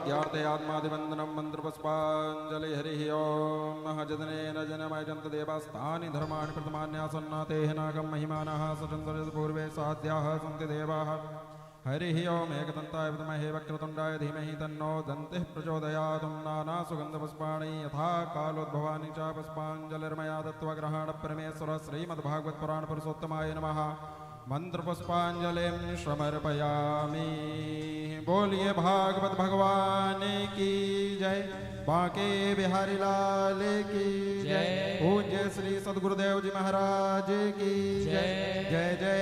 सौभाग्यार्थे आत्मादिवंदनम मंत्रपुष्पांजलि हरिः ओम महजदनेन जनमयजन्त देवास्तानि धर्माणि प्रथमान्यासन्नाते नागं महिमानः सचन्द्रयत् पूर्वे साध्याः सन्ति देवाः हरिः ओम एकदन्ताय विद्महे वक्रतुण्डाय धीमहि तन्नो दन्तिः प्रचोदयात् नानासुगन्धपुष्पाणि यथा कालोद्भवानि च पुष्पाञ्जलिर्मया दत्त्वा ग्रहणपरमेश्वरः श्रीमद्भागवतपुराणपुरुषोत्तमाय नमः मंत्रपुष्पांजलिं समर्पयामि। बोलिए भागवत भगवान की जय, बांके बिहारी लाल की जय, पूज्य श्री सद्गुरुदेव जी महाराज की जय। जय जय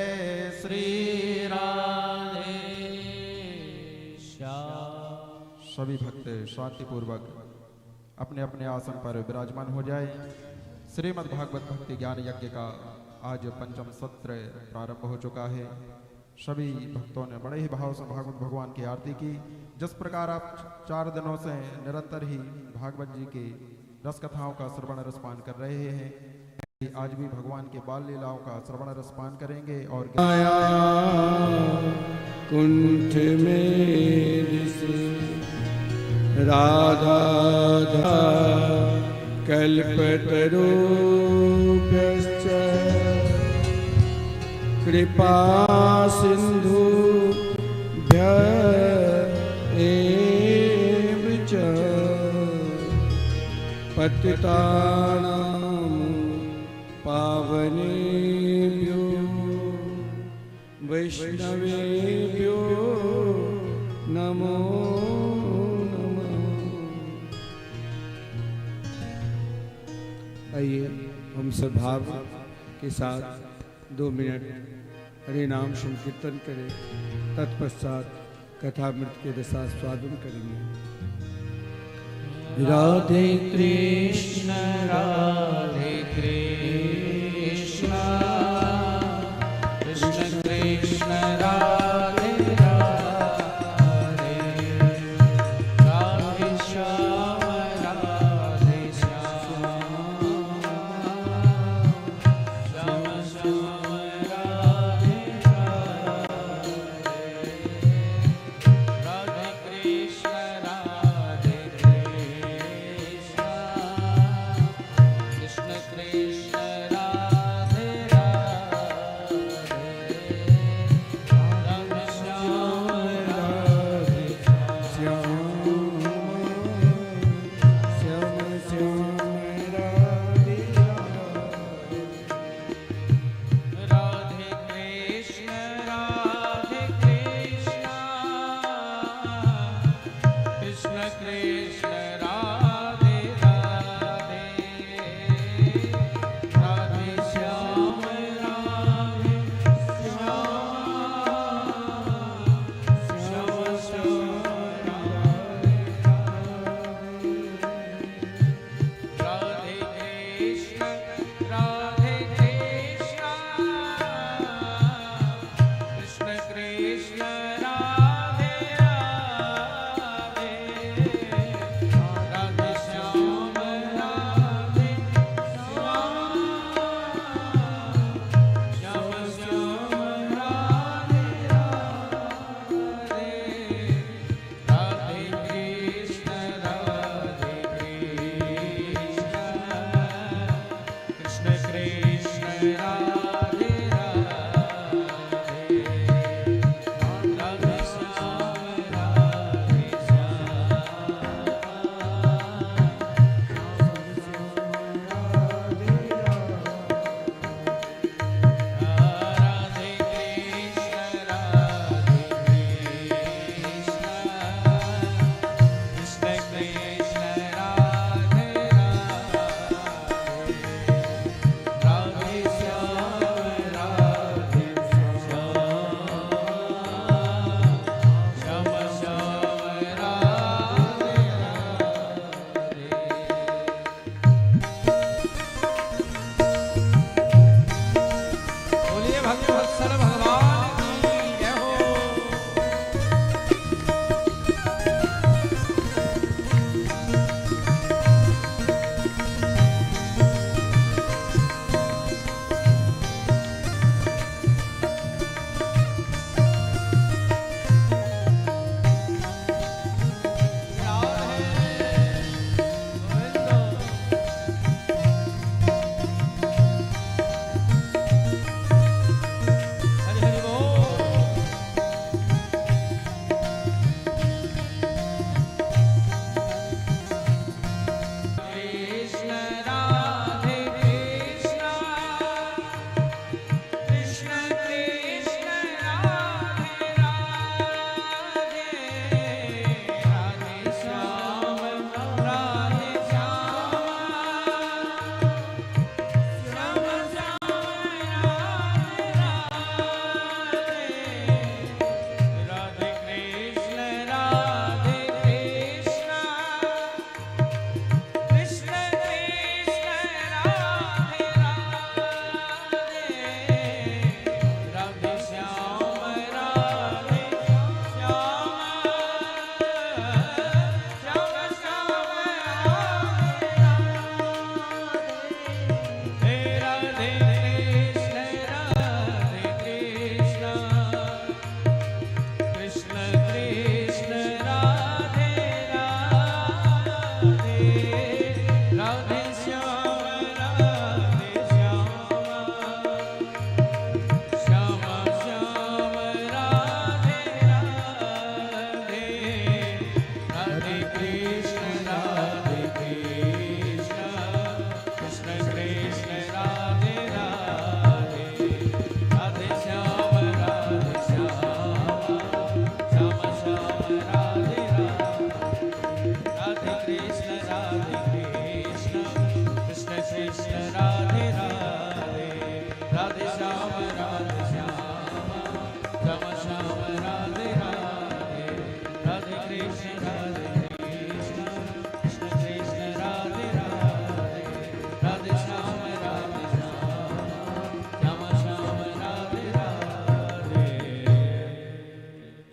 श्री राधे श्याम। सभी भक्त शांतिपूर्वक अपने अपने आसन पर विराजमान हो जाए। श्रीमद् भागवत भक्ति ज्ञान यज्ञ का आज पंचम सत्र प्रारंभ हो चुका है। सभी भक्तों ने बड़े ही भाव से भागवत भगवान की आरती की। जिस प्रकार आप 4 दिनों से निरंतर ही भागवत जी की रस कथाओं का श्रवण रसपान कर रहे हैं, आज भी भगवान के बाल लीलाओं का श्रवण रसपान करेंगे। और कुंठ में राधा कल्पतरुभ्यश्च कृपा सिंधुभ्य एव च पतितानां पावनेभ्यो वैष्णवेभ्यो नमो नमः। आइए हम सद्भाव के साथ 2 मिनट हरे नाम संकीर्तन करें, तत्पश्चात कथामृत के रसास्वादन करेंगे। राधे कृष्ण राधे कृष्ण कृष्ण कृष्ण राधे राधे राधे श्याम राधे श्याम श्याम श्याम राधे राधे कृष्ण राधे कृष्ण कृष्ण कृष्ण राधे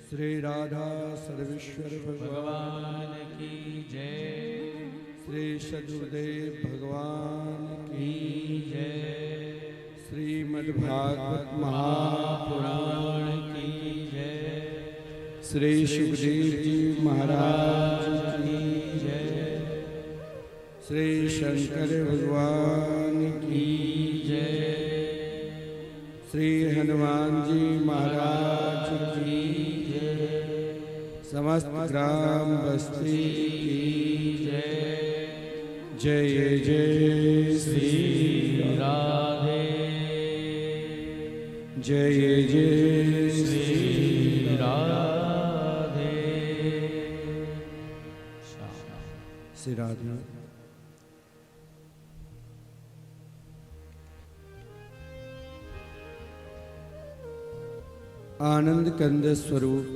श्री राधा सर्वेश्वर भगवान की जय। श्री सदगुरुदेव भगवान की जय। श्रीमद्भागवत महापुराण की जय। श्री सुखदेव जी महाराज की जय। श्री शंकर भगवान की जय। श्री हनुमान जी महाराज की समस्त ग्राम बस्ती की जय। जय जय श्री राधे। जय जय श्री राधे। श्री राधे। आनंद कंद स्वरूप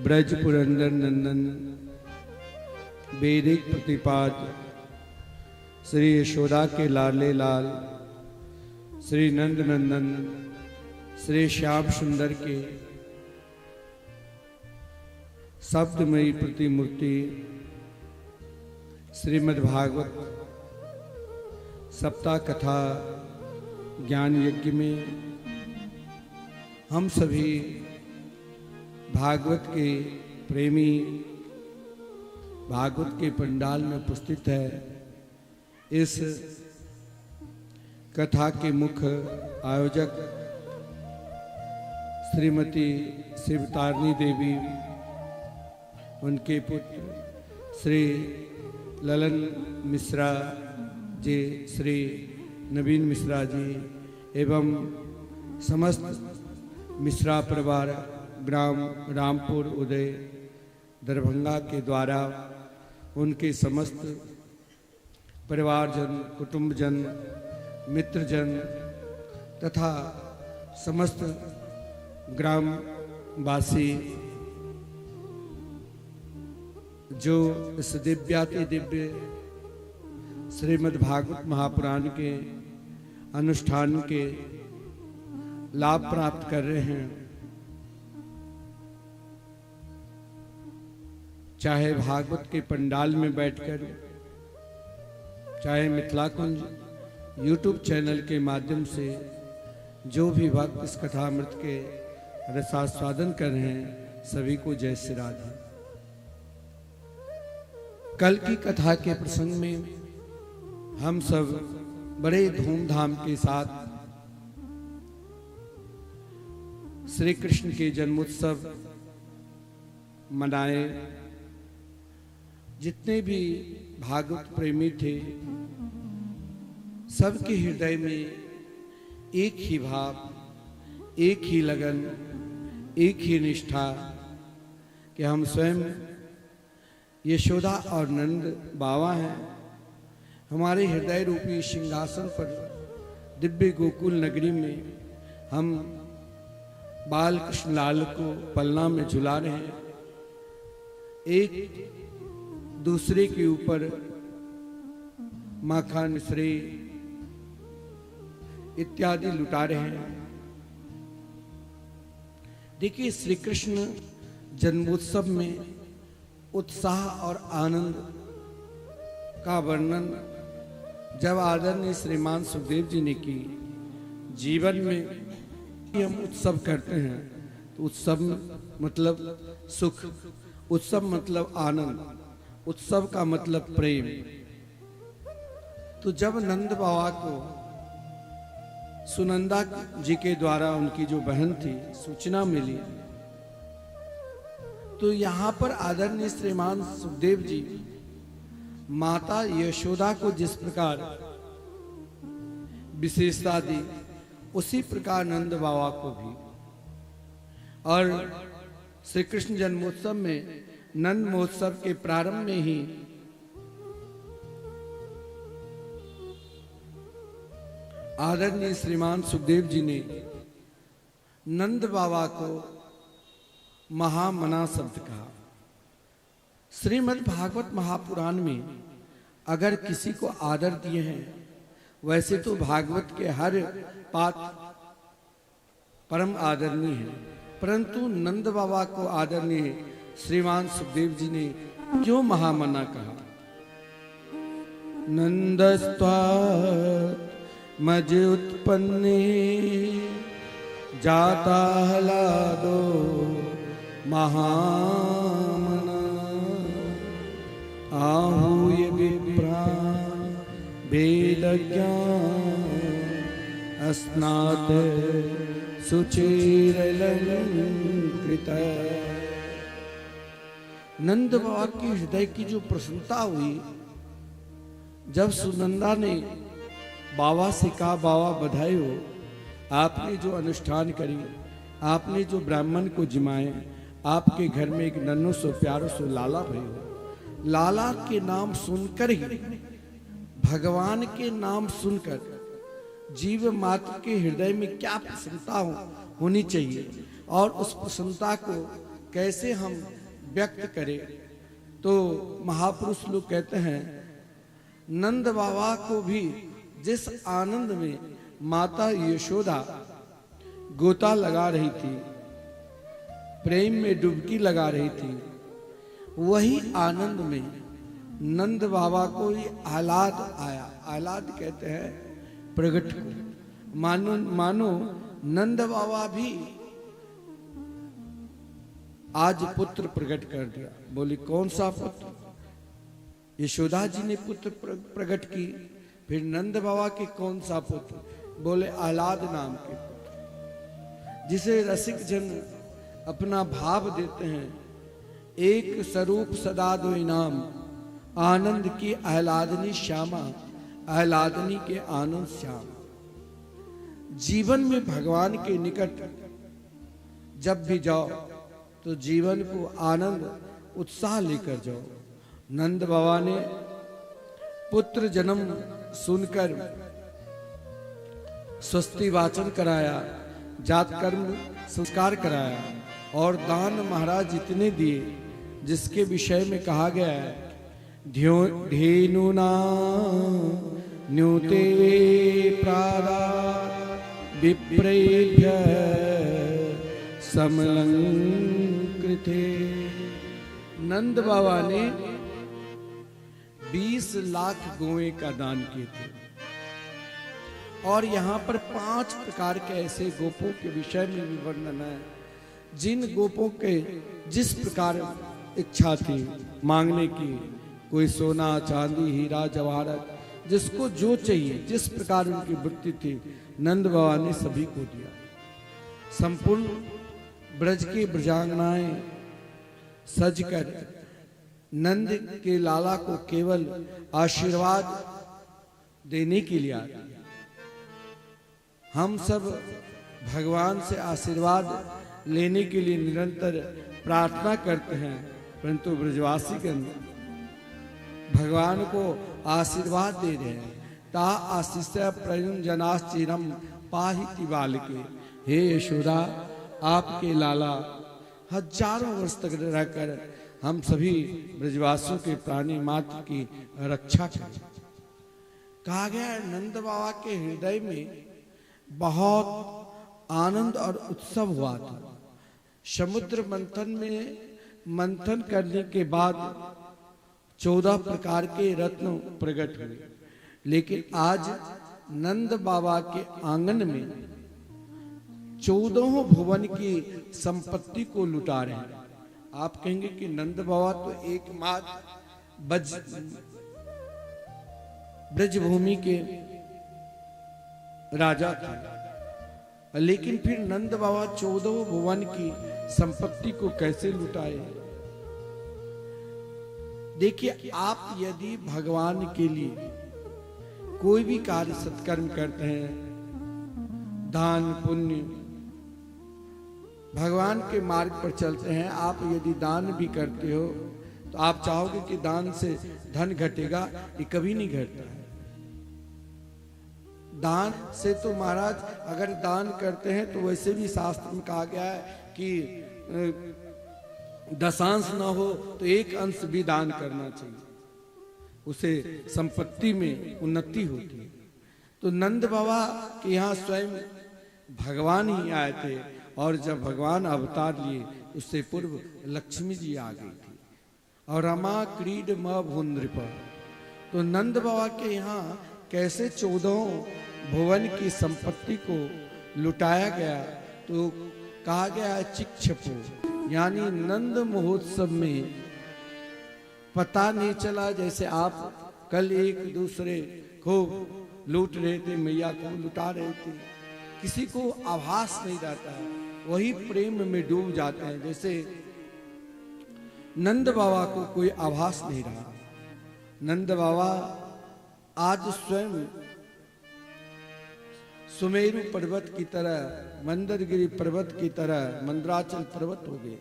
ब्रज पुरंदर नंदन वैदिक प्रतिपाद श्री यशोदा के लाले लाल श्री नंद नंदन श्री श्याम सुंदर के शब्दमयी प्रतिमूर्ति श्रीमद्भागवत सप्ताह कथा ज्ञान यज्ञ में हम सभी भागवत के प्रेमी भागवत के पंडाल में उपस्थित है। इस कथा के मुख्य आयोजक श्रीमती शिवतारिणी देवी, उनके पुत्र श्री ललन मिश्रा जी, श्री नवीन मिश्रा जी एवं समस्त मिश्रा परिवार ग्राम रामपुर उदय दरभंगा के द्वारा उनके समस्त परिवारजन, कुटुंबजन, मित्रजन तथा समस्त ग्रामवासी जो इस दिव्याति दिव्य श्रीमद्भागवत महापुराण के अनुष्ठान के लाभ प्राप्त कर रहे हैं, चाहे भागवत के पंडाल में बैठकर, चाहे मिथिला कुंज यूट्यूब चैनल के माध्यम से जो भी भक्त इस कथामृत के रसास्वादन कर रहे हैं, सभी को जय श्री राधे। कल की कथा के प्रसंग में हम सब बड़े धूमधाम के साथ श्री कृष्ण के जन्मोत्सव मनाए। जितने भी भागवत प्रेमी थे, सबके हृदय में एक ही भाव, एक ही लगन, एक ही निष्ठा कि हम स्वयं यशोदा और नंद बाबा हैं। हमारे हृदय रूपी सिंहासन पर दिव्य गोकुल नगरी में हम बाल कृष्ण लाल को पलना में झुला रहे हैं, एक दूसरे के ऊपर माखन श्री इत्यादि लुटा रहे हैं। देखिए, श्री कृष्ण जन्मोत्सव में उत्साह और आनंद का वर्णन जब आदरणीय श्रीमान सुखदेव जी ने की, जीवन में हम उत्सव करते हैं तो उत्सव मतलब सुख, उत्सव मतलब आनंद, उत्सव का मतलब प्रेम। तो जब नंद बाबा को सुनंदा जी के द्वारा उनकी जो बहन थी सूचना मिली, तो यहाँ पर आदरणीय श्रीमान सुखदेव जी माता यशोदा को जिस प्रकार विशेषता दी, उसी प्रकार नंद बाबा को भी। और श्री कृष्ण जन्मोत्सव में नंद महोत्सव के प्रारंभ में ही आदरणीय श्रीमान सुखदेव जी ने नंद बाबा को महामना शब्द कहा। श्रीमद् भागवत महापुराण में अगर किसी को आदर दिए हैं, वैसे तो भागवत के हर पाठ परम आदरणीय है, परंतु नंद बाबा को आदरणीय श्रीमान सुखदेव जी ने क्यों महामना कहा। नंदस्त्वा मज उत्पन्ने जाता हलादो महामना आहूय विप्रा वेद ज्ञान अस्नात सुचिरलंकृत। नंद बाबा के हृदय की जो प्रसन्नता हुई जब सुनंदा ने बाबा से कहा, बाबा बधाई हो, आपने जो अनुष्ठान करी, आपने जो ब्राह्मण को जिमाए, आपके घर में एक नन्नो सो प्यारो सो लाला भयो। लाला के नाम सुनकर ही, भगवान के नाम सुनकर जीव मात्र के हृदय में क्या प्रसन्नता होनी चाहिए और उस प्रसन्नता को कैसे हम व्यक्त करें। तो महापुरुष लोग कहते हैं नंद बाबा को भी जिस आनंद में माता यशोदा गोता लगा रही थी, प्रेम में डुबकी लगा रही थी, वही आनंद में नंद बाबा को ही आह्लाद आया। आह्लाद कहते हैं प्रगट को। मानो नंद बाबा भी आज पुत्र प्रकट कर दिया। बोली कौन सा पुत्र? यशोदा जी ने पुत्र प्रकट की। फिर नंद बाबा के कौन सा पुत्र? बोले आह्लाद नाम के पुत्र, जिसे रसिक जन अपना भाव देते हैं। एक स्वरूप सदा दो इनाम, आनंद की आह्लादनी श्यामा, आह्लादनी के आनंद श्याम। जीवन में भगवान के निकट जब भी जाओ तो जीवन को आनंद उत्साह लेकर जाओ। नंद बाबा ने पुत्र जन्म सुनकर स्वस्ति वाचन कराया, जात कर्म संस्कार कराया और दान महाराज जितने दिए, जिसके विषय में कहा गया है धेनुना न्यूते प्रादा विप्रेभ्य समलंकृते। नंद बाबा ने 20 लाख गोए का दान किए थे। और यहाँ पर 5 प्रकार के ऐसे गोपों के विषय में भी वर्णन है, जिन गोपों के जिस प्रकार इच्छा थी मांगने की, कोई सोना चांदी हीरा जवाहरत, जिसको जो चाहिए, जिस प्रकार उनकी वृत्ति थी, नंद बाबा ने सभी को दिया। संपूर्ण ब्रज की ब्रजांगनाएं सजकर नंद के लाला को केवल आशीर्वाद देने के लिए आती है। हम सब भगवान से आशीर्वाद लेने के लिए निरंतर प्रार्थना करते हैं, परंतु ब्रजवासी के अंदर भगवान को आशीर्वाद दे रहे हैं। ता आशीष प्रयुंजनाश्चिरम पाहिति बालके। हे यशोदा, आपके लाला हजारों वर्ष तक रहकर हम सभी ब्रजवासियों के प्राणी मात्र की रक्षा करें। कहा गया नंद बाबा के हृदय में बहुत आनंद और उत्सव हुआ था। समुद्र मंथन में मंथन करने के बाद 14 प्रकार के रत्न प्रकट हुए, लेकिन आज नंद बाबा के आंगन में 14 भुवन की संपत्ति को लुटा रहे हैं। आप कहेंगे कि नंद बाबा तो एकमात्र ब्रजभूमि के राजा थे, लेकिन फिर नंद बाबा 14 भुवन की संपत्ति को कैसे लुटाए? देखिए, आप यदि भगवान के लिए कोई भी कार्य सत्कर्म करते हैं, दान पुण्य, भगवान के मार्ग पर चलते हैं, आप यदि दान भी करते हो तो आप चाहोगे कि दान से धन घटेगा? ये कभी नहीं घटता है। दान से तो महाराज अगर दान करते हैं तो वैसे भी शास्त्र में कहा गया है कि दशांश ना हो तो एक अंश भी दान करना चाहिए, उसे संपत्ति में उन्नति होती है। तो नंद बाबा के यहाँ स्वयं भगवान ही आए थे, और जब भगवान अवतार लिए उससे पूर्व लक्ष्मी जी आ गई थी, और रमा क्रीड म भून्द्रिप। तो नंद बाबा के यहाँ कैसे 14 भुवन की संपत्ति को लुटाया गया, तो कहा गया है चिक्षपो, यानी नंद महोत्सव में पता नहीं चला। जैसे आप कल एक दूसरे को लूट रहे थे, मैया को लुटा रहे थे, किसी को आभास नहीं रहता है, वही प्रेम में डूब जाते हैं। जैसे नंद बाबा को कोई आभास नहीं रहा। नंद बाबा आज स्वयं सुमेरु पर्वत की तरह, मंदरगिरी पर्वत की तरह मंदराचल पर्वत हो गए।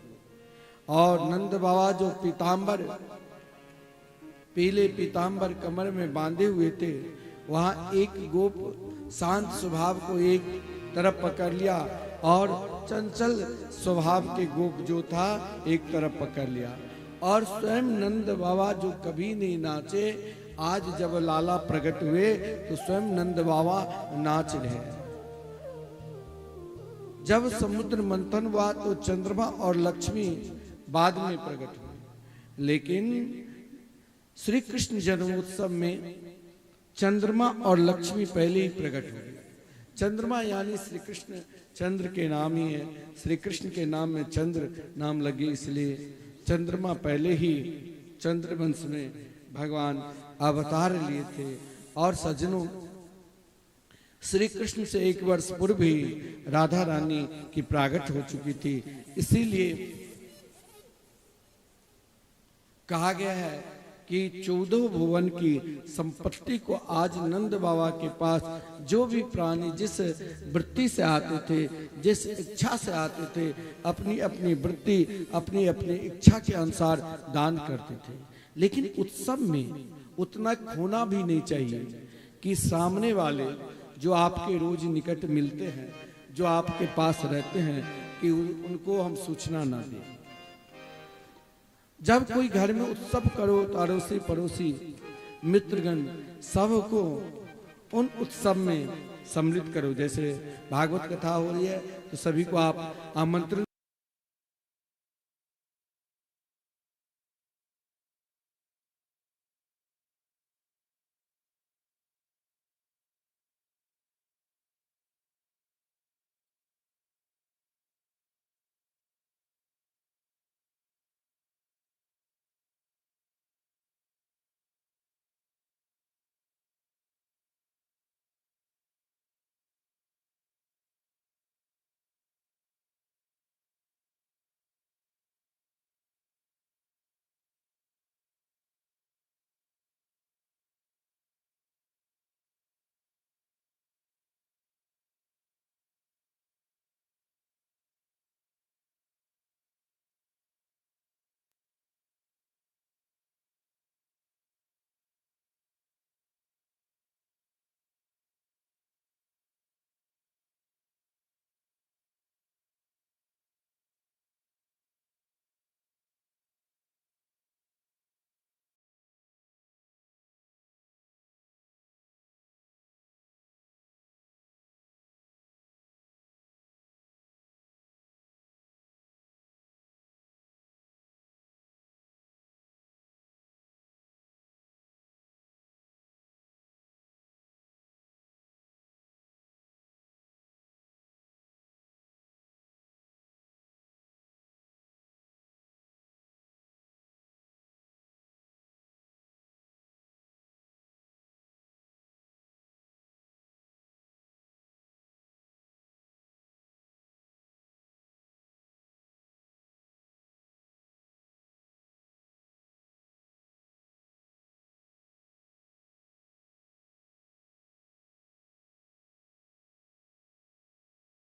और नंद बाबा जो पीतांबर, पीले पीतांबर कमर में बांधे हुए थे, वहां एक गोप शांत स्वभाव को एक तरफ पकड़ लिया, और चंचल स्वभाव के गोप जो था एक तरफ पकड़ लिया। और स्वयं नंद बाबा जो कभी नहीं नाचे, आज जब लाला प्रकट हुए तो स्वयं नंद बाबा नाच रहे। जब समुद्र मंथन हुआ तो चंद्रमा और लक्ष्मी बाद में प्रकट हुए, लेकिन श्री कृष्ण जन्मोत्सव में चंद्रमा और लक्ष्मी पहले ही प्रकट हुए। चंद्रमा यानी श्री कृष्ण, चंद्र के नाम ही है, श्री कृष्ण के नाम में चंद्र नाम लगे, इसलिए चंद्रमा पहले ही चंद्रवंश में भगवान अवतार लिए थे। और सज्जनों, श्री कृष्ण से 1 वर्ष पूर्व ही राधा रानी की प्रागट हो चुकी थी, इसीलिए कहा गया है कि 14 भुवन की संपत्ति को आज नंद बाबा के पास जो भी प्राणी जिस वृत्ति से आते थे, जिस इच्छा से आते थे, अपनी अपनी वृत्ति, अपनी अपनी इच्छा के अनुसार दान करते थे। लेकिन उत्सव में उतना खोना भी नहीं चाहिए कि सामने वाले जो आपके रोज निकट मिलते हैं, जो आपके पास रहते हैं, कि उनको हम सूचना ना दें। जब कोई घर में उत्सव करो तो अड़ोसी पड़ोसी मित्रगण सबको उन उत्सव में सम्मिलित करो। जैसे भागवत कथा हो रही है तो सभी को आप आमंत्रित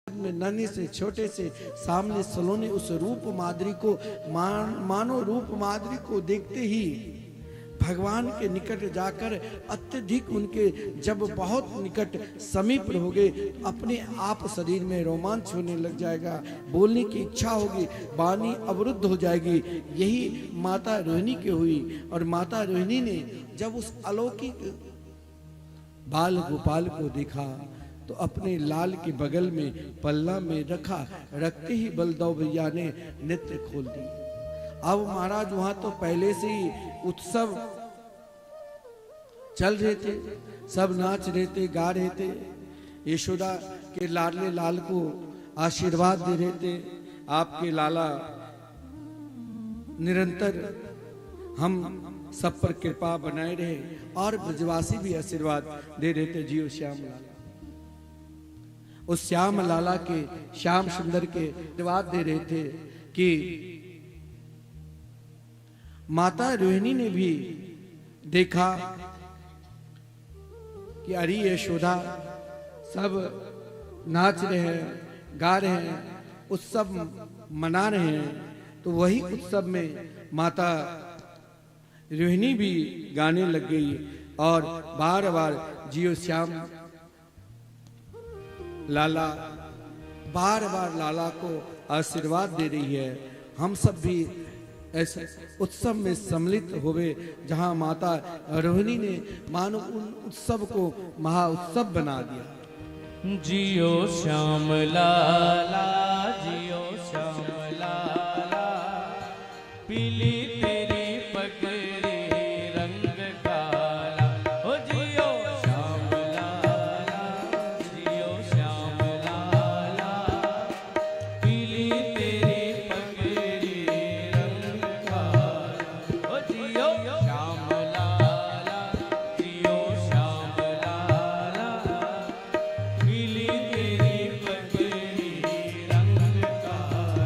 में नन्ही से छोटे से सामने सलोने उस रूप माधुरी को मानो रूप माधुरी को देखते ही भगवान के निकट जाकर अत्यधिक उनके जब बहुत निकट समीप रहोगे तो अपने आप शरीर में रोमांच होने लग जाएगा, बोलने की इच्छा होगी, वाणी अवरुद्ध हो जाएगी। यही माता रोहिणी की हुई। और माता रोहिणी ने जब उस अलौकिक बाल गोपाल को देखा तो अपने लाल के बगल में पल्ला में रखा, रखते ही बलदेव भैया ने नेत्र खोल दिए। अब महाराज वहां तो पहले से ही उत्सव चल रहे थे, सब नाच रहे थे, गा रहे थे, यशोदा के लाडले लाल को आशीर्वाद दे रहे थे। आपके लाला निरंतर हम सब पर कृपा बनाए रहे, और ब्रजवासी भी आशीर्वाद दे रहे थे। जियो श्याम लाला, उस श्याम लाला के, श्याम सुंदर के आशीर्वाद दे रहे थे कि माता रोहिणी ने भी देखा कि अरे यशोदा सब नाच रहे हैं, गा रहे हैं, उत्सव मना रहे हैं। तो वही उत्सव में माता रोहिणी भी गाने लग गई और बार बार जियो श्याम लाला, बार बार लाला को आशीर्वाद दे रही है। हम सब भी ऐसे उत्सव में सम्मिलित होवे जहां माता रोहिणी ने मानो उन उत्सव को महा उत्सव बना दिया। जियो श्याम लाला, जियो श्याम लाला, पीली तेरी पगड़ी रंग काला। ओ जियो श्याम लाला, जियो श्याम लाला, पीली तेरी पगड़ी रंग काला। ओ जियो श्याम लाला, जियो श्याम लाला, पीली तेरी पगड़ी रंग काला।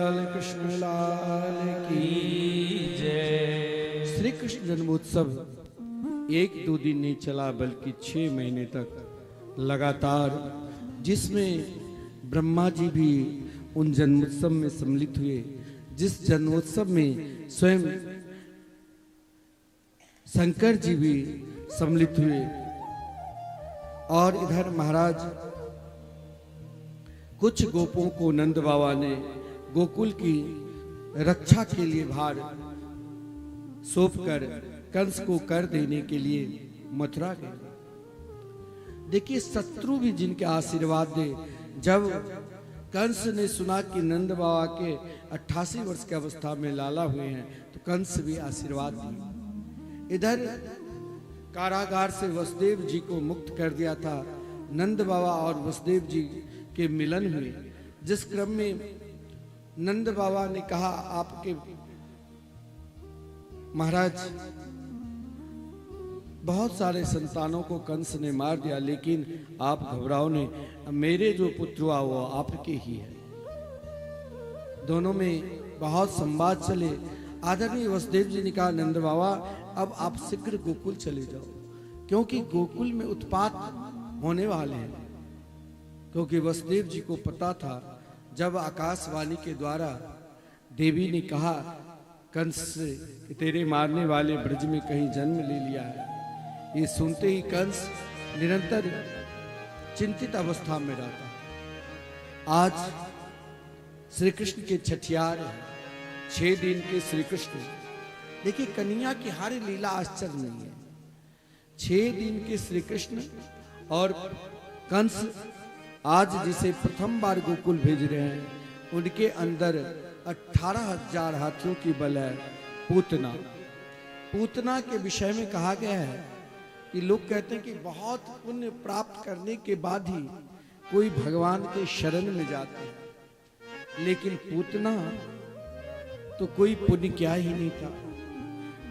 लाल कृष्ण लाल की जय। श्री कृष्ण जन्मोत्सव 1-2 दिन नहीं चला बल्कि 6 महीने तक लगातार, जिसमें ब्रह्मा जी भी उन जन्मोत्सव में सम्मिलित हुए, जिस जन्मोत्सव में स्वयं शंकर जी भी सम्मिलित हुए। और इधर महाराज कुछ गोपों को नंद बाबा ने गोकुल की रक्षा के लिए भार सौंपकर कंस को कर देने के लिए मथुरा गए। देखिए, शत्रु भी जिनके आशीर्वाद दे। जब कंस ने सुना कि नंद बाबा के 88 वर्ष की अवस्था में लाला हुए हैं, तो कंस भी आशीर्वाद दिए। इधर कारागार से वसुदेव जी को मुक्त कर दिया था। नंद बाबा और वसुदेव जी के मिलन हुए, जिस क्रम में नंद बाबा ने कहा, आपके महाराज बहुत सारे संतानों को कंस ने मार दिया, लेकिन आप घबराओ नहीं, मेरे जो पुत्र हुआ वो आपके ही है। दोनों में बहुत संवाद चले। आदरणीय वसुदेव जी ने कहा, नंद बाबा अब आप शीघ्र गोकुल चले जाओ, क्योंकि गोकुल में उत्पात होने वाले हैं। क्योंकि वसुदेव जी को पता था, जब आकाशवाणी के द्वारा देवी ने कहा कंस से कि तेरे मारने वाले ब्रज में कहीं जन्म ले लिया है, ये सुनते ही कंस निरंतर चिंतित अवस्था में रहता। आज श्री कृष्ण के छठियार हैं, 6 दिन के श्री कृष्ण। देखिए, कन्हैया की हर लीला आश्चर्य नहीं है। 6 दिन के श्री कृष्ण और कंस आज जिसे प्रथम बार गोकुल भेज रहे हैं, उनके अंदर 18,000 हाथियों की बल है। पूतना, पूतना के विषय में कहा गया है कि लोग कहते हैं कि बहुत पुण्य प्राप्त करने के बाद ही कोई भगवान के शरण में जाता है, लेकिन पूतना तो कोई पुण्य क्या ही नहीं था।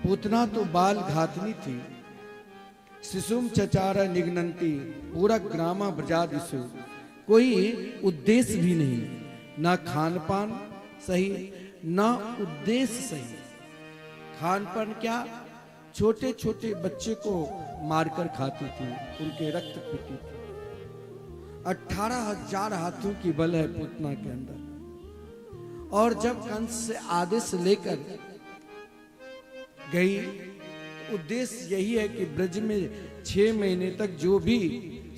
पूतना तो बाल घातनी थी। शिशुम चचारा निघ्नन्ति पूरा ग्रामा ब्रजादिषु। कोई उद्देश्य भी नहीं, ना खान पान सही, ना उद्देश्य सही। खान पान क्या, छोटे छोटे बच्चे को मारकर खाती थी, उनके रक्त पीती थी। 18,000 हाथियों की बल है पूतना के अंदर। और जब कंस से आदेश लेकर गई, उद्देश्य यही है कि ब्रज में 6 महीने तक जो भी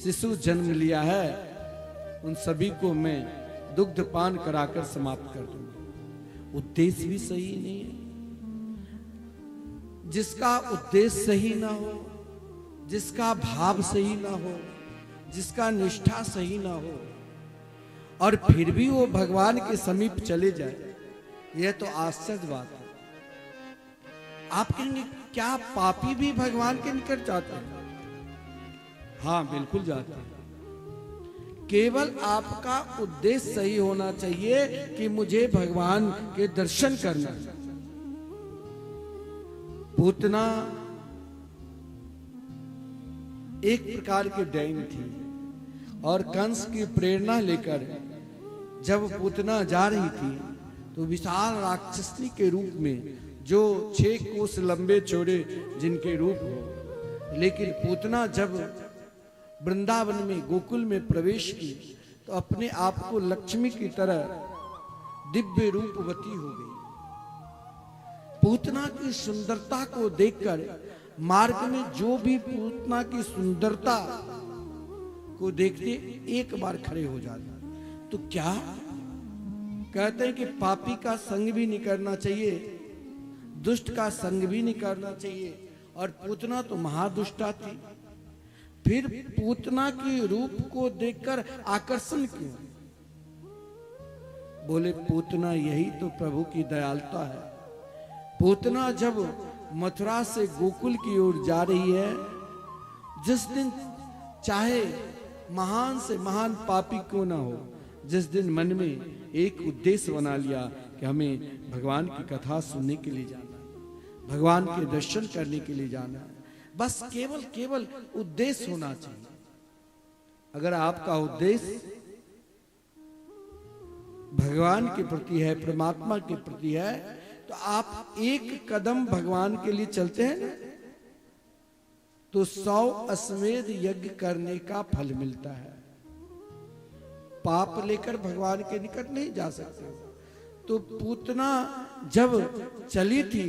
शिशु जन्म लिया है, उन सभी को मैं दुग्ध पान कराकर समाप्त कर दूंगा। उद्देश्य भी सही नहीं है। जिसका उद्देश्य सही ना हो, जिसका भाव सही ना हो, जिसका निष्ठा सही ना हो, और फिर भी वो भगवान के समीप चले जाए, यह तो आश्चर्य बात है। आप कहेंगे, क्या पापी भी भगवान के निकट जाते हैं? हाँ, बिल्कुल जाते हैं। केवल आपका उद्देश्य सही होना चाहिए कि मुझे भगवान के दर्शन करना। पूतना एक प्रकार की डैन थी, और कंस की प्रेरणा लेकर जब पूतना जा रही थी, तो विशाल राक्षसनी के रूप में, जो 6 कोस लंबे चौड़े जिनके रूप हो, लेकिन पूतना जब वृंदावन में गोकुल में प्रवेश की, तो अपने आप को लक्ष्मी की तरह दिव्य रूपवती हो गई। पूतना की सुंदरता को देखकर मार्ग में जो भी पूतना की सुंदरता को देखते, एक बार खड़े हो जाते। तो क्या कहते हैं कि पापी का संग भी नहीं करना चाहिए, दुष्ट का संग भी नहीं करना चाहिए। और पूतना तो महादुष्टा थी। फिर पूतना के रूप को देखकर आकर्षण क्यों? बोले, पूतना यही तो प्रभु की दयालुता है। पूतना जब मथुरा से गोकुल की ओर जा रही है, जिस दिन चाहे महान से महान पापी क्यों ना हो, जिस दिन मन में एक उद्देश्य बना लिया कि हमें भगवान की कथा सुनने के लिए जाना है, भगवान के दर्शन करने के लिए जाना है, बस केवल उद्देश्य होना चाहिए। अगर आपका उद्देश्य भगवान के प्रति है, परमात्मा के प्रति है, तो आप एक कदम भगवान के लिए चलते हैं ना, तो 100 अश्वमेध यज्ञ करने का फल मिलता है। पाप लेकर भगवान के निकट नहीं जा सकते। तो पूतना जब चली थी,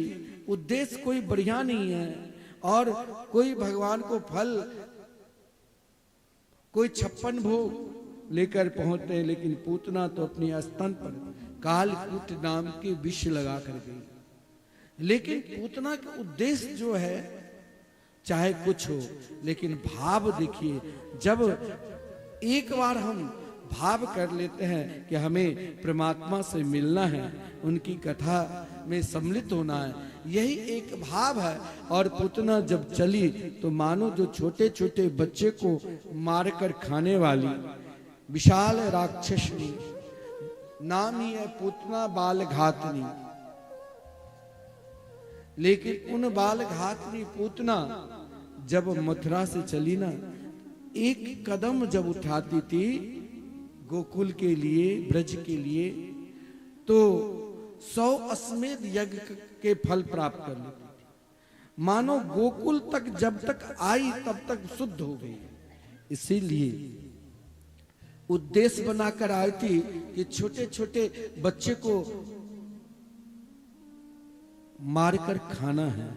उद्देश्य कोई बढ़िया नहीं है और कोई भगवान को फल, कोई 56 भोग लेकर पहुंचते हैं, लेकिन पूतना तो अपनी स्तन पर कालकूट नाम के विष लगा कर गई। लेकिन पूतना का उद्देश्य जो है, चाहे कुछ हो, लेकिन भाव देखिए, जब एक बार हम भाव कर लेते हैं कि हमें परमात्मा से मिलना है, उनकी कथा में सम्मिलित होना है, यही एक भाव है। और पूतना जब चली तो मानो जो छोटे छोटे बच्चे को मारकर खाने वाली विशाल राक्षसनी, नाम ही है पूतना बाल घातनी, लेकिन उन बाल घातनी पूतना जब मथुरा से चली ना, एक कदम जब उठाती थी गोकुल के लिए, ब्रज के लिए, तो 100 अश्वमेध यज्ञ के फल प्राप्त कर लेती थी। मानो गोकुल तक जब तक आई तब तक शुद्ध हो गई। इसीलिए उद्देश्य बनाकर आई थी कि छोटे छोटे बच्चे को मारकर खाना है।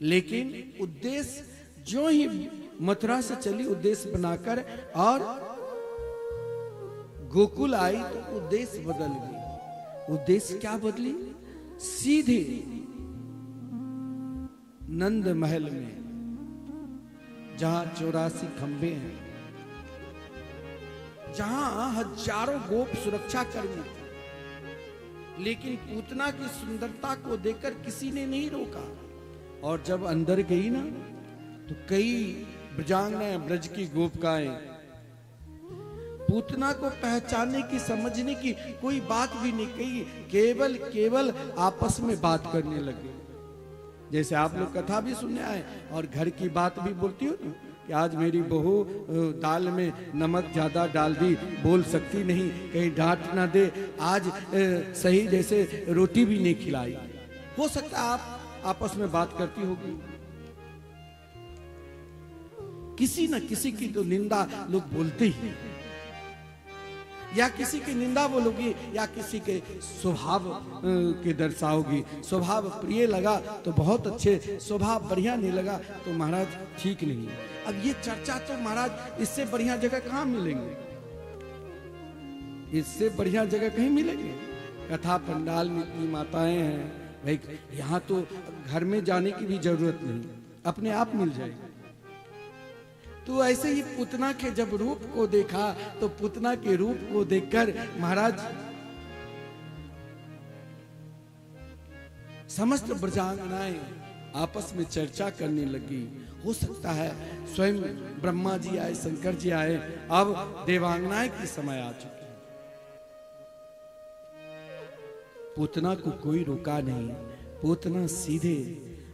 लेकिन उद्देश्य जो ही मथुरा से चली उद्देश्य बनाकर और गोकुल आई तो उद्देश्य बदल गई। उद्देश्य क्या बदली? सीधे नंद महल में, जहां 84 खंबे हैं, जहां हजारों गोप सुरक्षा कर्मी थे, लेकिन पूतना की सुंदरता को देखकर किसी ने नहीं रोका। और जब अंदर गई ना, तो कई ब्रजांगनाएं, ब्रज की गोपिकाएं पूतना को पहचानने की, समझने की कोई बात भी नहीं कही, केवल आपस में बात करने लगे। जैसे आप लोग कथा भी सुनने आए और घर की बात भी बोलती हो ना, कि आज मेरी बहू दाल में नमक ज्यादा डाल दी, बोल सकती नहीं, कहीं डांट ना दे, आज सही जैसे रोटी भी नहीं खिलाई। हो सकता है आप आपस में बात करती होगी। किसी न किसी की तो निंदा लोग बोलते ही, या किसी की निंदा बोलोगी या किसी के स्वभाव के दर्शाओगी। स्वभाव प्रिय लगा तो बहुत अच्छे, स्वभाव बढ़िया नहीं लगा तो महाराज ठीक नहीं। अब ये चर्चा तो महाराज इससे बढ़िया जगह कहाँ मिलेंगे? इससे बढ़िया जगह कहीं मिलेंगे? कथा पंडाल में इतनी माताएं हैं भाई, यहाँ तो घर में जाने की भी जरूरत नहीं, अपने आप मिल जाएगी। तो ऐसे ही पूतना के जब रूप को देखा, तो पूतना के रूप को देखकर महाराज समस्त ब्रजांगनाएं आपस में चर्चा करने लगी। हो सकता है स्वयं ब्रह्मा जी आए, शंकर जी आए, अब देवांगनाएं की समय आ चुकी। पूतना को कोई रोका नहीं। पूतना सीधे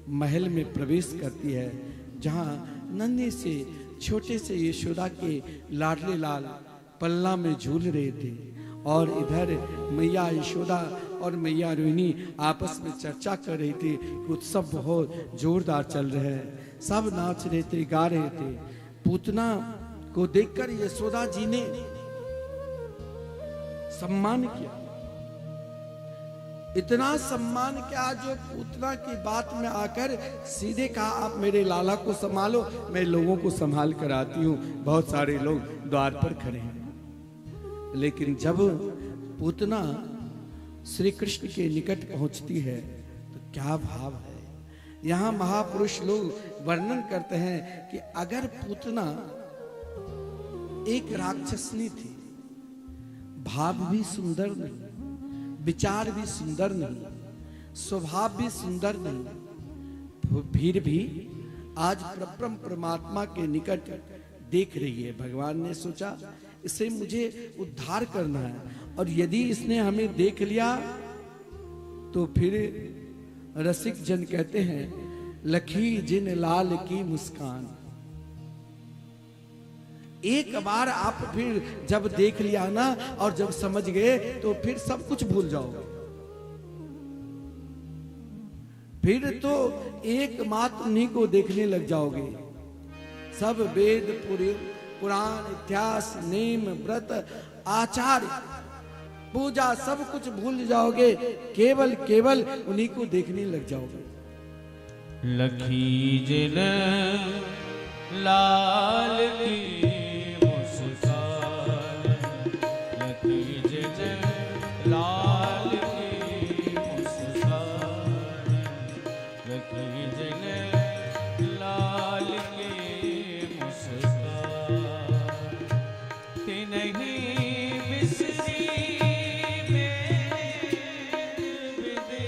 महल में प्रवेश करती है, जहां नन्हे से छोटे से यशोदा के लाडले लाल पल्ला में झूल रहे थे, और इधर मैया यशोदा और मैया रोहिणी आपस में चर्चा कर रही थी। उत्सव बहुत जोरदार चल रहे हैं, सब नाच रहे थे, गा रहे थे। पूतना को देखकर यशोदा जी ने सम्मान किया, इतना सम्मान किया जो पूतना की बात में आकर सीधे कहा, आप मेरे लाला को संभालो, मैं लोगों को संभाल कर आती हूँ। बहुत सारे लोग द्वार पर खड़े हैं। लेकिन जब पूतना श्री कृष्ण के निकट पहुंचती है तो क्या भाव है। यहाँ महापुरुष लोग वर्णन करते हैं कि अगर पूतना एक राक्षसनी थी, भाव भी सुंदर नहीं, विचार भी सुंदर नहीं, स्वभाव भी सुंदर नहीं, फिर भी आज परब्रह्म परमात्मा के निकट देख रही है। भगवान ने सोचा इसे मुझे उद्धार करना है, और यदि इसने हमें देख लिया तो फिर रसिक जन कहते हैं, लखी जिन लाल की मुस्कान, एक बार आप फिर जब देख लिया ना और जब समझ गए तो फिर सब कुछ भूल जाओगे। फिर तो एकमात्र उन्हीं को देखने लग जाओगे। सब वेद पुराण इतिहास नेम व्रत आचार पूजा सब कुछ भूल जाओगे, केवल केवल उन्हीं को देखने लग जाओगे। लखी जिन लाल की मुस्कान, लखी जिन लाल की मुस्कान, लखी जिन लाल की मुस्कान, तिन्हीं बिसरी मेरे विदे,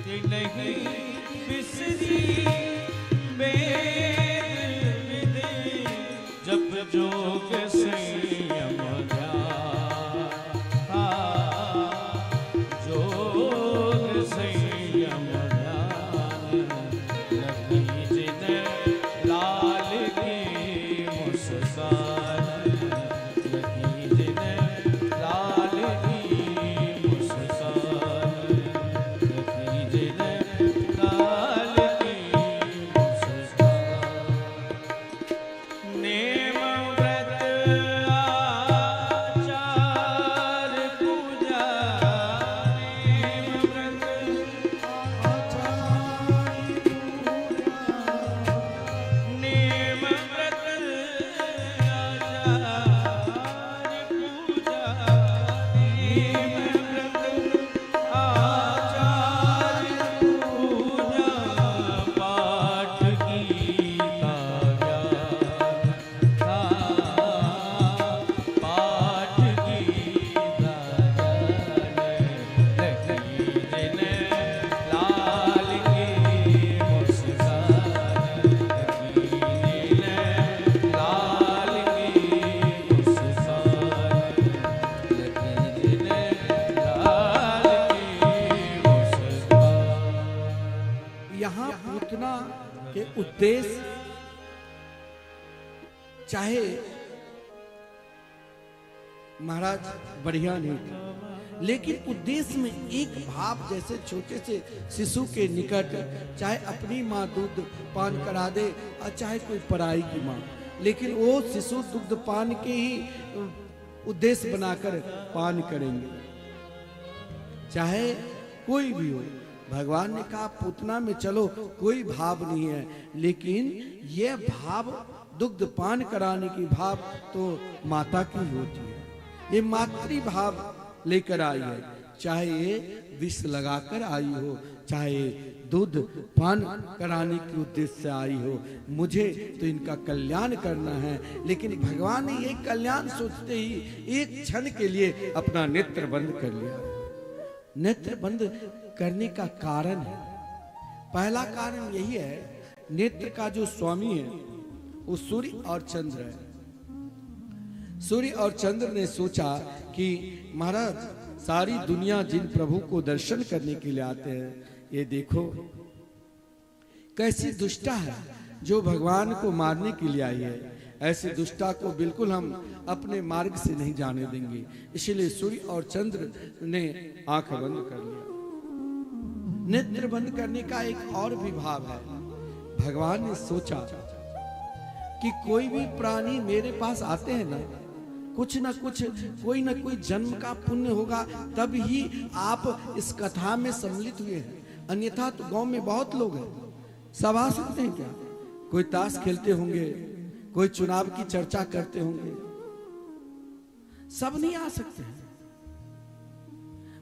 तिन्हीं बिसरी मेरे विदे, जब जोग संयम ध्यान, जोग संयम ध्यान, लखी जिन लाल की मुस्कान, लखी जिन लाल की मुस्कान, लखी जिन लाल की मुस्कान। नेम व्रत आचार पूजा, नेम व्रत नेम व्रत आचार पूजा, नेम व्रत आचार पूजा, पाठ गीता ज्ञान, पाठ गीता ज्ञान, लखी जिन लाल की मुस्कान, लखी जिन लाल की मुस्कान, लखी जिन लाल की मुस्कान। यहाँ पूतना के उद्देश्य चाहे महाराज बढ़िया नहीं थे, लेकिन उद्देश्य में एक भाव, जैसे छोटे से शिशु के निकट चाहे अपनी माँ दूध पान करा दे और चाहे कोई पराई की माँ, लेकिन वो शिशु दुग्ध पान के ही उद्देश्य बनाकर पान करेंगे, चाहे कोई भी हो। भगवान ने कहा पूतना में चलो कोई भाव नहीं है, लेकिन यह भाव दुग्ध पान कराने की भाव तो माता की होती है। ये मातृ भाव लेकर आई है, चाहे ये विष लगाकर आई हो, चाहे दूध पान कराने के उद्देश्य से आई हो, मुझे तो इनका कल्याण करना है। लेकिन भगवान ने ये कल्याण सोचते ही एक क्षण के लिए अपना नेत्र बंद कर लिया। नेत्र बंद करने का कारण है, पहला कारण यही है, नेत्र का जो स्वामी है वो सूर्य और चंद्र है। सूर्य और चंद्र ने सोचा कि महाराज सारी दुनिया जिन प्रभु को दर्शन करने के लिए आते हैं, ये देखो कैसी दुष्टा है जो भगवान को मारने के लिए आई है, ऐसी दुष्टा को बिल्कुल हम अपने मार्ग से नहीं जाने देंगे। इसलिए सूर्य और चंद्र ने आंख बंद कर लिया। नेत्र बंद करने का एक और भी भाव है। भगवान ने सोचा कि कोई भी प्राणी मेरे पास आते हैं ना, कुछ ना कुछ कोई ना कोई जन्म का पुण्य होगा, तब ही आप इस कथा में सम्मिलित हुए हैं, अन्यथा तो गांव में बहुत लोग हैं, सब आ सकते हैं क्या? कोई ताश खेलते होंगे, कोई चुनाव की चर्चा करते होंगे, सब नहीं आ सकते हैं।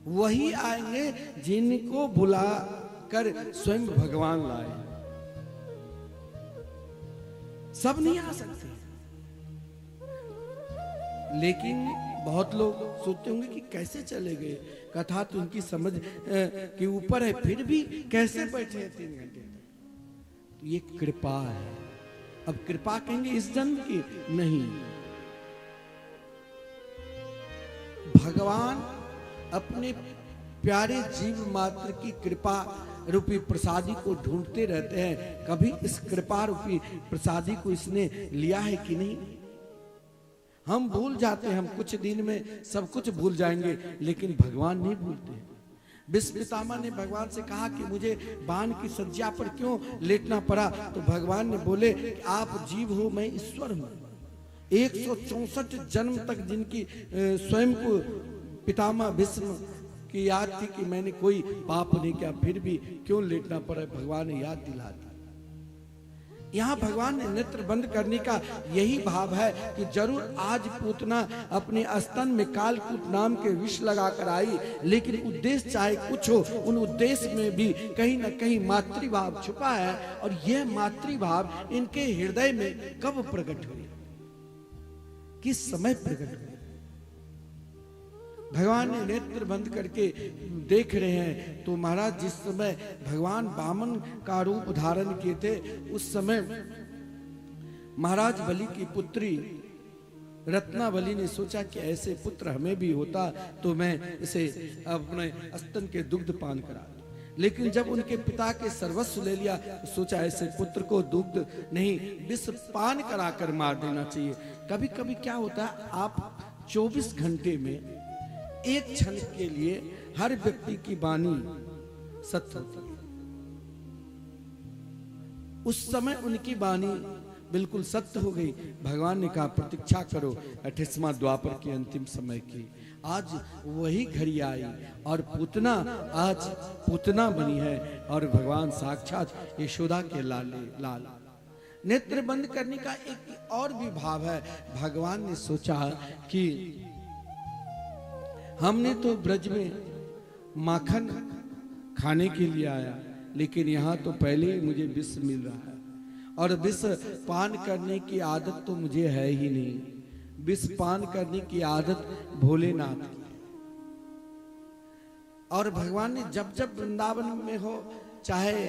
वही आएंगे जिनको बुला कर स्वयं भगवान लाए, सब नहीं आ सकते। लेकिन बहुत लोग सोचते होंगे कि कैसे चले गए, कथा तो उनकी समझ के ऊपर है, फिर भी कैसे बैठे हैं 3 घंटे। तो ये कृपा है। अब कृपा कहेंगे इस जन्म की नहीं, भगवान अपने प्यारे जीव मात्र की कृपा रूपी प्रसादी को ढूंढते रहते हैं। कभी इस कृपा रूपी प्रसादी को इसने लिया है कि नहीं? हम भूल जाते हैं, हम कुछ दिन में सब कुछ भूल जाएंगे, लेकिन भगवान नहीं भूलते। भीष्म पितामह ने भगवान से कहा कि मुझे बाण की सज्जा पर क्यों लेटना पड़ा, तो भगवान ने बोले कि आप जीव हो, मैं ईश्वर हूं। 164 जन्म तक जिनकी स्वयं को पितामह भीष्म की याद थी कि मैंने कोई पाप नहीं किया, फिर भी क्यों लेटना पड़ा, भगवान ने याद दिला दी। यहाँ भगवान ने नेत्र बंद करने का यही भाव है कि जरूर आज पूतना अपने स्तन में कालकूट नाम के विष लगाकर आई, लेकिन उद्देश्य चाहे कुछ हो, उन उद्देश्य में भी कहीं न कहीं मातृभाव छुपा है। और यह मातृभाव इनके हृदय में कब प्रकट हुई, किस समय प्रकट हुई? भगवान ने नेत्र बंद करके देख रहे हैं, तो महाराज जिस समय भगवान वामन का रूप धारण किए थे, उस समय महाराज बलि की पुत्री रत्नावली ने सोचा कि ऐसे पुत्र हमें भी होता तो मैं इसे अपने स्तन के दुग्ध पान करा दूं। लेकिन जब उनके पिता के सर्वस्व ले लिया, तो सोचा ऐसे पुत्र को दुग्ध नहीं, विष पान कराकर मार देना चाहिए। कभी कभी क्या होता है, आप 24 घंटे में एक क्षण के लिए हर व्यक्ति की वाणी सत्य होती है। उस समय उनकी वाणी बिल्कुल सत्य हो गई। भगवान ने कहा प्रतीक्षा करो 28वां द्वापर के अंतिम समय की। आज वही घड़ी आई और पूतना आज पूतना बनी है और भगवान साक्षात यशोदा के लाल। नेत्र बंद करने का एक और भी भाव है। भगवान ने सोचा कि हमने तो ब्रज में माखन खाने के लिए आया, लेकिन यहाँ तो पहले ही मुझे विष मिल रहा है, और विष पान करने की आदत तो मुझे है ही नहीं। विष पान करने की आदत भोलेनाथ की। और भगवान ने जब जब वृंदावन में हो, चाहे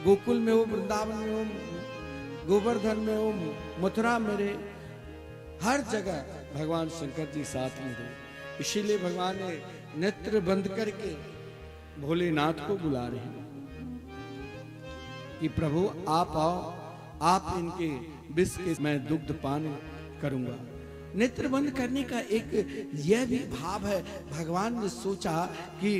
गोकुल में हो, वृंदावन में हो, गोवर्धन में हो, मथुरा में रहे, हर जगह भगवान शंकर जी साथ में रहे। इसीलिए भगवान ने नेत्र बंद करके भोलेनाथ को बुला रहे हैं कि प्रभु आप आओ, आप इनके विष के मैं दुग्ध पान करूंगा। नेत्र बंद करने का एक यह भी भाव है। भगवान ने सोचा कि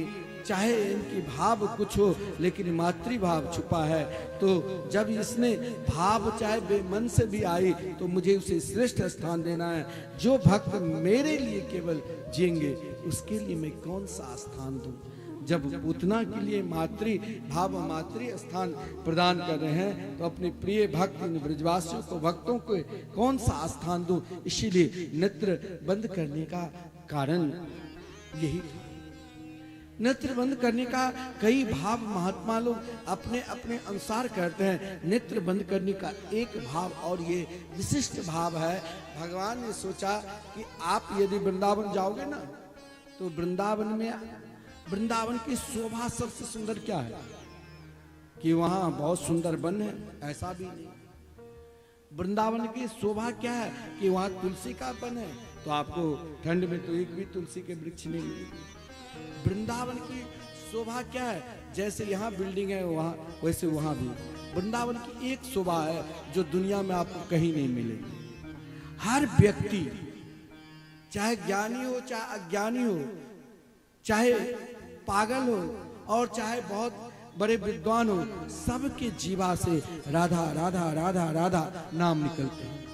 चाहे इनकी भाव कुछ हो, लेकिन मातृभाव छुपा है, तो जब इसने भाव चाहे बेमन से भी आई, तो मुझे उसे श्रेष्ठ स्थान देना है। जो भक्त मेरे लिए केवल जिएंगे, उसके लिए मैं कौन सा स्थान दूं? जब पूतना के लिए मातृ भाव मातृ स्थान प्रदान कर रहे हैं, तो अपने प्रिय भक्त इन ब्रजवासियों को, भक्तों को कौन सा स्थान दूं? इसीलिए नेत्र बंद करने का कारण यही था। नेत्र बंद करने का कई भाव महात्मा लोग अपने अपने अनुसार करते हैं। नेत्र बंद करने का एक भाव और ये विशिष्ट भाव है। भगवान ने सोचा कि आप यदि वृंदावन जाओगे ना, तो वृंदावन की शोभा सबसे सुंदर क्या है कि वहां बहुत सुंदर वन है, ऐसा भी नहीं। वृंदावन की शोभा क्या है कि वहां तुलसी का वन है, तो आपको ठंड में तो एक भी तुलसी के वृक्ष नहीं मिलेगी। वृंदावन की शोभा क्या है, जैसे यहाँ बिल्डिंग है वहां, वैसे वहां भी वृंदावन की एक शोभा है जो दुनिया में आपको कहीं नहीं मिलेगी। हर व्यक्ति, चाहे ज्ञानी हो चाहे अज्ञानी हो, चाहे पागल हो और चाहे बहुत बड़े विद्वान हो, सबके जीवा से राधा राधा राधा राधा नाम निकलते हैं।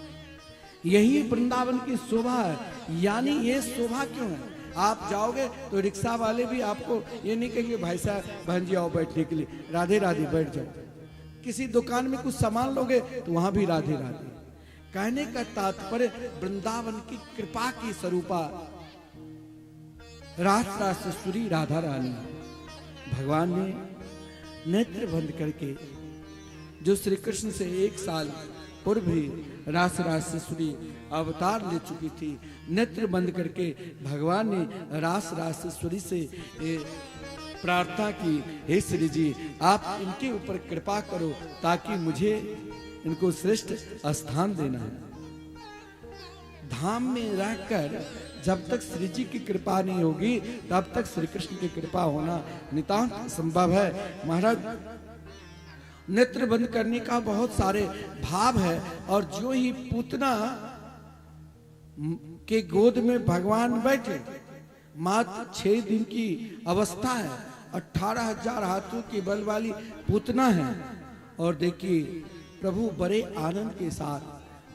यही वृंदावन की शोभा है। यानी ये शोभा क्यों है? आप जाओगे तो रिक्शा वाले भी आपको ये नहीं कहेंगे भाई साहब बहन जी आओ बैठने के लिए, राधे राधे बैठ जाओ। किसी दुकान में कुछ सामान लोगे तो वहां भी राधे राधे। कहने का तात्पर्य वृंदावन की कृपा की स्वरूपा रास रासेश्वरी राधा रानी। भगवान ने नेत्र बंद करके, जो श्री कृष्ण से 1 साल पूर्व ही रास रासेश्वरी अवतार ले चुकी थी, नेत्र बंद करके भगवान ने रास रासेश्वरी से प्रार्थना की, हे श्री जी आप इनके ऊपर कृपा करो ताकि मुझे इनको श्रेष्ठ स्थान देना है। धाम में रहकर जब तक श्री जी की कृपा नहीं होगी, तब तक श्री कृष्ण की कृपा होना नितांत संभव है। महाराज नेत्र बंद करने का बहुत सारे भाव है, और जो ही पूतना के गोद में भगवान बैठे, मात्र 6 दिन की अवस्था है, 18,000 हाथों की बल वाली पूतना है। और देखिए प्रभु बड़े आनंद के साथ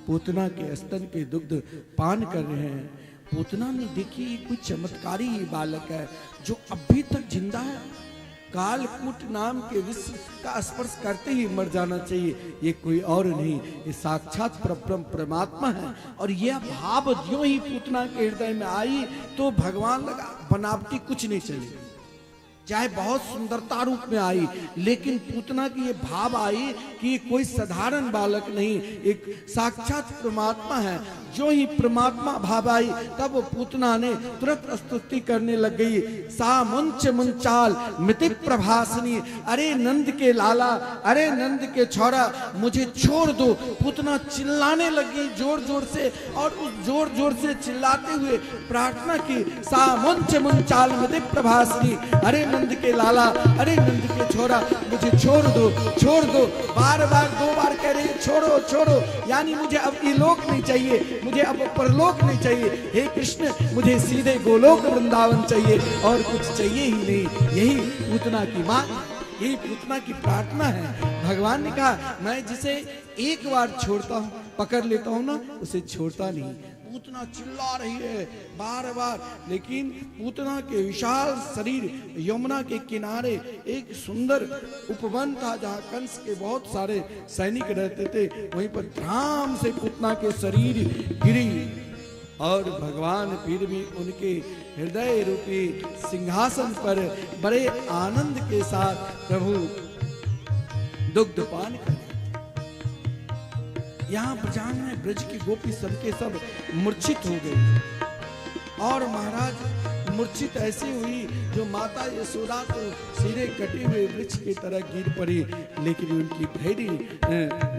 पूतना के स्तन के दुग्ध पान कर रहे हैं। पूतना ने देखिए कोई चमत्कारी बालक है जो अभी तक जिंदा है। कालकूट नाम के विश्व का स्पर्श करते ही मर जाना चाहिए, ये कोई और नहीं, ये साक्षात परब्रह्म परमात्मा है। और यह भाव जो ही पूतना के हृदय में आई तो भगवान लगा बनावटी कुछ नहीं चली, चाहे बहुत सुंदरता रूप में आई, लेकिन पूतना की ये भाव आई कि ये कोई साधारण बालक नहीं, एक साक्षात परमात्मा है। जो ही परमात्मा भाव आई तब वो पूतना ने तुरंत स्तुति करने लग गई। सा मुंच मुंचाल मिति प्रभासनी, अरे नंद के लाला, अरे नंद के छोरा, मुझे छोड़ दो। पूतना चिल्लाने लगी जोर जोर से, और उस जोर जोर से चिल्लाते हुए प्रार्थना की, सा मुंच मुंचाल मिति प्रभासनी, अरे नंद के लाला, अरे नंद के छोरा, मुझे छोड़ दो, छोड़ दो। बार बार 2 बार कह रही छोड़ो छोड़ो, यानी मुझे अब इलोक नहीं चाहिए, मुझे अब परलोक नहीं चाहिए, हे कृष्ण मुझे सीधे गोलोक वृंदावन चाहिए और कुछ चाहिए ही नहीं। यही पूतना की मांग, यही पूतना की प्रार्थना है। भगवान ने कहा मैं जिसे एक बार छोड़ता हूँ, पकड़ लेता हूँ ना, उसे छोड़ता नहीं। पूतना चिल्ला रही है बार बार, लेकिन पूतना के विशाल शरीर, यमुना के किनारे एक सुंदर उपवन था जहाँ कंस के बहुत सारे सैनिक रहते थे, वहीं पर धड़ाम से पूतना के शरीर गिरी और भगवान फिर भी उनके हृदय रूपी सिंहासन पर बड़े आनंद के साथ प्रभु दुग्धपान कर। यहाँ ब्रजांगन में ब्रज की गोपी सबके सब मूर्छित हो गई, और महाराज मूर्छित ऐसी हुई जो माता यशोदा तो सिरे कटे हुए वृक्ष की तरह गिर पड़ी, लेकिन उनकी भैरी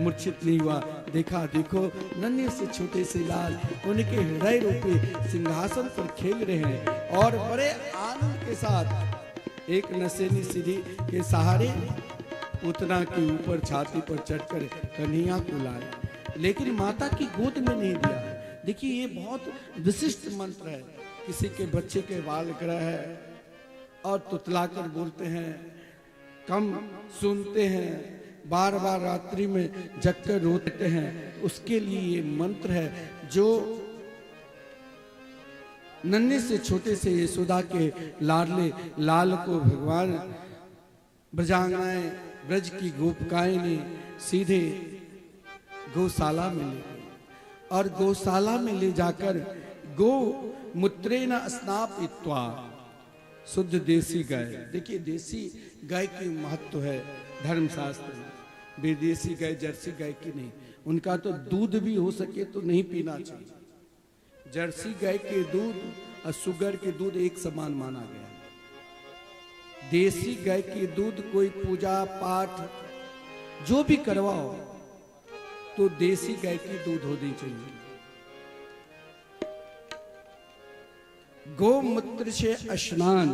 मूर्छित नहीं हुआ। देखा देखो नन्हे से छोटे से लाल उनके हृदय रूपी सिंहासन पर खेल रहे हैं, और बड़े आनंद के साथ एक नसेनी सीढ़ी के सहारे पूतना के ऊपर छाती पर चढ़कर कन्हैया को लाए, लेकिन माता की गोद में नहीं दिया। देखिए ये बहुत विशिष्ट मंत्र है। किसी के बच्चे के बाल ग्रह है और तुतलाकर बोलते हैं, कम सुनते हैं, बार बार रात्रि में जगकर रोते हैं, उसके लिए ये मंत्र है जो नन्हे से छोटे से यशोदा के लाडले लाल को भगवान ब्रजांगनाएं ब्रज की गोपिकाएं ने सीधे गौशाला में ले गई, और गौशाला में ले जाकर गो मूत्रेण स्नापयित्वा, शुद्ध देसी गाय। देखिए देसी गाय की महत्व है धर्मशास्त्र में, विदेशी गाय जर्सी गाय की नहीं। उनका तो दूध भी हो सके तो नहीं पीना चाहिए। जर्सी गाय के दूध और शुगर के दूध एक समान माना गया। देसी गाय के दूध कोई पूजा पाठ जो भी करवाओ तो देसी गाय की दूध होनी चाहिए। गोमूत्र से स्नान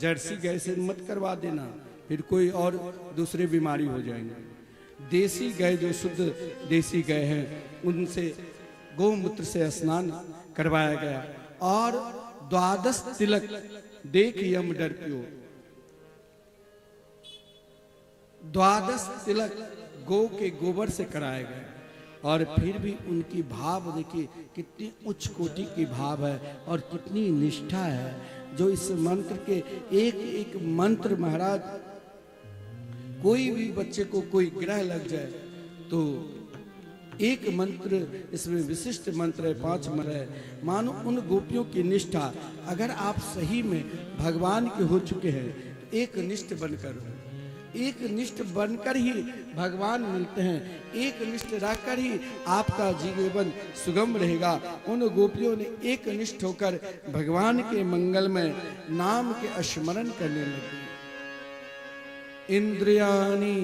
जर्सी गाय से मत करवा देना, फिर कोई और दूसरे बीमारी हो जाएंगे। देसी गाय जो शुद्ध देसी गाय है उनसे गोमूत्र से स्नान करवाया गया, और 12 तिलक देख यम डर पियो। 12 तिलक गौ के गोबर से कराया गया, और फिर भी उनकी भाव देखिए कितनी उच्च कोटि की भाव है और कितनी निष्ठा है। जो इस मंत्र के एक एक मंत्र, महाराज कोई भी बच्चे को कोई ग्रह लग जाए तो एक मंत्र इसमें विशिष्ट मंत्र है, 5 मंत्र है। मानो उन गोपियों की निष्ठा, अगर आप सही में भगवान के हो चुके हैं, एक निष्ठ बनकर, एक निष्ठ बनकर ही भगवान मिलते हैं, एक निष्ठ रहकर ही आपका जीवन सुगम रहेगा। उन गोपियों ने एक निष्ठ होकर भगवान के मंगलमय नाम के स्मरण करने लगे। इंद्रियाणि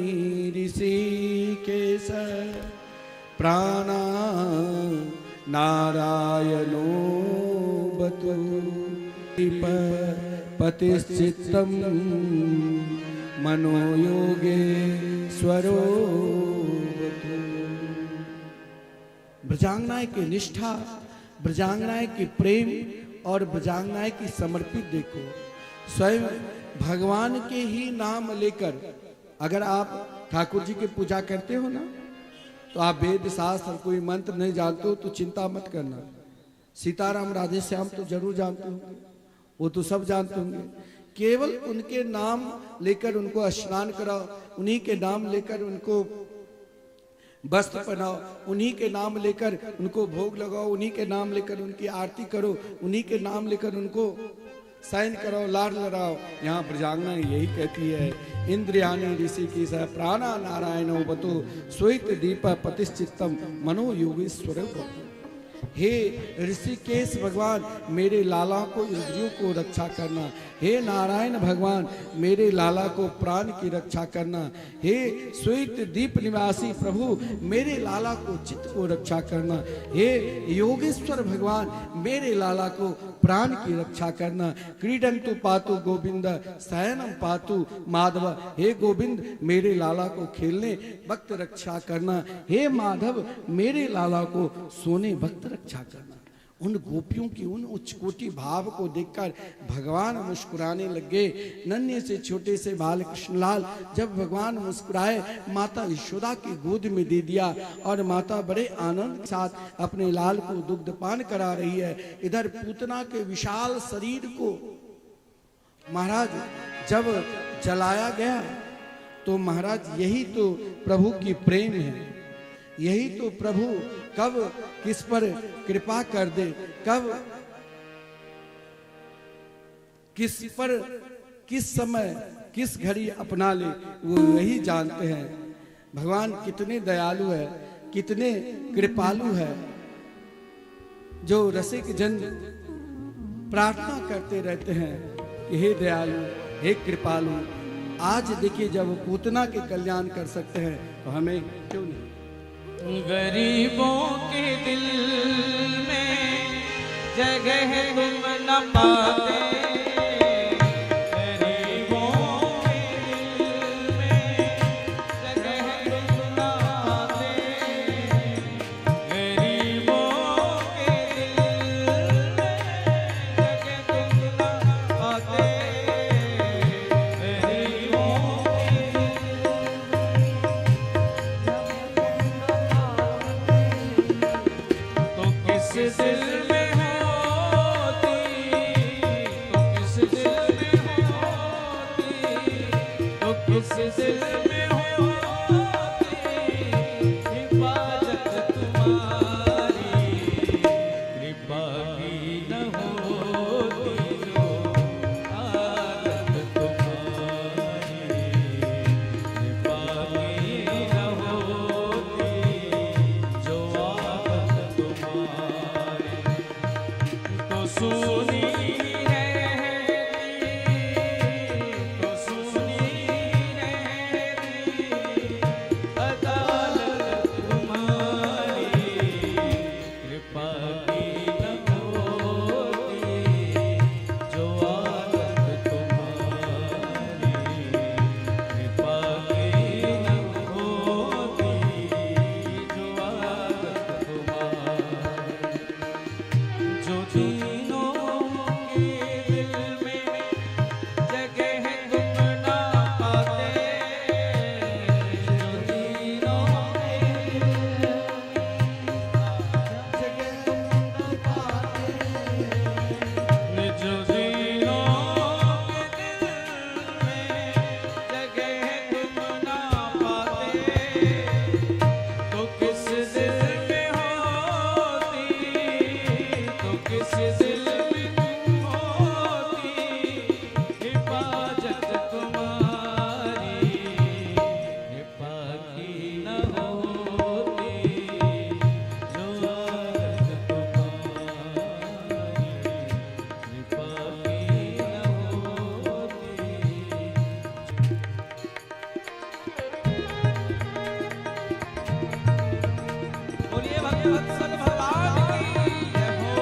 ऋषिकेश प्राणा नारायणो बतु पतिश्चित्तम मनोयोगे स्वरो। ब्रजांगनाएं की निष्ठा ब्रजांगनाएं की प्रेम और ब्रजांगनाएं की समर्पित देखो। स्वयं भगवान के ही नाम लेकर, अगर आप ठाकुर जी की पूजा करते हो ना, तो आप वेद शास्त्र कोई मंत्र नहीं जानते हो तो चिंता मत करना। सीताराम राधे श्याम तो जरूर जानते होंगे, वो तो सब जानते होंगे। केवल उनके नाम लेकर उनको स्नान कराओ, उन्हीं के नाम लेकर उनको वस्त्र पहनाओ, उन्हीं के नाम लेकर उनको भोग लगाओ, उन्हीं के नाम लेकर उनकी आरती करो, उन्हीं के नाम लेकर उनको शयन कराओ, लाड लड़ाओ। यहाँ ब्रजांगना यही कहती है, इंद्रियाणी ऋषि की सह प्राणा नारायण बतो श्वेत दीप प्रतिष्ठितम मनो योगेश्वर। हे ऋषिकेश भगवान, मेरे लाला को इंद्रियों को रक्षा करना। हे नारायण भगवान, मेरे लाला को प्राण की रक्षा करना। हे श्वेत दीप निवासी प्रभु, मेरे लाला को चित्त को रक्षा करना। हे योगेश्वर भगवान, मेरे लाला को प्राण की रक्षा करना। क्रीडंतु पातु गोविंद शयनम पातु माधव। हे गोविंद, मेरे लाला को खेलने वक्त रक्षा करना। हे माधव, मेरे लाला को सोने वक्त रक्षा करना। उन गोपियों की उन उच्च कोटि भाव को देखकर भगवान मुस्कुराने लगे। नन्हे से छोटे से बाल कृष्णलाल जब भगवान मुस्कुराए, माता यशोदा की गोद में दे दिया और माता बड़े आनंद के साथ अपने लाल को दुग्धपान करा रही है। इधर पूतना के विशाल शरीर को महाराज जब जलाया गया तो महाराज यही तो प्रभु की प्रेम है, यही तो प्रभु कब किस पर कृपा कर दे, कब किस पर किस समय किस घड़ी अपना ले, वो यही जानते हैं। भगवान कितने दयालु है, कितने कृपालु है। जो रसिक जन प्रार्थना करते रहते हैं कि हे दयालु, हे कृपालु। आज देखिए, जब पूतना के कल्याण कर सकते हैं तो हमें क्यों नहीं। गरीबों के दिल में जगह तुम न पाते, गरीबों के दिल में जगह तुम न पाते, गरीबों के दिल में जगह तुम न पाते, गरीबों किस दिल में होती, तो किस दिल में होती, तो किस दिल में होती हिफाजत तुम्हारी, कृपा की न होती जो आदत तुम्हारी, कृपा की न होती जो आदत तुम्हारी। तो सुनी रहती, तो सुनी रहती अदालत तुम्हारी, कृपा की न होती जो आदत तुम्हारी, कृपा की न होती जो आदत तुम्हारी। जो तीनों के दिल में जगह तुम ना पाते, जो तीनों के जगह तुम ना पाते, जो तीनों के दिल में जगह तुम ना पाते, तो किस दिल में होती, तो किस दिल में होती हिफाजत तुम्हारी, कृपा की न होती जो आदत तुम्हारी, कृपा की न होती। बोलिए भगवत्सल भगवान की जय हो।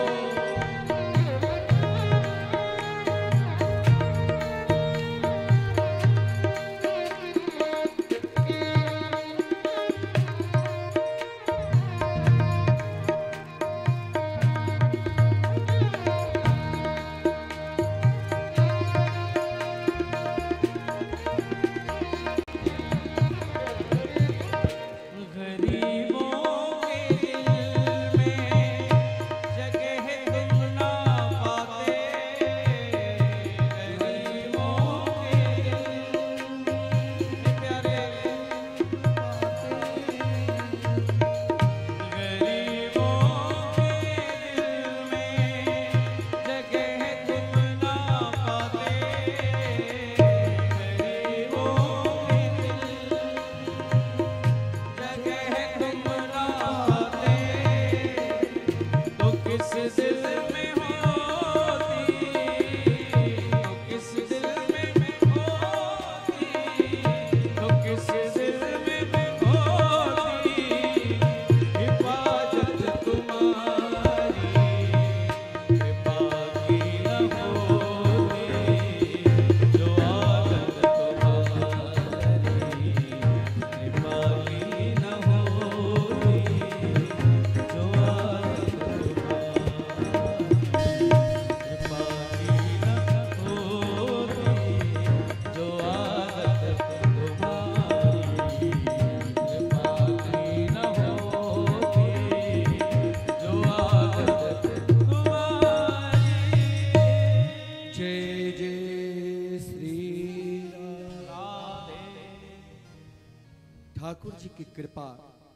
ठाकुर जी की कृपा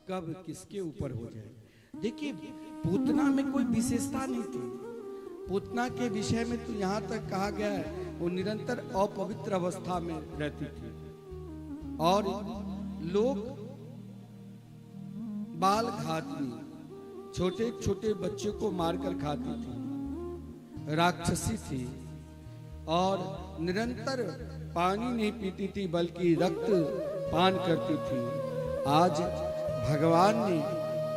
कब किसके ऊपर हो जाए। देखिए, पूतना में कोई विशेषता नहीं थी। पूतना के विषय में तो यहाँ तक कहा गया है वो निरंतर अपवित्र अवस्था में रहती थी और लोग बाल घातनी छोटे छोटे बच्चे को मारकर खाती थी, राक्षसी थी और निरंतर पानी नहीं पीती थी बल्कि रक्त पान करती थी। आज भगवान ने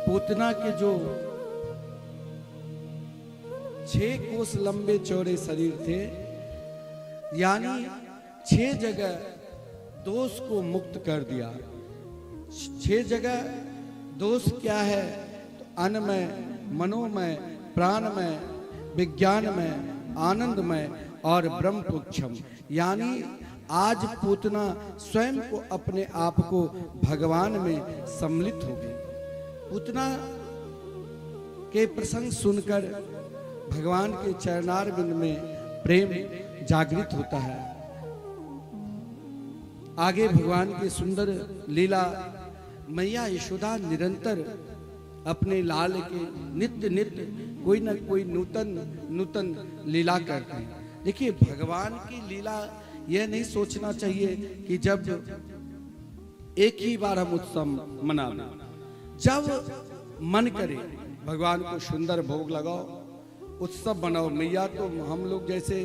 पूतना के जो 6 कोस लंबे चौड़े शरीर थे, यानी 6 जगह दोष को मुक्त कर दिया। 6 जगह दोष क्या है तो अन्नमय, मनोमय, प्राणमय, विज्ञानमय, आनंदमय और ब्रह्मपुच्छम, यानी आज पूतना स्वयं को अपने आप को भगवान में सम्मिलित हो गई। पूतना के प्रसंग सुनकर भगवान के चरणारविंद में प्रेम जागृत होता है। आगे भगवान की सुंदर लीला मैया यशोदा निरंतर अपने लाल के नित्य नित्य कोई ना कोई नूतन लीला करते हैं। देखिए, भगवान की लीला यह नहीं सोचना चाहिए कि जब एक ही बार हम उत्सव मना लें। जब मन करे भगवान को सुंदर भोग लगाओ, उत्सव बनाओ। मैया तो हम लोग जैसे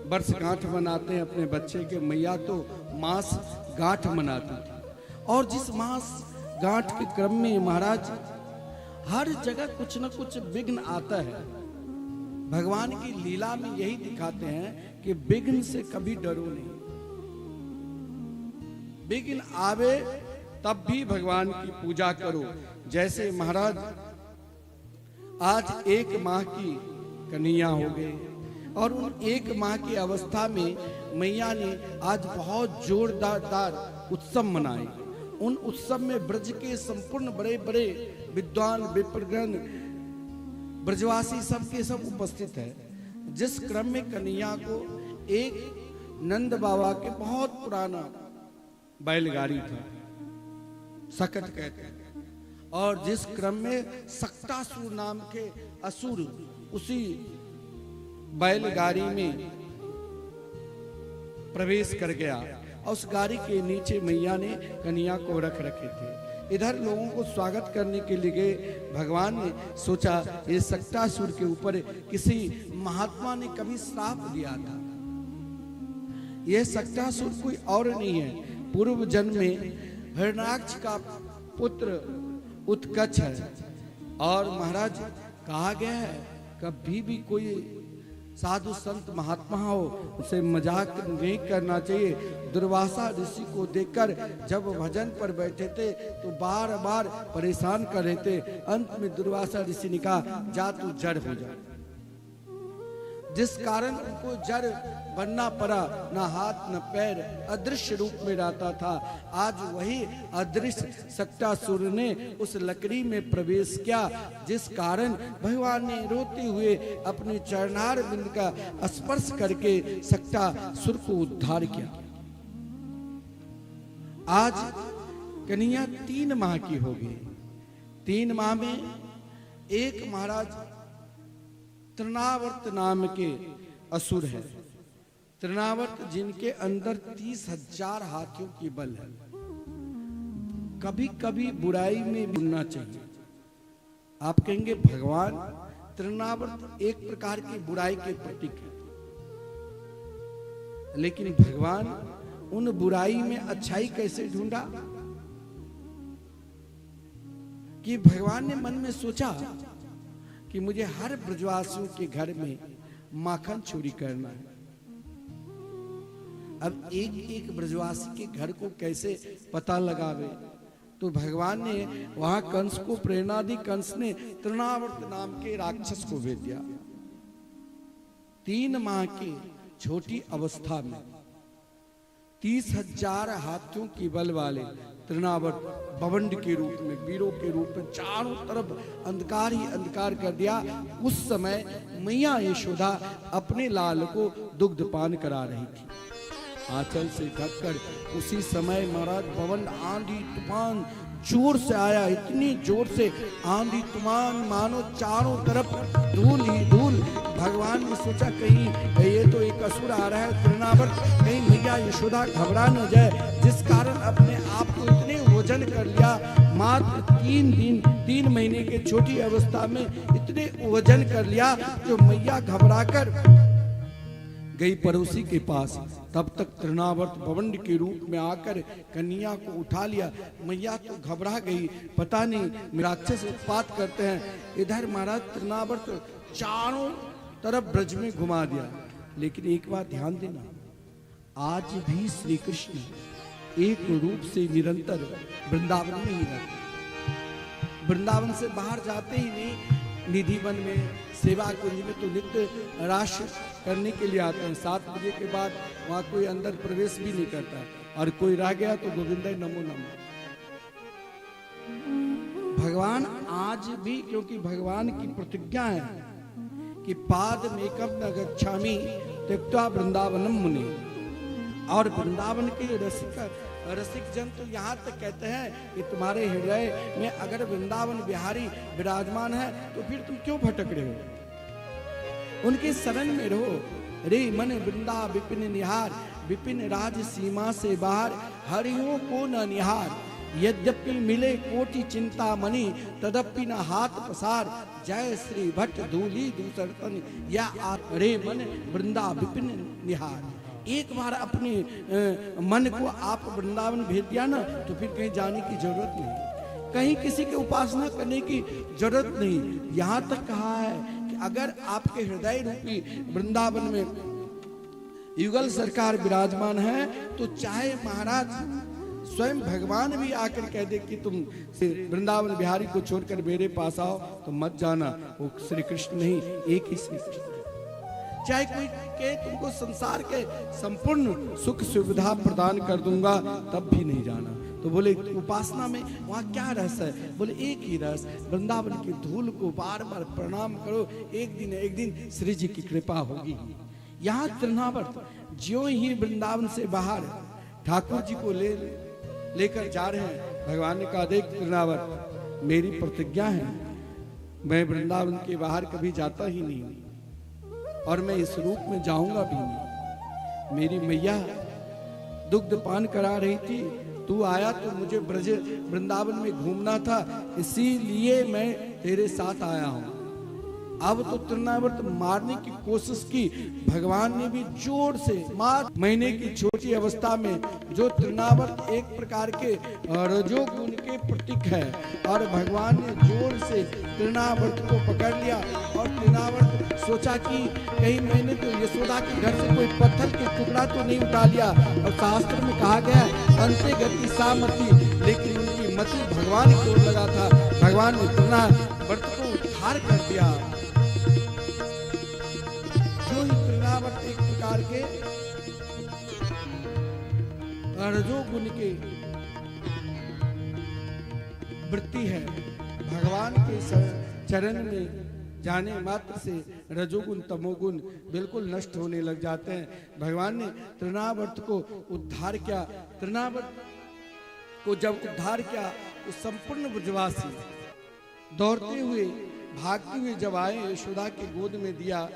वर्षगांठ मनाते हैं अपने बच्चे के, मैया तो मास गांठ मनाती थी। और जिस मास गांठ के क्रम में महाराज हर जगह कुछ न कुछ विघ्न आता है। भगवान की लीला में यही दिखाते हैं कि विघ्न से कभी डरो नहीं। विघ्न आवे तब भी भगवान की पूजा करो। जैसे महाराज आज 1 माह की कन्हैया हो गई और उन 1 माह की अवस्था में मैया ने आज बहुत जोरदार उत्सव मनाए। उन उत्सव में ब्रज के संपूर्ण बड़े बड़े विद्वान विप्रगण ब्रजवासी सब के सब उपस्थित है। जिस क्रम में कन्हैया को एक नंद बाबा के बहुत पुराना बैलगाड़ी था, सकट कहते हैं, और जिस क्रम में सक्टासुर नाम के असुर उसी बैलगाड़ी में प्रवेश कर गया और उस गाड़ी के नीचे मैया ने कन्हैया को रख रखे थे। इधर लोगों को स्वागत करने के लिए भगवान ने सोचा ये सक्टासुर के ऊपर किसी महात्मा ने कभी श्राप दिया था। यह सक्टासुर कोई और नहीं है, पूर्व जन्म में हिरण्याक्ष का पुत्र उत्कच है। और महाराज कहा गया है कभी भी कोई साधु संत महात्मा हो उसे मजाक नहीं करना चाहिए। दुर्वासा ऋषि को देखकर जब भजन पर बैठे थे तो बार बार परेशान कर रहे थे। अंत में दुर्वासा ऋषि ने कहा जा तू जड़ हो जा, जिस कारण उनको जड़ बनना पड़ा। न हाथ न पैर, अदृश्य रूप में रहता था। आज वही अदृश्य सक्टासुर ने उस लकड़ी में प्रवेश किया, जिस कारण भगवान ने रोते हुए अपने चरणार बिंद का स्पर्श करके सक्टासुर को उद्धार किया। आज कन्हैया 3 माह की हो गई। 3 माह में एक महाराज तृणावर्त नाम के असुर है। तृणावर्त जिनके अंदर 30,000 हाथियों की बल है। कभी कभी बुराई में मिलना चाहिए। आप कहेंगे भगवान तृणावर्त एक प्रकार की बुराई के प्रतीक है, लेकिन भगवान उन बुराई में अच्छाई कैसे ढूंढा कि भगवान ने मन में सोचा कि मुझे हर ब्रजवासियों के घर में माखन चोरी करना है। अब एक एक ब्रजवासी के घर को कैसे पता लगावे, तो भगवान ने वहां कंस को प्रेरणा दी। कंस ने तृणावर्त नाम के राक्षस को भेज दिया। 3 माह की छोटी अवस्था में 30,000 हाथियों की बल वाले तृणावर्त बवंड के रूप में, वीरों के रूप में चारों तरफ अंधकार ही अंधकार कर दिया। उस समय मैया यशोदा अपने लाल को दुग्धपान करा रही थी। आंचल से ढककर। उसी समय महाराज पवन आंधी तूफान जोर से आया, इतनी जोर से आंधी तूफान मानो चारों तरफ धूल ही धूल। भगवान ने सोचा कहीं ये तो एक असुर आ रहा है तृणावर्त, कहीं मैया यशोदा घबरा न जाए, जिस कारण अपने आप को इतने वजन कर लिया। मात्र 3 महीने के छोटी अवस्था में इतने वजन कर लिया जो मैया घबरा कर गई पड़ोसी के पास। तब तक तृणावर्त बवंड के रूप में आकर कन्या को उठा लिया। मैया तो घबरा गई, पता नहीं राक्षस उत्पात करते हैं। इधर महाराज तृणावर्त चारों तरफ ब्रज में घुमा दिया। लेकिन एक बात ध्यान देना, आज भी श्री कृष्ण एक रूप से निरंतर वृंदावन में ही रहते। वृंदावन से बाहर जाते ही नहीं, निधि वन में सेवा कुंज में तो नित्य राश करने के लिए आते हैं। 7 बजे के बाद वहां कोई अंदर प्रवेश भी नहीं करता, और कोई रह गया तो गोविंद नमो नमो। भगवान आज भी, क्योंकि भगवान की प्रतिज्ञा है कि पाद मेकम न गच्छामि त्यक्त्वा वृंदावनम मुनि। और वृंदावन के रसिक जन तो यहाँ तक कहते हैं कि तुम्हारे हृदय में अगर वृंदावन बिहारी विराजमान है तो फिर तुम क्यों भटक रहे हो, उनके शरण में रहो। रे मन वृंदा विपिन निहार, विपिन राज सीमा से बाहर, हरियों को न निहार। यद्यपि मिले कोटि चिंता मणि, तदपि न हाथ पसार। जय श्री भट्ट धूली दूसर तन, या रे मन वृंदा विपिन निहार। एक बार अपने मन को आप वृंदावन भेज दिया ना, तो फिर कहीं जाने की जरूरत नहीं, कहीं किसी की उपासना करने की जरूरत नहीं। यहाँ तक कहा है कि अगर आपके हृदय रूपी वृंदावन में युगल सरकार विराजमान है, तो चाहे महाराज स्वयं भगवान भी आकर कह दे कि तुम वृंदावन बिहारी को छोड़कर मेरे पास आओ, तो मत जाना। वो श्री कृष्ण नहीं, एक ही श्री कृष्ण। चाहे कोई के तुमको संसार के संपूर्ण सुख सुविधा प्रदान कर दूंगा, तब भी नहीं जाना। तो बोले उपासना में वहाँ क्या रस है? बोले एक ही रस, वृंदावन की धूल को बार बार प्रणाम करो, एक दिन श्री जी की कृपा होगी। यहाँ तृणावर्त ज्यों ही वृंदावन से बाहर ठाकुर जी को लेकर जा रहे हैं, भगवान ने कहा देख तृणावर्त, मेरी प्रतिज्ञा है, मैं वृंदावन के बाहर कभी जाता ही नहीं, और मैं इस रूप में जाऊंगा भी नहीं। मेरी मैया दुग्ध पान करा रही थी, तू आया तो मुझे ब्रज वृंदावन में घूमना था, इसीलिए मैं तेरे साथ आया हूं। अब तो तृणावर्त मारने की कोशिश की, भगवान ने भी जोर से, मात्र महीने की छोटी अवस्था में जो तृणावर्त एक प्रकार के रजोगुण के प्रतीक है, और भगवान ने जोर से तृणावर्त को पकड़ लिया। और तृणावर्त सोचा कि कहीं मैंने तो यशोदा के घर से कोई पत्थर के टुकड़ा तो नहीं उठा लिया। और शास्त्र में कहा गया है अंते गति सामति, लेकिन उनकी मति भगवान की ओर लगा था। भगवान ने तृणावर्त को उद्धार कर दिया। जो ही तृणावर्त एक प्रकार के रजोगुण के वृत्ति है, भगवान के चरण में जाने मात्र से रजोगुण तमोगुण बिल्कुल नष्ट होने लग जाते हैं। भगवान ने तृणावर्त को उद्धार किया। तृणावर्त को जब उद्धार किया तो संपूर्ण ब्रजवासी दौड़ते हुए भागते हुए जब आए, यशोदा की गोद में दिया।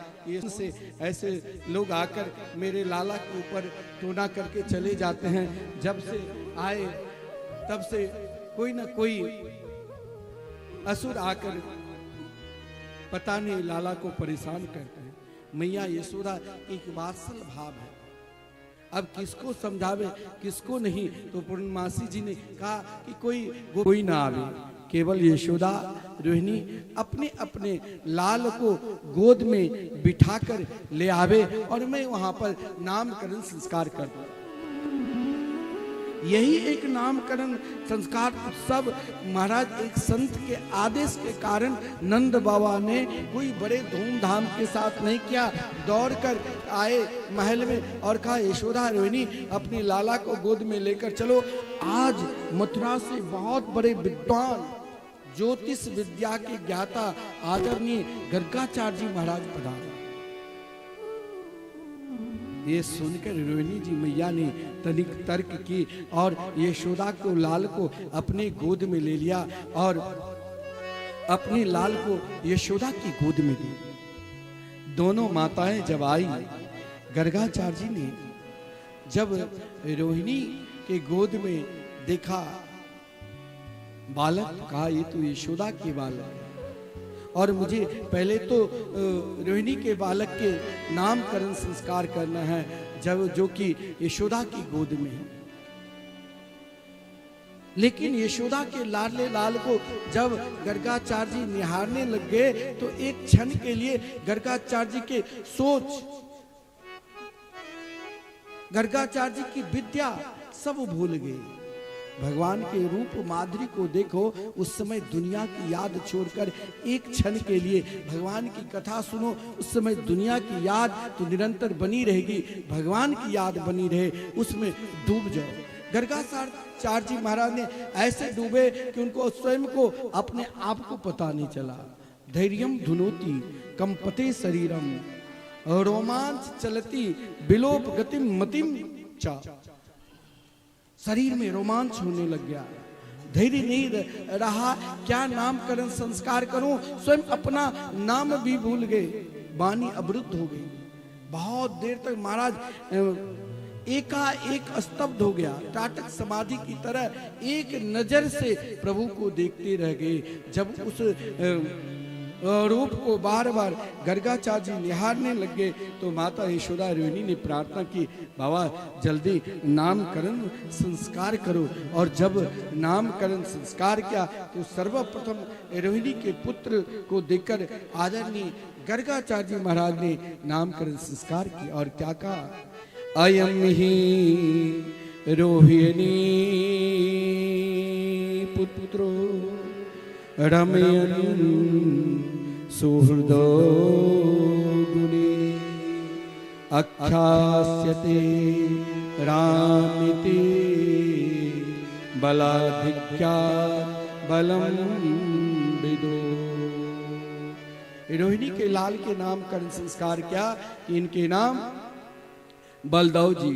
से ऐसे लोग आकर मेरे लाला के ऊपर टोना करके चले जाते हैं। जब से आए तब से कोई ना कोई असुर आकर पता नहीं लाला को परेशान करते हैं। मैया यशोदा एक वात्सल भाव है, अब किसको समझावे किसको नहीं। तो पूर्णमासी जी ने कहा कि कोई ना आवे, केवल यशोदा रोहिणी अपने अपने लाल को गोद में बिठाकर ले आवे और मैं वहां पर नामकरण संस्कार कर दूं। यही एक नामकरण संस्कार उत्सव महाराज एक संत के आदेश के कारण नंद बाबा ने कोई बड़े धूमधाम के साथ नहीं किया। दौड़कर आए महल में और कहा यशोदा रोहिणी अपनी लाला को गोद में लेकर चलो। आज मथुरा से बहुत बड़े विद्वान ज्योतिष विद्या के ज्ञाता आदरणीय गर्गाचार्य जी महाराज पधारे। ये सुनकर रोहिणी जी मैया ने तनिक तर्क की और यशोदा को लाल को अपने गोद में ले लिया और अपने लाल को यशोदा की गोद में दी। दोनों माताएं जब आई, गर्गाचार्य जी ने जब रोहिणी के गोद में देखा बालक, कहा ये तो यशोदा के बालक है और मुझे पहले तो रोहिणी के बालक के नामकरण संस्कार करना है जब जो कि यशोदा की गोद में है। लेकिन यशोदा के लाडले लाल को जब गर्गाचार्य जी निहारने लग गए तो एक क्षण के लिए गर्गाचार्य जी के सोच, गर्गाचार्य जी की विद्या सब भूल गए। भगवान के रूप माधुरी को देखो, उस समय दुनिया की याद छोड़कर एक क्षण के लिए भगवान की कथा सुनो, उस समय दुनिया की याद तो निरंतर बनी रहेगी, भगवान की याद बनी रहे, उसमें डूब जाओ। गर्गाचार्य जी महाराज ने ऐसे डूबे कि उनको स्वयं को अपने आप को पता नहीं चला। धैर्यम धुनोति कंपते शरीरम रोमांच चलती बिलोप गतिम मतिम चा। शरीर में रोमांच होने लग गया, धैर्य नहीं रहा, क्या नामकरण संस्कार करूं, स्वयं अपना नाम भी भूल गए, वाणी अवरुद्ध हो गई। बहुत देर तक महाराज एकाएक स्तब्ध हो गया, टाटक समाधि की तरह एक नजर से प्रभु को देखते रह गए। जब उस रूप को बार बार गर्गाचार्य जी निहारने लग गए तो माता यशोदा रोहिणी ने प्रार्थना की, बाबा जल्दी नामकरण संस्कार करो। और जब नामकरण संस्कार किया तो सर्वप्रथम रोहिणी के पुत्र को देखकर आदरणीय गर्गाचार्य जी महाराज ने नामकरण संस्कार किया और क्या कहा, अयम ही रोहिणी पुत्रो रमयन् सुहृदो गुणे अख्यास्यते रामिति बलाधिक्या बलम विदो। रोहिणी के लाल के नामकरण संस्कार क्या कि इनके नाम बलदाऊ जी,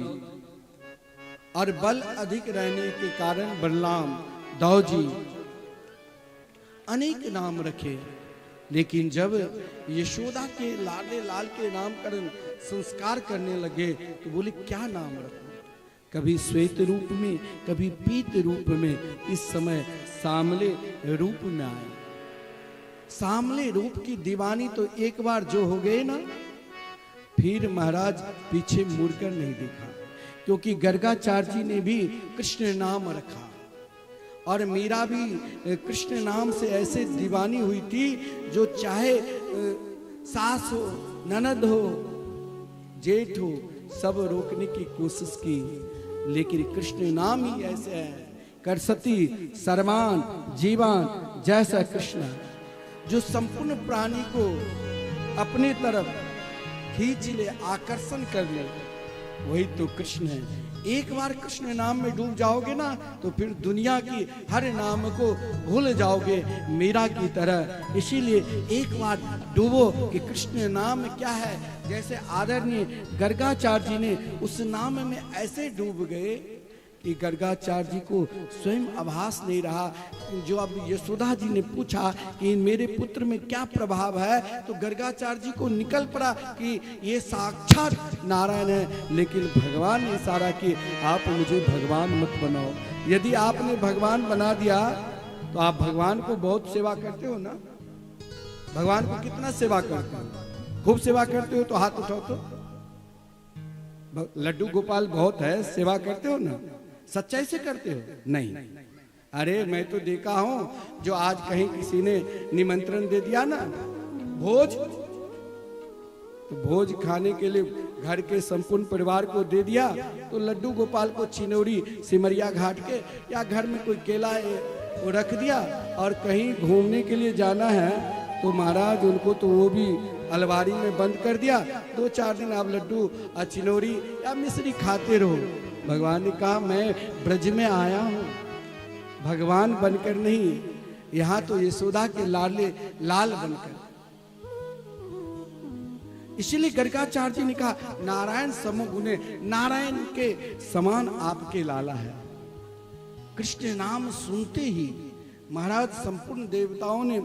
और बल अधिक रहने के कारण बलराम दाऊ जी, अनेक नाम रखे। लेकिन जब यशोदा के लाडले लाल के नामकरण संस्कार करने लगे तो बोले क्या नाम रखूं, कभी श्वेत रूप में, कभी पीत रूप में, इस समय सामले रूप में आए। सामले रूप की दीवानी तो एक बार जो हो गए ना, फिर महाराज पीछे मुड़कर नहीं देखा, क्योंकि गर्गाचार्य जी ने भी कृष्ण नाम रखा और मीरा भी कृष्ण नाम से ऐसे दीवानी हुई थी, जो चाहे सास हो, ननद हो, जेठ हो, सब रोकने की कोशिश की, लेकिन कृष्ण नाम ही ऐसे है, करसती सरमान जीवान जैसा कृष्ण, जो संपूर्ण प्राणी को अपने तरफ खींच ले, आकर्षण कर ले, वही तो कृष्ण है। एक बार कृष्ण नाम में डूब जाओगे ना तो फिर दुनिया की हर नाम को भूल जाओगे, मीरा की तरह। इसीलिए एक बार डूबो कि कृष्ण नाम क्या है। जैसे आदरणीय गर्गाचार्य जी ने उस नाम में ऐसे डूब गए कि गर्गाचार्य जी को स्वयं आभास नहीं रहा। जो अब यशोदा जी ने पूछा कि मेरे पुत्र में क्या प्रभाव है, तो गर्गाचार्य जी को निकल पड़ा कि ये साक्षात नारायण है। लेकिन भगवान ने इशारा कि आप मुझे भगवान मत बनाओ। यदि आपने भगवान बना दिया तो आप भगवान को बहुत सेवा करते हो ना। भगवान को कितना सेवा करते हो, खूब सेवा करते हो तो हाथ उठाओ तो। लड्डू गोपाल बहुत है, सेवा करते हो ना, सच्चाई से करते हो? नहीं। अरे मैं तो देखा हूं, जो आज कहीं किसी ने निमंत्रण दे दिया ना भोज, तो भोज खाने के लिए घर के संपूर्ण परिवार को दे दिया, तो लड्डू गोपाल को चिनौरी सिमरिया घाट के या घर में कोई केला वो रख दिया, और कहीं घूमने के लिए जाना है तो महाराज उनको तो वो भी अलमारी में बंद कर दिया। 2-4 दिन आप लड्डू चिनौरी या मिश्री खाते रहो। भगवान ने कहा मैं ब्रज में आया हूं भगवान बनकर नहीं, यहाँ तो यशोदा के लाडले लाल बनकर। इसीलिए गर्गाचार्य जी ने कहा नारायण समो गुणे, नारायण के समान आपके लाला है। कृष्ण नाम सुनते ही महाराज संपूर्ण देवताओं ने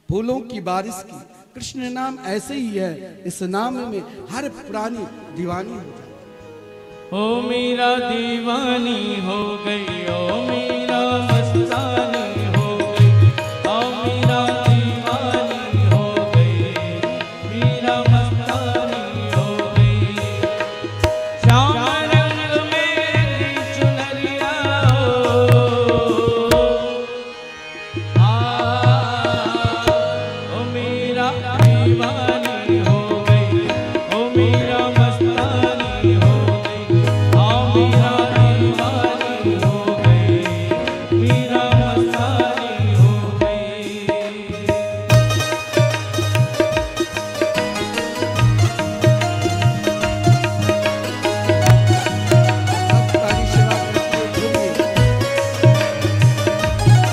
फूलों की बारिश की। कृष्ण नाम ऐसे ही है, इस नाम में हर प्राणी दीवानी हो जाए। ओ मीरा दीवानी हो गई, ओ मीरा मस्तानी हो गई, ओ मीरा दीवानी हो गई, मीरा मस्तानी हो गई। श्याम रंग में चुनरिया ओ मीरा दीवानी हो गई, ओ मीरा मस्तानी हो गई, ओ मीरा दीवानी हो गई, मीरा मस्तानी हो गई। सारी सेवा करते हुए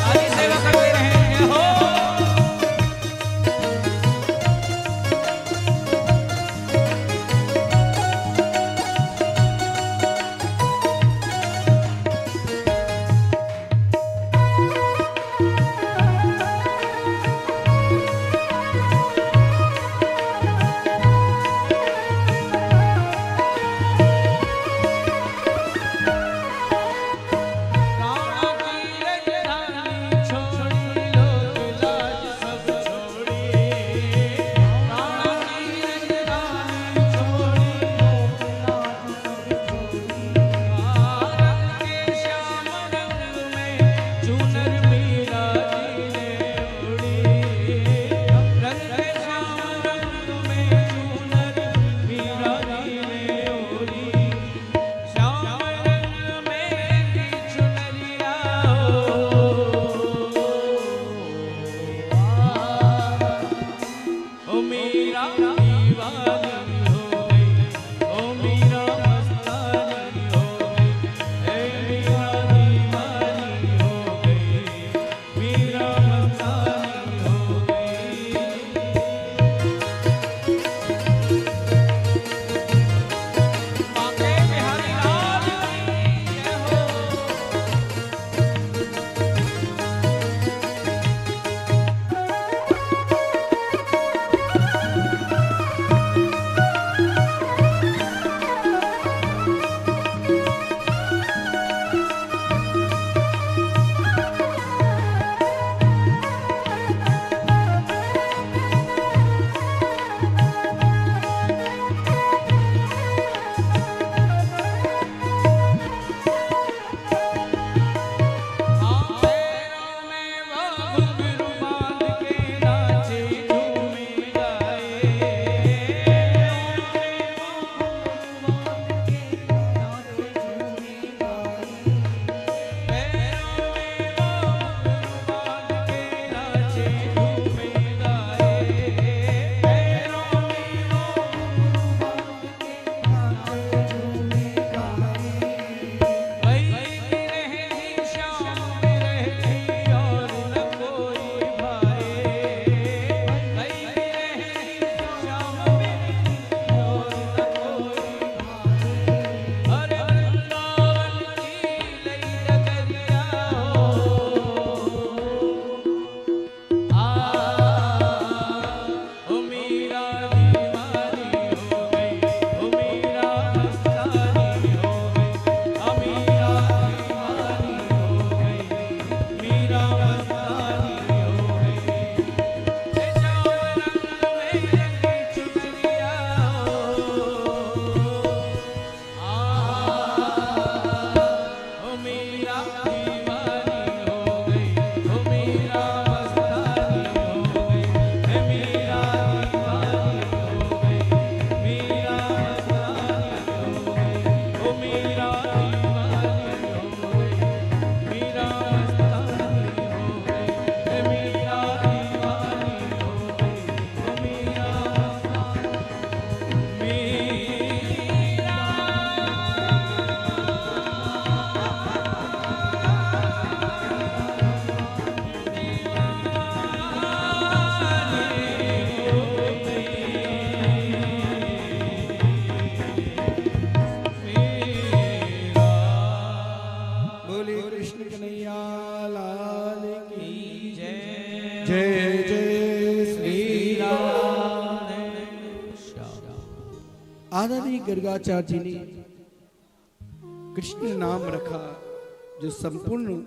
आगे सेवा करते रहेंगे हो। प्राणों की राजधानी छोड़ी, लोक लाज सब छोड़ी। प्राणों की राजधानी छोड़ी, रंग के श्याम रंग में चूनर मीरा जी ने ओढ़ी। रंग के श्याम रंग में चूनर मीरा जी ने ओढ़ी। श्याम रंग में चुनरिया ओ मीरा दीवानी हो गई, ओ मीरा मस्तानी हो गई, ए मीरा दीवानी हो गई, मीरा मस्तानी हो गई। बांके बिहारी लाल की जय हो। पैरों में वो घुंघरू बांध के नाचे झूमे गाए। पैरों में वो घुंघरू बांध के नाचे झूमे गाए। पैरों में वो वही रहे श्याम रहे और न कोई भाए। वही रहे श्याम रहे और न कोई भाए। अरे वृंदावन की लई डगरिया ओ मीरा दीवानी हो गई, ओ मीरा मस्तानी हो गई, ओ मीरा दीवानी हो गई, मीरा मस्तानी हो गई। श्याम रंग में रंगी चुनरिया ओ मीरा दीवानी हो गई, ओ मीरा मस्तानी हो गई, हे मीरा दीवानी हो गई, मीरा मस्तानी हो गई, ओ मीरा दीवानी हो गई, मीरा मस्तानी हो गई, हे मीरा दीवानी हो गई, ओ मीरा गर्गाचार्य जी ने कृष्ण नाम रखा जो संपूर्ण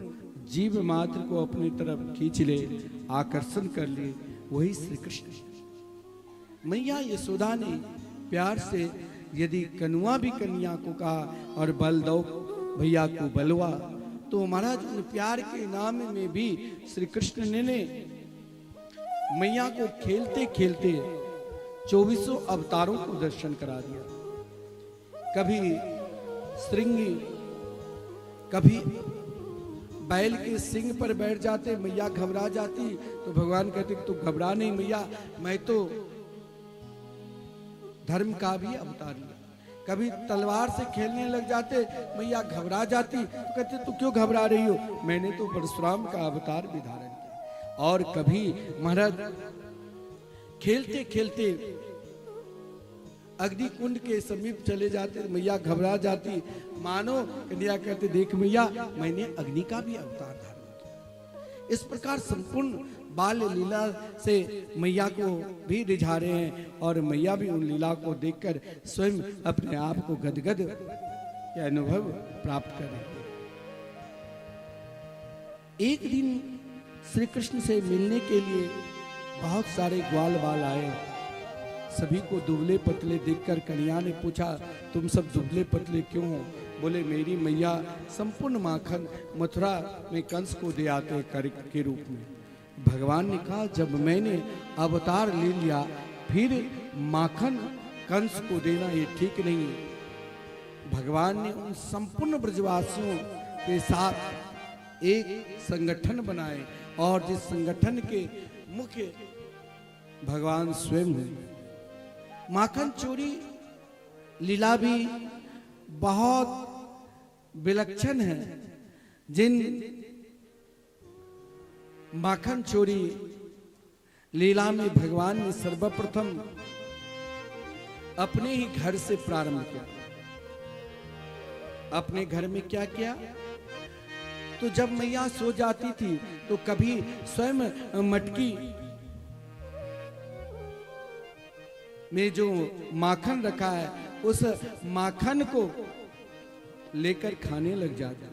जीव मात्र को अपनी तरफ खींच ले, आकर्षण कर ले, वही श्री कृष्ण। मैया यशोदा ने प्यार से यदि कनुआ भी कन्या को कहा और बल दो भैया को बलवा, तो महाराज उन प्यार के नाम में भी श्री कृष्ण ने मैया को खेलते खेलते 24 अवतारों को दर्शन करा दिया। कभी श्रृंगी, कभी बैल के सिंग पर बैठ जाते, मैया घबरा जाती तो भगवान कहते तू घबरा नहीं मैया, मैं तो धर्म का भी अवतार लिया। कभी तलवार से खेलने लग जाते, मैया घबरा जाती तो कहते तू क्यों घबरा रही हो, मैंने तो परशुराम का अवतार भी धारण किया। और कभी महाराज खेलते खेलते अग्नि कुंड के समीप चले जाते, मैया घबरा जाती, मानो कन्या कहते देख मैया मैंने अग्नि का भी अवतार धारण किया। इस प्रकार संपूर्ण बाल लीला से मैया को भी रिझा रहे हैं और मैया भी उन लीला को देखकर स्वयं अपने आप को गदगद के अनुभव प्राप्त कर रहे हैं। एक दिन श्री कृष्ण से मिलने के लिए बहुत सारे ग्वाल बाल आए। सभी को दुबले पतले देखकर कन्या ने पूछा तुम सब दुबले पतले क्यों हो? बोले मेरी मैया संपूर्ण माखन मथुरा में कंस को दे आते कर के रूप में। भगवान ने कहा जब मैंने अवतार ले लिया फिर माखन कंस को देना ये ठीक नहीं है। भगवान ने उन संपूर्ण ब्रजवासियों के साथ एक संगठन बनाए और जिस संगठन के मुख्य भगवान स्वयं हैं। माखन चोरी लीला भी बहुत विलक्षण है। जिन माखन चोरी लीला में भगवान ने सर्वप्रथम अपने ही घर से प्रारंभ किया। अपने घर में क्या किया? तो जब मैया सो जाती थी तो कभी स्वयं मटकी में जो माखन रखा है उस माखन को लेकर खाने लग जाता।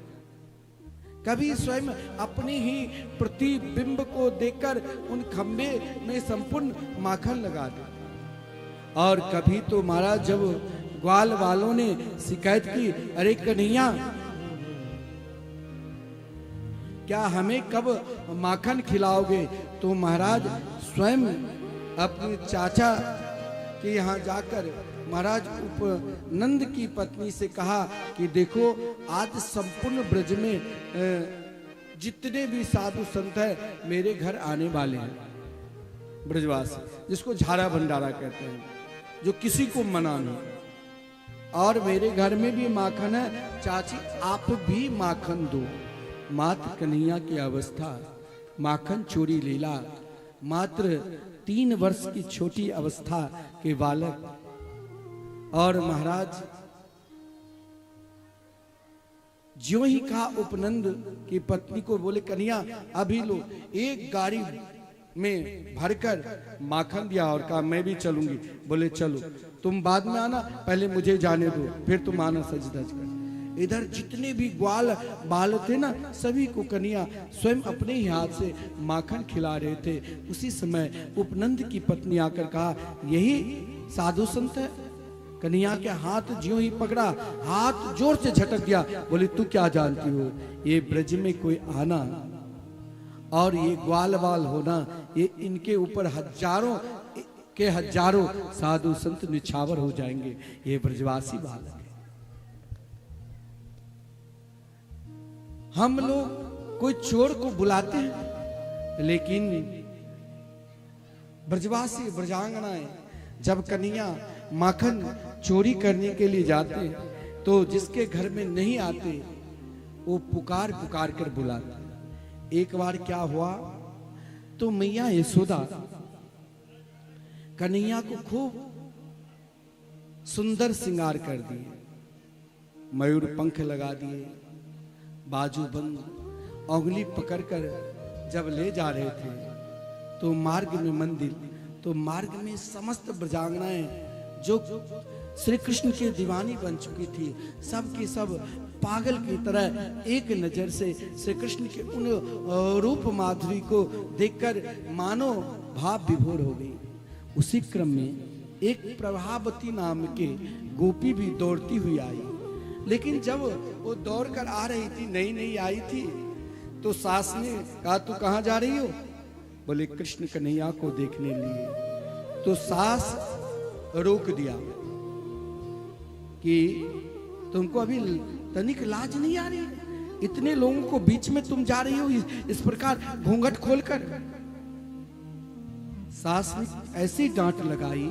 कभी स्वयं अपने ही प्रतिबिंब को देखकर उन खंबे में संपूर्ण माखन लगा दे। और कभी तो महाराज जब ग्वाल वालों ने शिकायत की अरे कन्हैया क्या हमें कब माखन खिलाओगे, तो महाराज स्वयं अपने चाचा के यहाँ जाकर महाराज उपनंद की पत्नी से कहा कि देखो आज संपूर्ण ब्रज में जितने भी साधु संत है मेरे घर आने वाले हैं। ब्रजवासी जिसको झारा भंडारा कहते हैं, जो किसी को मना नहीं, और मेरे घर में भी माखन है, चाची आप भी माखन दो। मात्र कन्हैया की अवस्था माखन चोरी लीला, मात्र 3 वर्ष की छोटी अवस्था के बालक। और महाराज ज्यों ही कहा उपनंद की पत्नी को, बोले कन्हैया अभी लो, एक गाड़ी में भरकर माखन दिया और कहा मैं भी चलूंगी। बोले चलो तुम बाद में आना, पहले मुझे जाने दो, फिर तुम आना सज धज कर। इधर जितने भी ग्वाल बाल थे ना, सभी को कन्हैया स्वयं अपने ही हाथ से माखन खिला रहे थे। उसी समय उपनंद की पत्नी आकर कहा यही साधु संत है। कन्हैया के हाथ ज्यों ही पकड़ा, हाथ जोर से झटक दिया। बोले तू क्या जानती हो, ये ब्रज में कोई आना और ये ग्वाल बाल होना, ये इनके ऊपर हजारों के हजारों साधु संत निछावर हो जाएंगे। ये ब्रजवासी बालक है। हम लोग कोई चोर को बुलाते हैं, लेकिन ब्रजवासी ब्रजांगनाएं जब कन्हैया माखन चोरी करने के लिए जाते तो जिसके घर में नहीं आते वो पुकार पुकार कर बुलाते। एक बार क्या हुआ, तो मैया यशोदा कन्हैया को खूब सुंदर श्रृंगार कर दिए, मयूर पंख लगा दिए, बाजू बंद, उंगली पकड़कर जब ले जा रहे थे तो मार्ग में मंदिर, तो मार्ग में समस्त ब्रजांगनाएं जो श्री कृष्ण की दीवानी बन चुकी थी। सब के सब पागल की तरह एक नजर से श्री कृष्ण के उन रूप माधुरी को देखकर मानो भाव विभोर हो गई। उसी क्रम में एक प्रभावती नाम के गोपी भी दौड़ती हुई आई, लेकिन जब वो दौड़ कर आ रही थी, नई नई आई थी, तो सास ने कहा तू कहाँ जा रही हो? बोले कृष्ण कन्हैया को देखने लिए। तो सास रोक दिया कि तुमको अभी तनिक लाज नहीं आ रही? इतने लोगों को बीच में तुम जा रही हो इस प्रकार घूंघट खोलकर। सास ने ऐसी डांट लगाई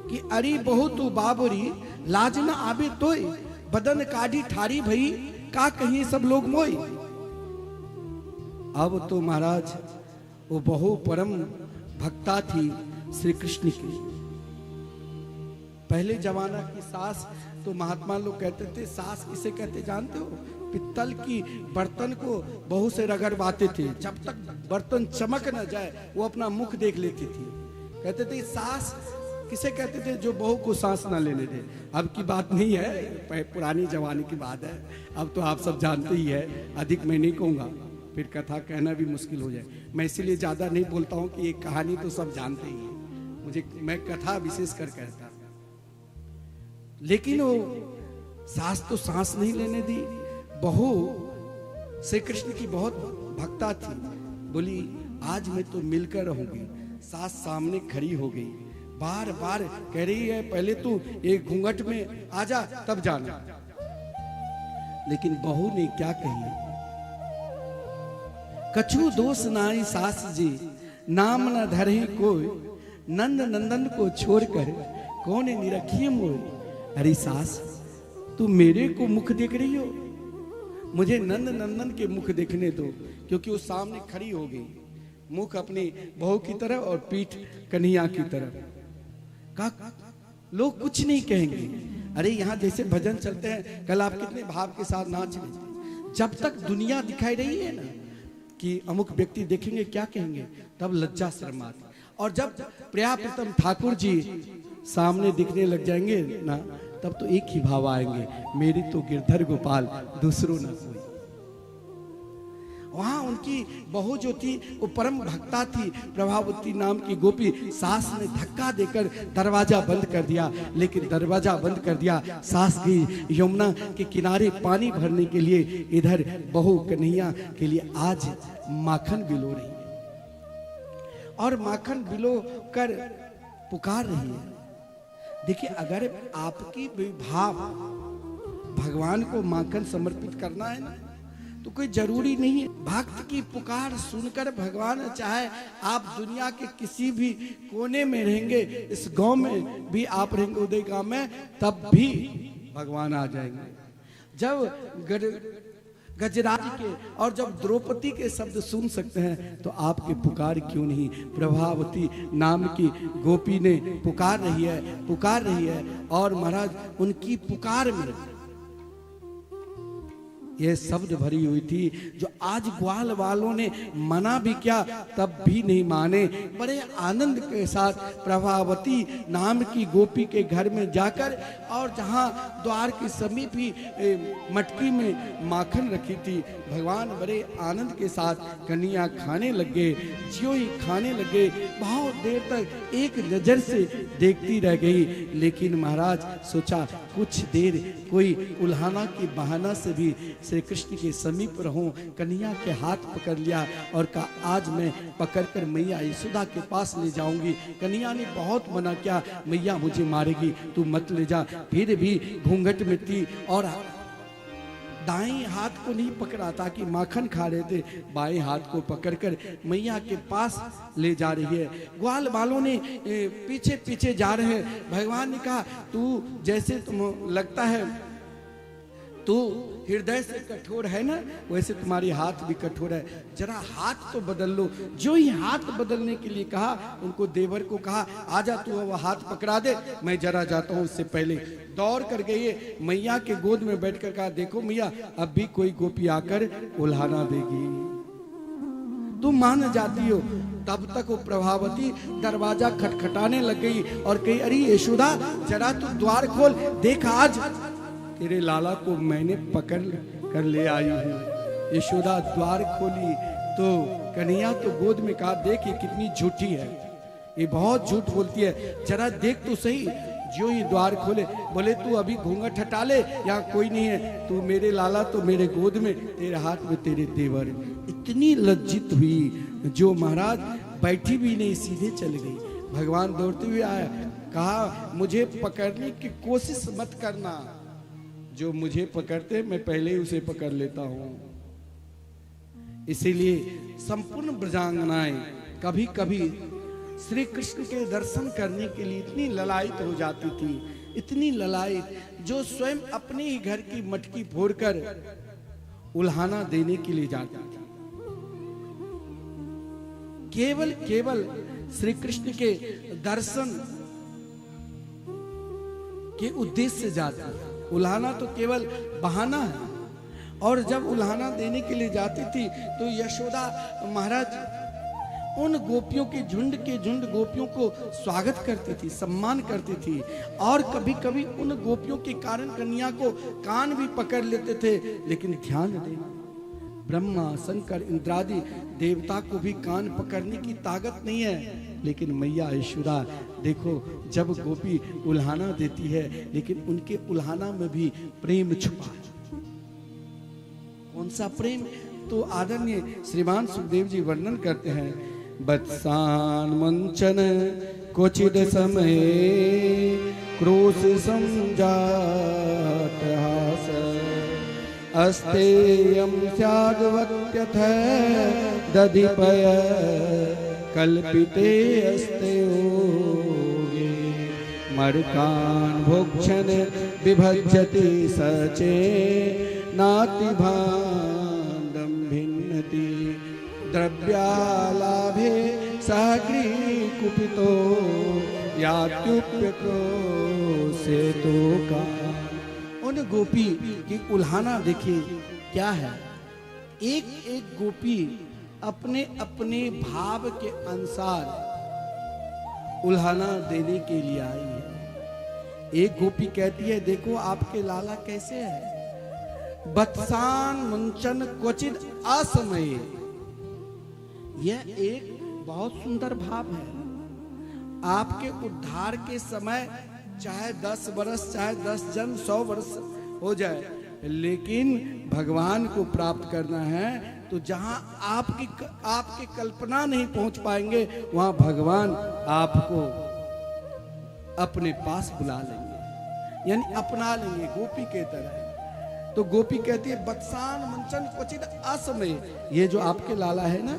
कि अरे बहु तू बाबरी लाज न आवे तोय, बदन काढ़ी ठारी भई का कहीं सब लोग मोई। अब तो महाराज वो बहु परम भक्ता थी श्री कृष्ण की। पहले जमाना की सास तो महात्मा लोग कहते थे, सास किसे कहते जानते हो? पित्तल की बर्तन को बहू से रगड़वाते थे, जब तक बर्तन चमक न जाए वो अपना मुख देख लेती थी। कहते थे सास किसे कहते थे? जो बहू को सांस ना लेने दे। अब की बात नहीं है, पुरानी जमाने की बात है। अब तो आप सब जानते ही है, अधिक मैं नहीं कहूँगा, फिर कथा कहना भी मुश्किल हो जाए। मैं इसीलिए ज्यादा नहीं बोलता हूँ कि ये कहानी तो सब जानते ही हैं, मैं कथा विशेष कर कहता। लेकिन वो सास तो सांस नहीं लेने दी। बहू श्री कृष्ण की बहुत भक्ता थी, बोली आज मैं तो मिलकर रहूंगी। सास सामने खड़ी हो गई, बार बार कह रही है पहले तू एक घूंघट में आजा तब जाना। लेकिन बहू ने क्या कही? कछु दोष नाई सास जी, नाम न धरे कोई, नंद नंदन को छोड़कर कौन निरखिए मोय। अरे सास तू मेरे को मुख देख रही हो? मुझे नंद नंदन के मुख देखने दो। क्योंकि वो सामने खड़ी हो गई, मुख अपनी बहू की तरफ और पीठ कन्हैया की तरफ। का लोग कुछ नहीं कहेंगे। अरे यहाँ जैसे भजन चलते हैं, कल आप कितने भाव के साथ नाच रहे थे। जब तक दुनिया दिखाई रही है ना कि अमुक व्यक्ति देखेंगे क्या कहेंगे, तब लज्जा शर्म आती। और जब प्रिया प्रीतम ठाकुर जी सामने दिखने लग जाएंगे ना, तब तो एक ही भाव आएंगे, मेरी तो गिरधर गोपाल दूसरों ना कोई। वहां उनकी बहू जो थी वो परम भक्ता थी, प्रभावती नाम की गोपी। सास ने धक्का देकर दरवाजा बंद कर दिया, लेकिन दरवाजा बंद कर दिया, सास गई यमुना के किनारे पानी भरने के लिए। इधर बहू कन्हैया के लिए आज माखन बिलो रही है और माखन बिलो कर पुकार रही है। देखिए, अगर आपकी भाव भगवान को माखन समर्पित करना है ना, तो कोई जरूरी नहीं है। भक्त की पुकार सुनकर भगवान चाहे आप दुनिया के किसी भी कोने में रहेंगे, इस गांव में भी आप रहेंगे, उदय गांव में, तब भी भगवान आ जाएंगे। जब गजराज के और जब द्रौपदी के शब्द सुन सकते हैं, तो आपके पुकार क्यों नहीं? प्रभावती नाम की गोपी ने पुकार रही है और महाराज उनकी पुकार में यह शब्द भरी हुई थी, जो आज ग्वाल वालों ने मना भी किया तब भी नहीं माने। बड़े आनंद के साथ प्रभावती नाम की गोपी के घर में जाकर, और जहां द्वार के समीप ही मटकी में माखन रखी थी, भगवान बड़े आनंद के साथ कन्हैया खाने लगे। ज्यों ही खाने लगे, बहुत देर तक एक नजर से देखती रह गई। लेकिन महाराज सोचा कुछ देर कोई उल्हाना की बहाना से भी श्री कृष्ण के समीप रहूं। कन्हैया के हाथ पकड़ लिया और कहा आज मैं पकड़कर मैया यशोदा के पास ले जाऊंगी। कन्हैया ने बहुत मना किया, मैया मुझे मारेगी, तू मत ले जा। फिर भी घूंघट में थी और दाएं हाथ को नहीं पकड़ा ताकि माखन खा रहे थे, बाएं हाथ को पकड़कर मैया के पास ले जा रही है। ग्वाल वालों ने पीछे पीछे जा रहे हैं। भगवान ने कहा तू जैसे तुम लगता है तू हृदय से कठोर है ना, वैसे तुम्हारी हाथ भी कठोर है, जरा हाथ तो बदल लो। जो ही हाथ बदलने के लिए कहा, उनको देवर को कहा आजा तू वो हाथ पकड़ा दे, मैं जरा जाता हूँ। उससे पहले दौड़ कर गई मैया के गोद में बैठकर कहा देखो मैया, अब भी कोई गोपी आकर उल्हाना देगी। तुम मान जाती हो। तब तक वो प्रभावती दरवाजा खटखटाने लग गई और कही, अरे यशोदा जरा तू द्वार खोल, देख आज तेरे लाला को मैंने पकड़ कर ले आई हूँ। यशोदा द्वार खोली तो कन्हैया तो गोद में कहा, देख ये कितनी झूठी है, ये बहुत झूठ बोलती है, जरा देख तो सही। जो ये द्वार खोले, बोले तू अभी घूंघट हटा ले, यहाँ कोई नहीं है, तू मेरे लाला तो मेरे गोद में, तेरे हाथ में तेरे देवर। इतनी लज्जित हुई जो महाराज बैठी भी नहीं, सीधे चल गई। भगवान दौड़ते हुए आया, कहा मुझे पकड़ने की कोशिश मत करना, जो मुझे पकड़ते मैं पहले ही उसे पकड़ लेता हूं। इसीलिए संपूर्ण ब्रजांगनाएं कभी कभी श्री कृष्ण के दर्शन करने के लिए इतनी ललायित हो जाती थी, इतनी ललायित, जो स्वयं अपने ही घर की मटकी फोड़कर उल्हाना देने के लिए जाती थी। केवल श्री कृष्ण के दर्शन के उद्देश्य से जाती है। उल्हाना तो केवल बहाना है। और जब उल्हाना देने के लिए जाती थी तो यशोदा महाराज उन गोपियों के झुंड गोपियों को स्वागत करती थी, सम्मान करती थी। और कभी कभी उन गोपियों के कारण कन्या को कान भी पकड़ लेते थे। लेकिन ध्यान देना, ब्रह्मा शंकर इंद्रादि देवता को भी कान पकड़ने की ताकत नहीं है, लेकिन मैया यशोदा देखो, जब गोपी उल्हाना देती है, लेकिन उनके उल्हाना में भी प्रेम छुपा है। कौन सा प्रेम? तो आदरणीय श्रीमान सुखदेव जी वर्णन करते हैं, बत्सान मंचन क्वचिद समय क्रोश समझात हास अस्तेयं स्याद्वत्यथ दधिपय कल्पिते अस्ते योगे मर्कान् भोक्षन् विभज्यति सचे नाति भाण्डं भिन्नति द्रव्यालाभे सागरी कुपितो यात्युप्यको से तो का। उन गोपी की उल्हाना देखिए क्या है। एक एक गोपी अपने अपने भाव के अनुसार उल्हाना देने के लिए आई है। एक गोपी कहती है, देखो आपके लाला कैसे है, बत्सान मुंचन क्वचिद असमय। यह एक बहुत सुंदर भाव है। आपके उद्धार के समय चाहे 10 वर्ष, चाहे 10 जन्म, 100 वर्ष हो जाए, लेकिन भगवान को प्राप्त करना है तो जहां आपकी कल्पना नहीं पहुंच पाएंगे, वहां भगवान आपको अपने पास बुला लेंगे, यानी अपना लेंगे गोपी के तरह। तो गोपी कहती है, बत्सान मंचन क्वचिद असमय। ये जो आपके लाला है ना,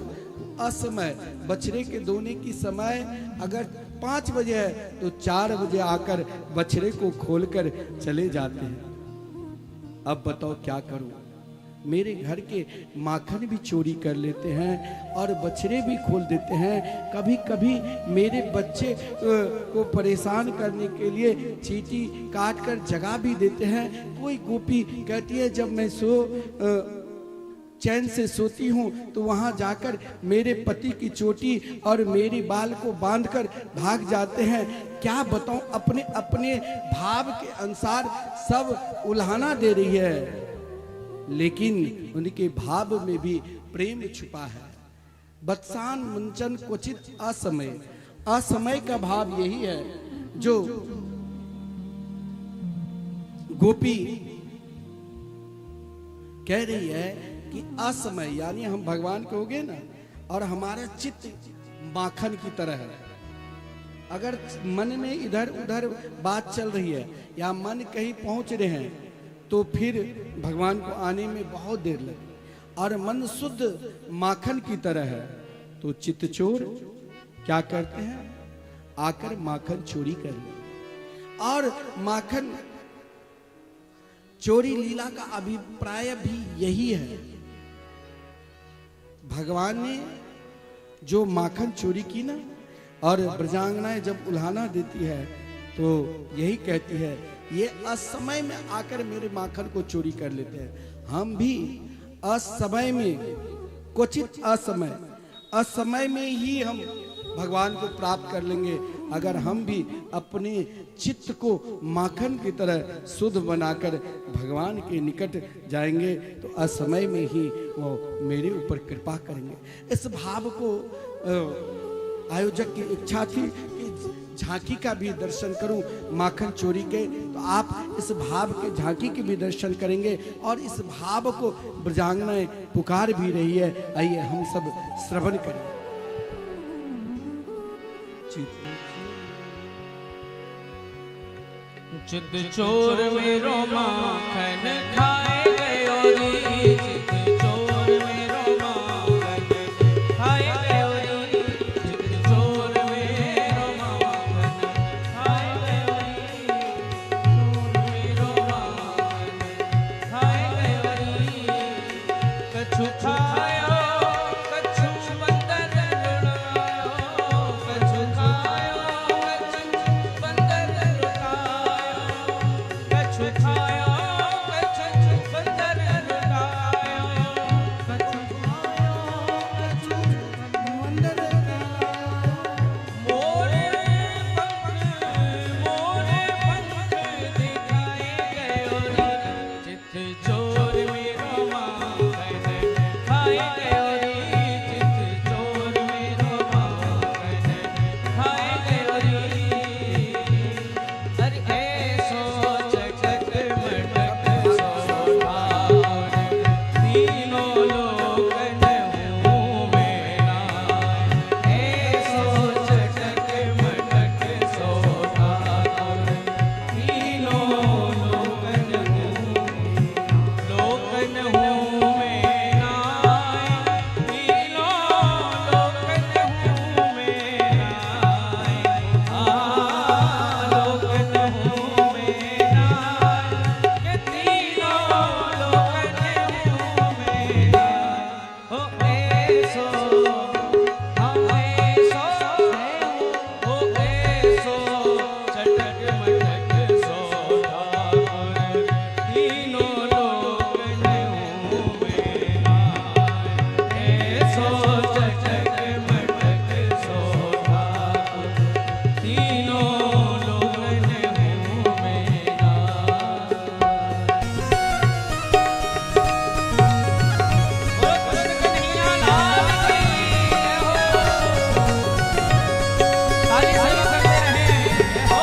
असमय, बछड़े के दोने की समय अगर 5 बजे है तो 4 बजे आकर बछड़े को खोलकर चले जाते हैं। अब बताओ क्या करूं, मेरे घर के माखन भी चोरी कर लेते हैं और बछड़े भी खोल देते हैं। कभी कभी मेरे बच्चे को परेशान करने के लिए चींटी काट कर जगा भी देते हैं। कोई गोपी कहती है, जब मैं चैन से सोती हूँ तो वहां जाकर मेरे पति की चोटी और मेरी बाल को बांधकर भाग जाते हैं। क्या बताऊं, अपने अपने भाव के अनुसार सब उल्हाना दे रही है, लेकिन उनके भाव में भी प्रेम छुपा है। बत्सान मुंचन क्वचित असमय। असमय का भाव यही है जो गोपी कह रही है कि असमय, यानी हम भगवान कहोगे ना, और हमारा चित्त माखन की तरह है। अगर मन में इधर उधर बात चल रही है या मन कहीं पहुंच रहे हैं तो फिर भगवान को आने में बहुत देर लगे। और मन शुद्ध माखन की तरह है तो चित्तचोर क्या करते हैं, आकर माखन चोरी कर ले। और माखन चोरी लीला का अभिप्राय भी यही है। भगवान ने जो माखन चोरी की ना, और ब्रजांगनाएं जब उल्हाना देती है तो यही कहती है, ये असमय में आकर मेरे माखन को चोरी कर लेते हैं। हम भी असमय में, क्वचित असमय, असमय में ही हम भगवान को प्राप्त कर लेंगे। अगर हम भी अपने चित्त को माखन की तरह शुद्ध बनाकर भगवान के निकट जाएंगे तो असमय में ही वो मेरे ऊपर कृपा करेंगे। इस भाव को आयोजक की इच्छा थी कि झांकी का भी दर्शन करूं माखन चोरी के, तो आप इस भाव के झांकी के भी दर्शन करेंगे और इस भाव को ब्रजांगनाएं पुकार भी रही है। आइए हम सब श्रवण करें। चित चोर मेरो माखन खाए गयो री, चित चोर मेरो माखन खाए गयो री, चित चोर मेरो माखन खाए गयो री, चोर मेरो माखन खाए गयो री। कछु खायो कछु बंदर लुटायो, कछु खायो कछु बंदर लुटायो, कछु खायो कछु बंदर लुटायो, कछु खायो कछु बंदर लुटायो। मोरे पंख दिखाए गयो रे, चित चोर मेरो माखन खाए गयो रे, चित चोर मेरो माखन खाए गयो रे। अरे ऐसो चटक मटक सो ठाकुर, तीनों लोकन हूँ मैं नाय। ऐसो चटक मटक सो ठाकुर, तीनों लोकन हूँ मैं नाय, तीनों लोकन हूँ मैं नाय। लोकन हूँ मैं नाय, ये तीनों लोकन हूँ मैं नाय। ओ ऐसो हम ऐसो ओ ऐसो चटक मटक सो ठाकुर, तीनों लोकन हूँ मैं नाय। ऐसो चटक मटक सो ठाकुर, तीनों लोकन हूँ मैं नाय। बोलो कृष्ण कन्हैया लाल की जय हो। ताली सही करते रहें, जय हो।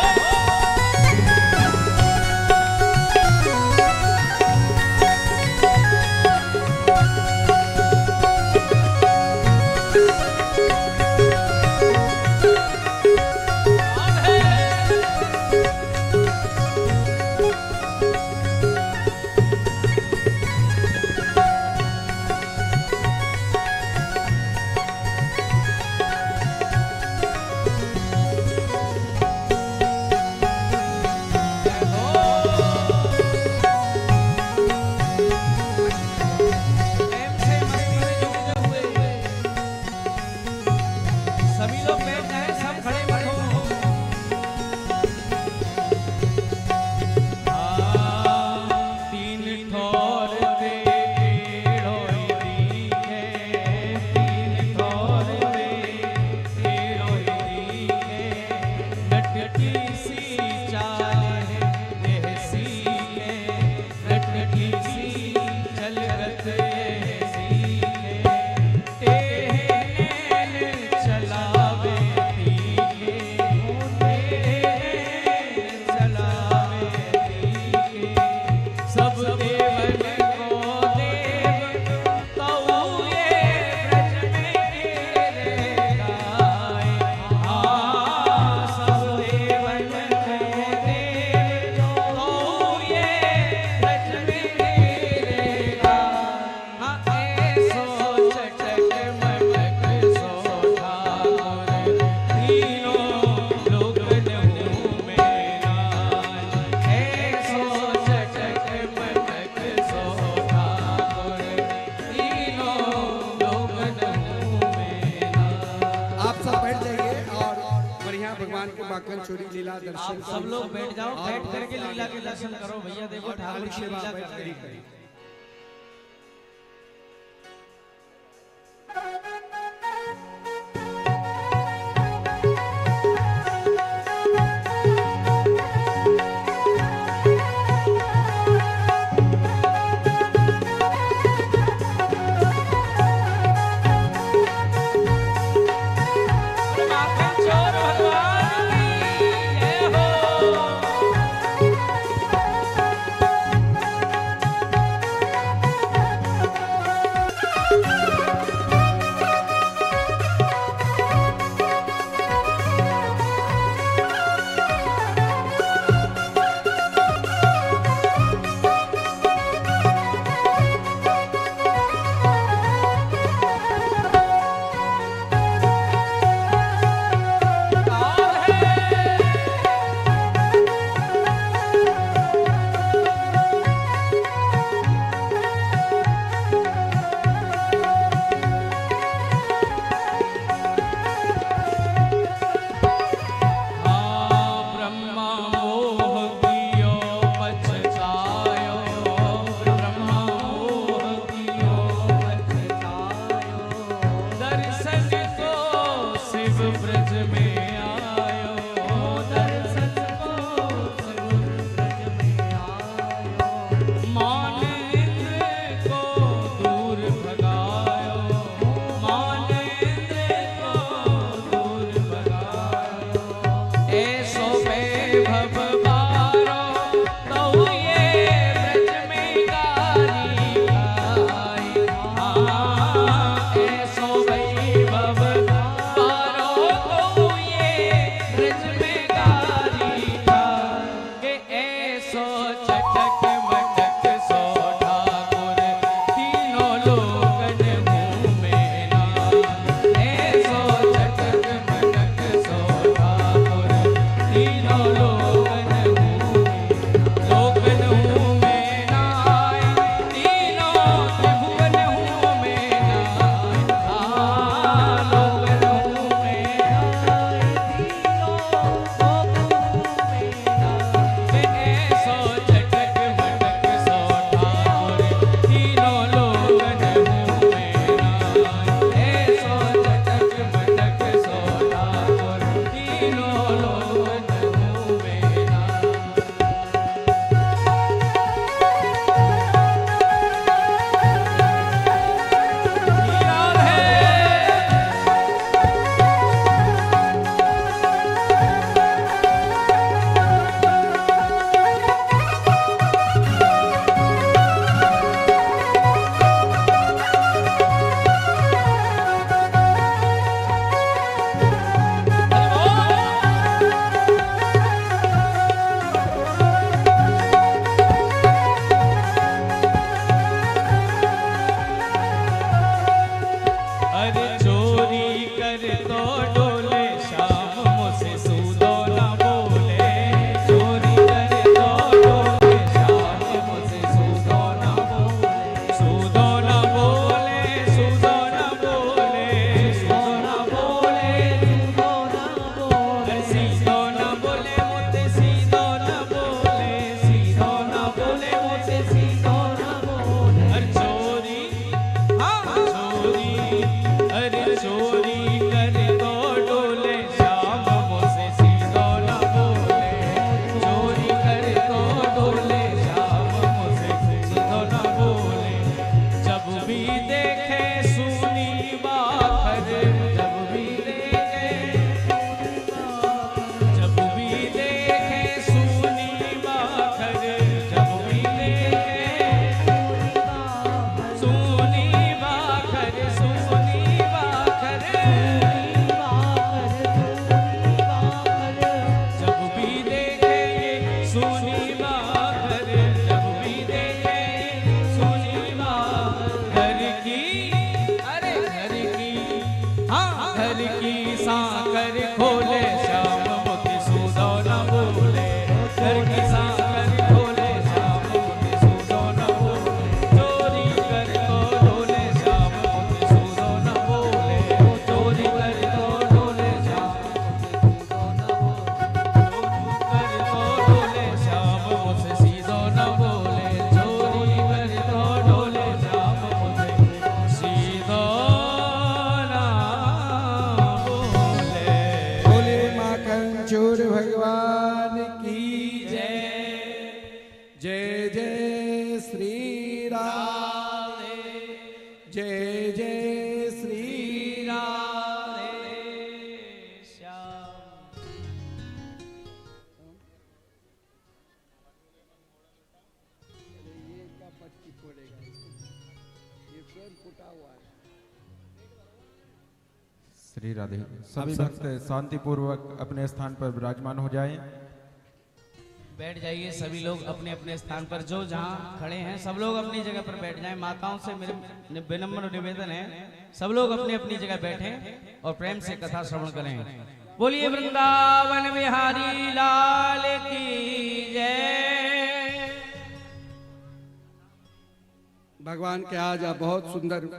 प्रेम से मस्ती में झूमते हुए सभी लोग बैठ जाएं, सब खड़े बैठो। तीन ठोर पे पेड़ों दिखे, तीन ठोर पे पेड़ों दिखे, लटकी सी चाल देसी के, लटकी सी चलगत ऐसी के, नैन चलावे तीके, चलावे तीके। सब देवन को देव तऊ ये ब्रज में तेरे गाए। सब देवन को देव तऊ ये ब्रज में तेरे गाए। ऐसो चटक मटक सो ठाकुर, तीनों लोकन हूँ मैं नाय। ऐसो चटक मटक सो ठाकुर, तीनों लोकन हूँ मैं नाय। आप सब बैठ जाइए और बढ़िया भगवान के माखन चोरी लीला दर्शन आप सब लोग बैठ जाओ, बैठ करके लीला के दर्शन करो भैया। देखो ठाकुर की लीला बैठ करते हैं। करी। जय जय श्री राधे श्याम। श्री राधे। सभी भक्त शांति पूर्वक अपने स्थान पर विराजमान हो जाएं। बैठ जाइए सभी लोग अपने अपने स्थान पर, जो जहां खड़े हैं सब लोग अपनी जगह पर बैठ जाएं। माताओं से मेरे विनम्र निवेदन है, सब लोग अपनी अपनी जगह बैठें और प्रेम से कथा श्रवण करें। बोलिए वृंदावन बिहारी लाल की जय। भगवान के आज आप बहुत सुंदर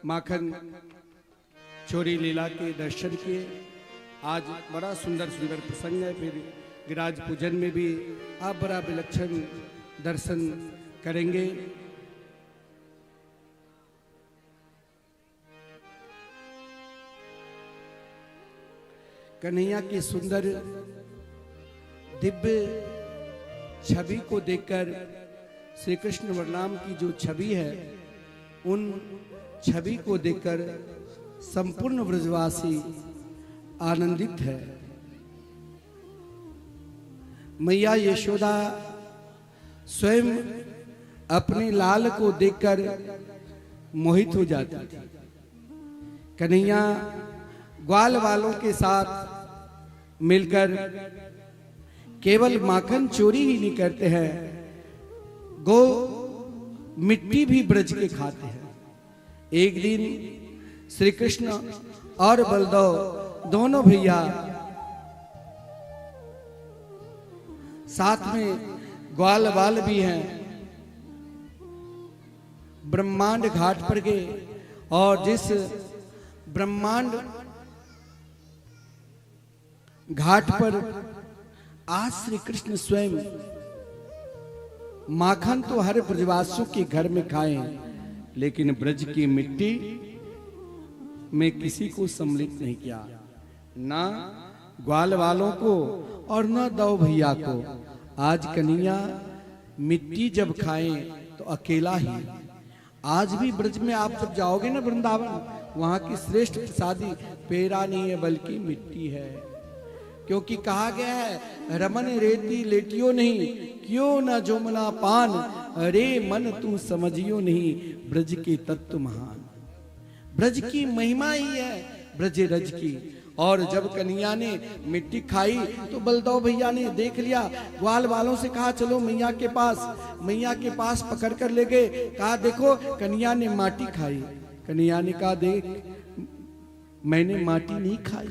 माखन चोरी लीला के दर्शन किए। आज बड़ा सुंदर सुंदर प्रसंग है। फिर गिरिराज पूजन में भी आप बड़ा विलक्षण दर्शन करेंगे। कन्हैया की सुंदर दिव्य छवि को देखकर श्री कृष्ण बलराम की जो छवि है, उन छवि को देखकर संपूर्ण ब्रजवासी आनंदित है। मैया यशोदा स्वयं अपने लाल को देखकर मोहित हो जाती थी। कन्हैया ग्वाल वालों के साथ मिलकर केवल माखन चोरी ही नहीं करते हैं, गो मिट्टी भी ब्रज के खाते हैं। एक दिन श्री कृष्ण और बलदेव दोनों भैया साथ में ग्वाल वाल भी हैं, ब्रह्मांड घाट पर गए और जिस ब्रह्मांड घाट पर आज श्री कृष्ण स्वयं माखन तो हर ब्रजवासियों के घर में खाए, लेकिन ब्रज की मिट्टी में किसी को सम्मिलित नहीं किया, ना ग्वाल वालों को और न दो भैया को। आज कन्हैया मिट्टी जब खाएं तो अकेला ही। आज भी ब्रज में आप जब जाओगे ना वृंदावन, वहां की श्रेष्ठ प्रसादी पेड़ा नहीं है बल्कि मिट्टी है। क्योंकि कहा गया है रमन रेती लेटियो नहीं, क्यों न जोमना पान, अरे मन तू समझियो नहीं, ब्रज के तत्व महान। ब्रज की महिमा ही है ब्रज रज की। और जब कन्हैया ने मिट्टी खाई तो बलदेव भैया ने देख लिया, ग्वाल वालों से कहा चलो मैया के पास। मैया के पास पकड़ कर ले गए, कहा देखो कन्हैया ने माटी खाई। कन्हैया ने कहा देख मैंने माटी नहीं खाई।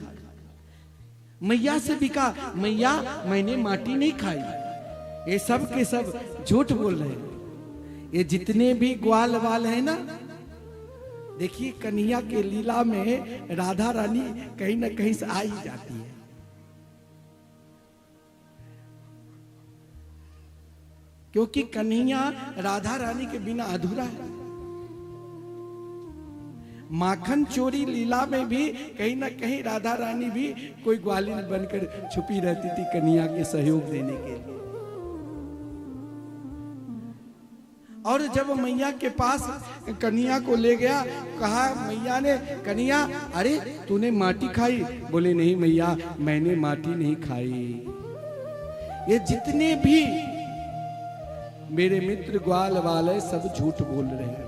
मैया से भी कहा मैया मैंने माटी नहीं खाई। ये सब के सब झूठ बोल रहे हैं। ये जितने भी ग्वाल वाल है ना, देखिए कन्हैया के लीला में राधा रानी कहीं ना कहीं से आ ही जाती है। क्योंकि कन्हैया राधा रानी के बिना अधूरा है। माखन चोरी लीला में भी कहीं ना कहीं राधा रानी भी कोई ग्वालिन बनकर छुपी रहती थी कन्हैया के सहयोग देने के लिए। और जब मैया के पास कन्हैया को ले गया, कहा मैया ने कन्हैया अरे तूने माटी खाई? बोले नहीं मैया मैंने माटी नहीं खाई। ये जितने भी मेरे मित्र ग्वाल वाले सब झूठ बोल रहे हैं।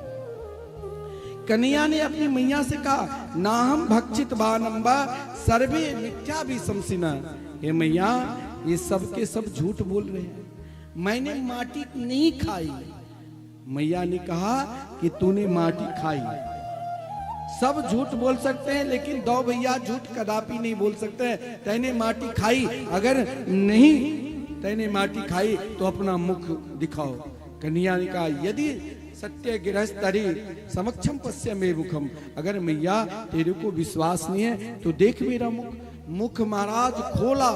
कन्हैया ने अपनी मैया से कहा ना हम भक्षित बानंबा सर्वे मिथ्या भी समसिना। ये मैया ये सब के सब झूठ बोल रहे हैं, मैंने माटी नहीं खाई। मैया ने कहा कि तूने माटी खाई। सब झूठ बोल सकते हैं लेकिन दो भैया झूठ कदापि नहीं बोल सकते। तैने माटी खाई, अगर नहीं तैने माटी खाई तो अपना मुख दिखाओ। कन्हैया ने कहा यदि सत्य गृहस्थरी समक्षम पश्य में मुखम, अगर मैया तेरे को विश्वास नहीं है तो देख मेरा मुख। मुख महाराज खोला,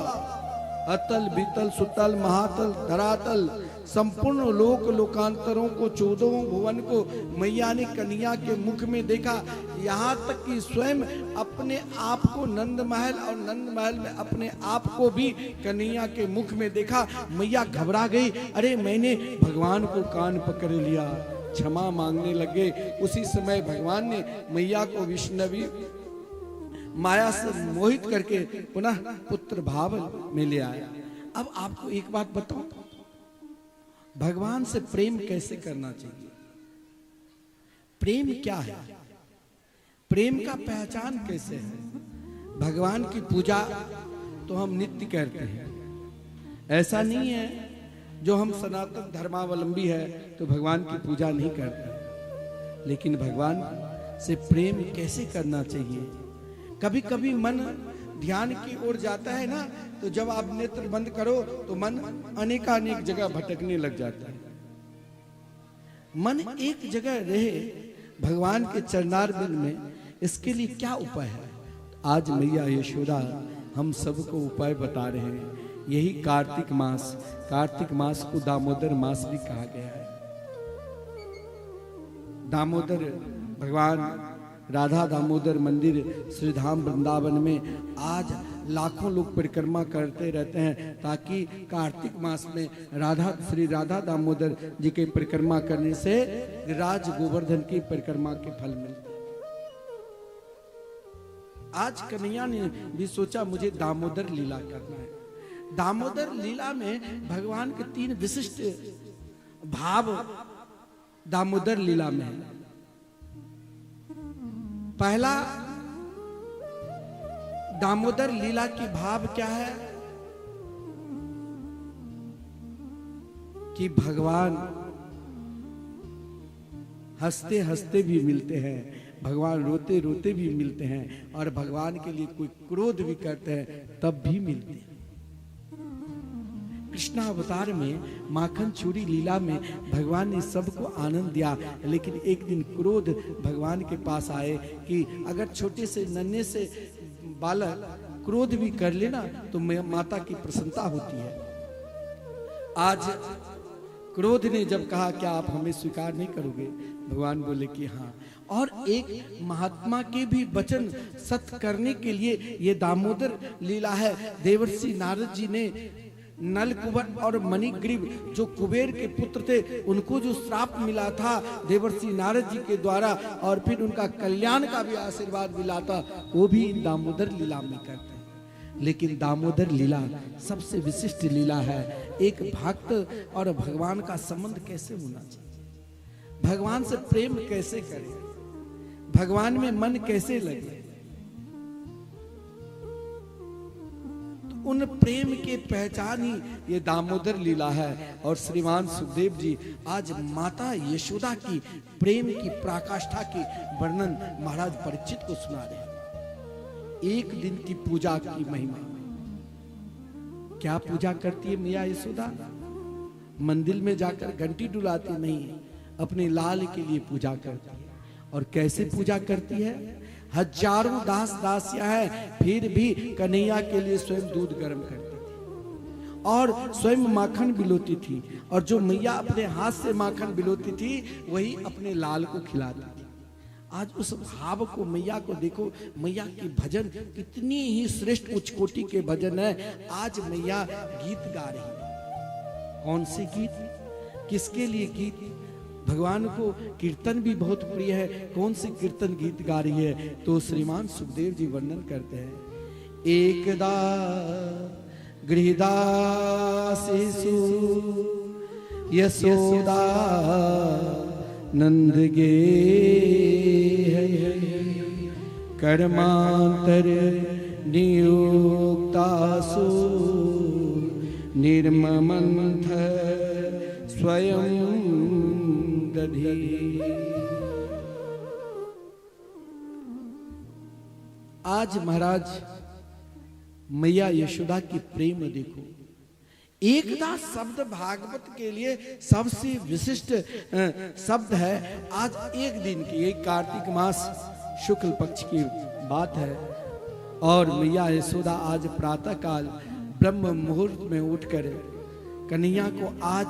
अतल बीतल सुतल महातल धरातल संपूर्ण लोक लोकांतरों को 14 भुवन को मैया ने कन्हैया के मुख में देखा। यहाँ तक कि स्वयं अपने आप को नंद महल और नंद महल में अपने आप को भी कन्हैया के मुख में देखा। मैया घबरा गई, अरे मैंने भगवान को कान पकड़ लिया। क्षमा मांगने लगे। उसी समय भगवान ने मैया को विष्णवी माया से मोहित करके पुनः पुत्र भाव में ले आया। अब आपको एक बात बताऊं, भगवान से प्रेम कैसे करना चाहिए? प्रेम क्या है? प्रेम का पहचान कैसे है? भगवान की पूजा तो हम नित्य करते हैं, ऐसा नहीं है जो हम सनातन धर्मावलंबी है तो भगवान की पूजा नहीं करते। लेकिन भगवान से प्रेम कैसे करना चाहिए? कभी कभी मन ध्यान की ओर जाता है ना, तो जब आप नेत्र बंद करो तो मन अनेकानेक जगह भटकने लग जाता है। मन एक जगह रहे भगवान के चरणारविंद में, इसके लिए क्या उपाय है? आज मैया यशोदा हम सबको उपाय बता रहे हैं। यही कार्तिक मास को दामोदर मास भी कहा गया है। दामोदर भगवान राधा दामोदर मंदिर श्रीधाम वृंदावन में आज लाखों लोग परिक्रमा करते रहते हैं, ताकि कार्तिक मास में श्री राधा दामोदर जी के परिक्रमा करने से राज गोवर्धन की परिक्रमा के फल मिलते हैं। आज कन्हैया ने भी सोचा मुझे दामोदर लीला करना है। दामोदर लीला में भगवान के 3 विशिष्ट भाव दामोदर लीला में है। पहला दामोदर लीला की भाव क्या है कि भगवान हंसते हंसते भी मिलते हैं, भगवान रोते रोते भी मिलते हैं, और भगवान के लिए कोई क्रोध भी करते हैं तब भी मिलते हैं। कृष्णा अवतार में माखन चोरी लीला में भगवान ने सबको आनंद दिया, लेकिन एक दिन क्रोध भगवान के पास आए कि अगर छोटे से नन्हे से बालक क्रोध भी कर लेना तो माता की प्रसन्नता होती है। आज क्रोध ने जब कहा क्या आप हमें स्वीकार नहीं करोगे? भगवान बोले कि हाँ। और एक महात्मा के भी वचन सत्य करने के लिए ये दामोदर लीला है। देवर्षि नारद जी ने नल कुबर और मणिग्रीव जो कुबेर के पुत्र थे, उनको जो श्राप मिला था देवर्षि नारद जी के द्वारा, और फिर उनका कल्याण का भी आशीर्वाद मिला था, वो भी दामोदर लीला में करते हैं। लेकिन दामोदर लीला सबसे विशिष्ट लीला है। एक भक्त और भगवान का संबंध कैसे होना चाहिए, भगवान से प्रेम कैसे करें, भगवान में मन कैसे लगे, उन प्रेम के पहचान ही ये दामोदर लीला है। और श्रीमान सुखदेव जी आज माता यशोदा की प्रेम की पराकाष्ठा की वर्णन महाराज परीक्षित को सुना रहे हैं। एक दिन की पूजा की महिमा। क्या पूजा करती है मैया यशोदा? मंदिर में जाकर घंटी डुलाती नहीं, अपने लाल के लिए पूजा करती है। और कैसे पूजा करती है? हजारों दास दासियां हैं, फिर भी कन्हैया के लिए स्वयं दूध गर्म करती थी और स्वयं माखन बिलोती थी, और जो मैया अपने हाथ से माखन बिलोती थी वही अपने लाल को खिलाती थी। आज उस भाव को, मैया को देखो, मैया की भजन कितनी ही श्रेष्ठ उच्च कोटि के भजन है। आज मैया गीत गा रही है। कौन से गीत, किसके लिए गीत? भगवान को कीर्तन भी बहुत प्रिय है। कौन सी कीर्तन गीत गा रही है? तो श्रीमान सुखदेव जी वर्णन करते हैं। एकदा गृहदासीसु यशोदा नंद गे कर्मांतर नियुक्तासु निर्ममंथ स्वयं आज महाराज मैया यशोदा की प्रेम देखो। एकदा शब्द भागवत के लिए सबसे विशिष्ट शब्द है। आज एक दिन की, एक कार्तिक मास शुक्ल पक्ष की बात है, और मैया यशोदा आज प्रातः काल ब्रह्म मुहूर्त में उठकर कन्हैया को आज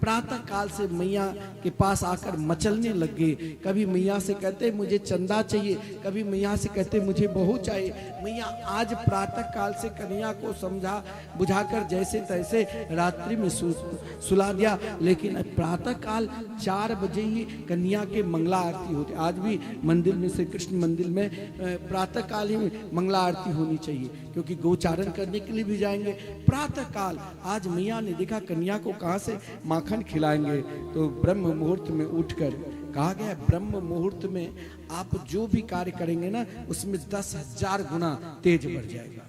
प्रातः काल से मैया के पास आकर मचलने लग गए। कभी मैया से कहते मुझे चंदा चाहिए, कभी मैया से कहते मुझे बहू चाहिए। मैया आज प्रातः काल से कन्या को समझा बुझाकर जैसे तैसे रात्रि में सुला दिया, लेकिन प्रातः काल 4 बजे ही कन्या के मंगला आरती होती। आज भी मंदिर में, श्री कृष्ण मंदिर में प्रातः काल ही मंगला आरती होनी चाहिए, क्योंकि गोचारण करने के लिए भी जाएंगे प्रातः काल। आज मैया ने देखा कन्या को कहां से माखन खिलाएंगे, तो ब्रह्म मुहूर्त में उठकर कहा गया, ब्रह्म मुहूर्त में आप जो भी कार्य करेंगे ना, उसमें 10,000 गुना तेज बढ़ जाएगा।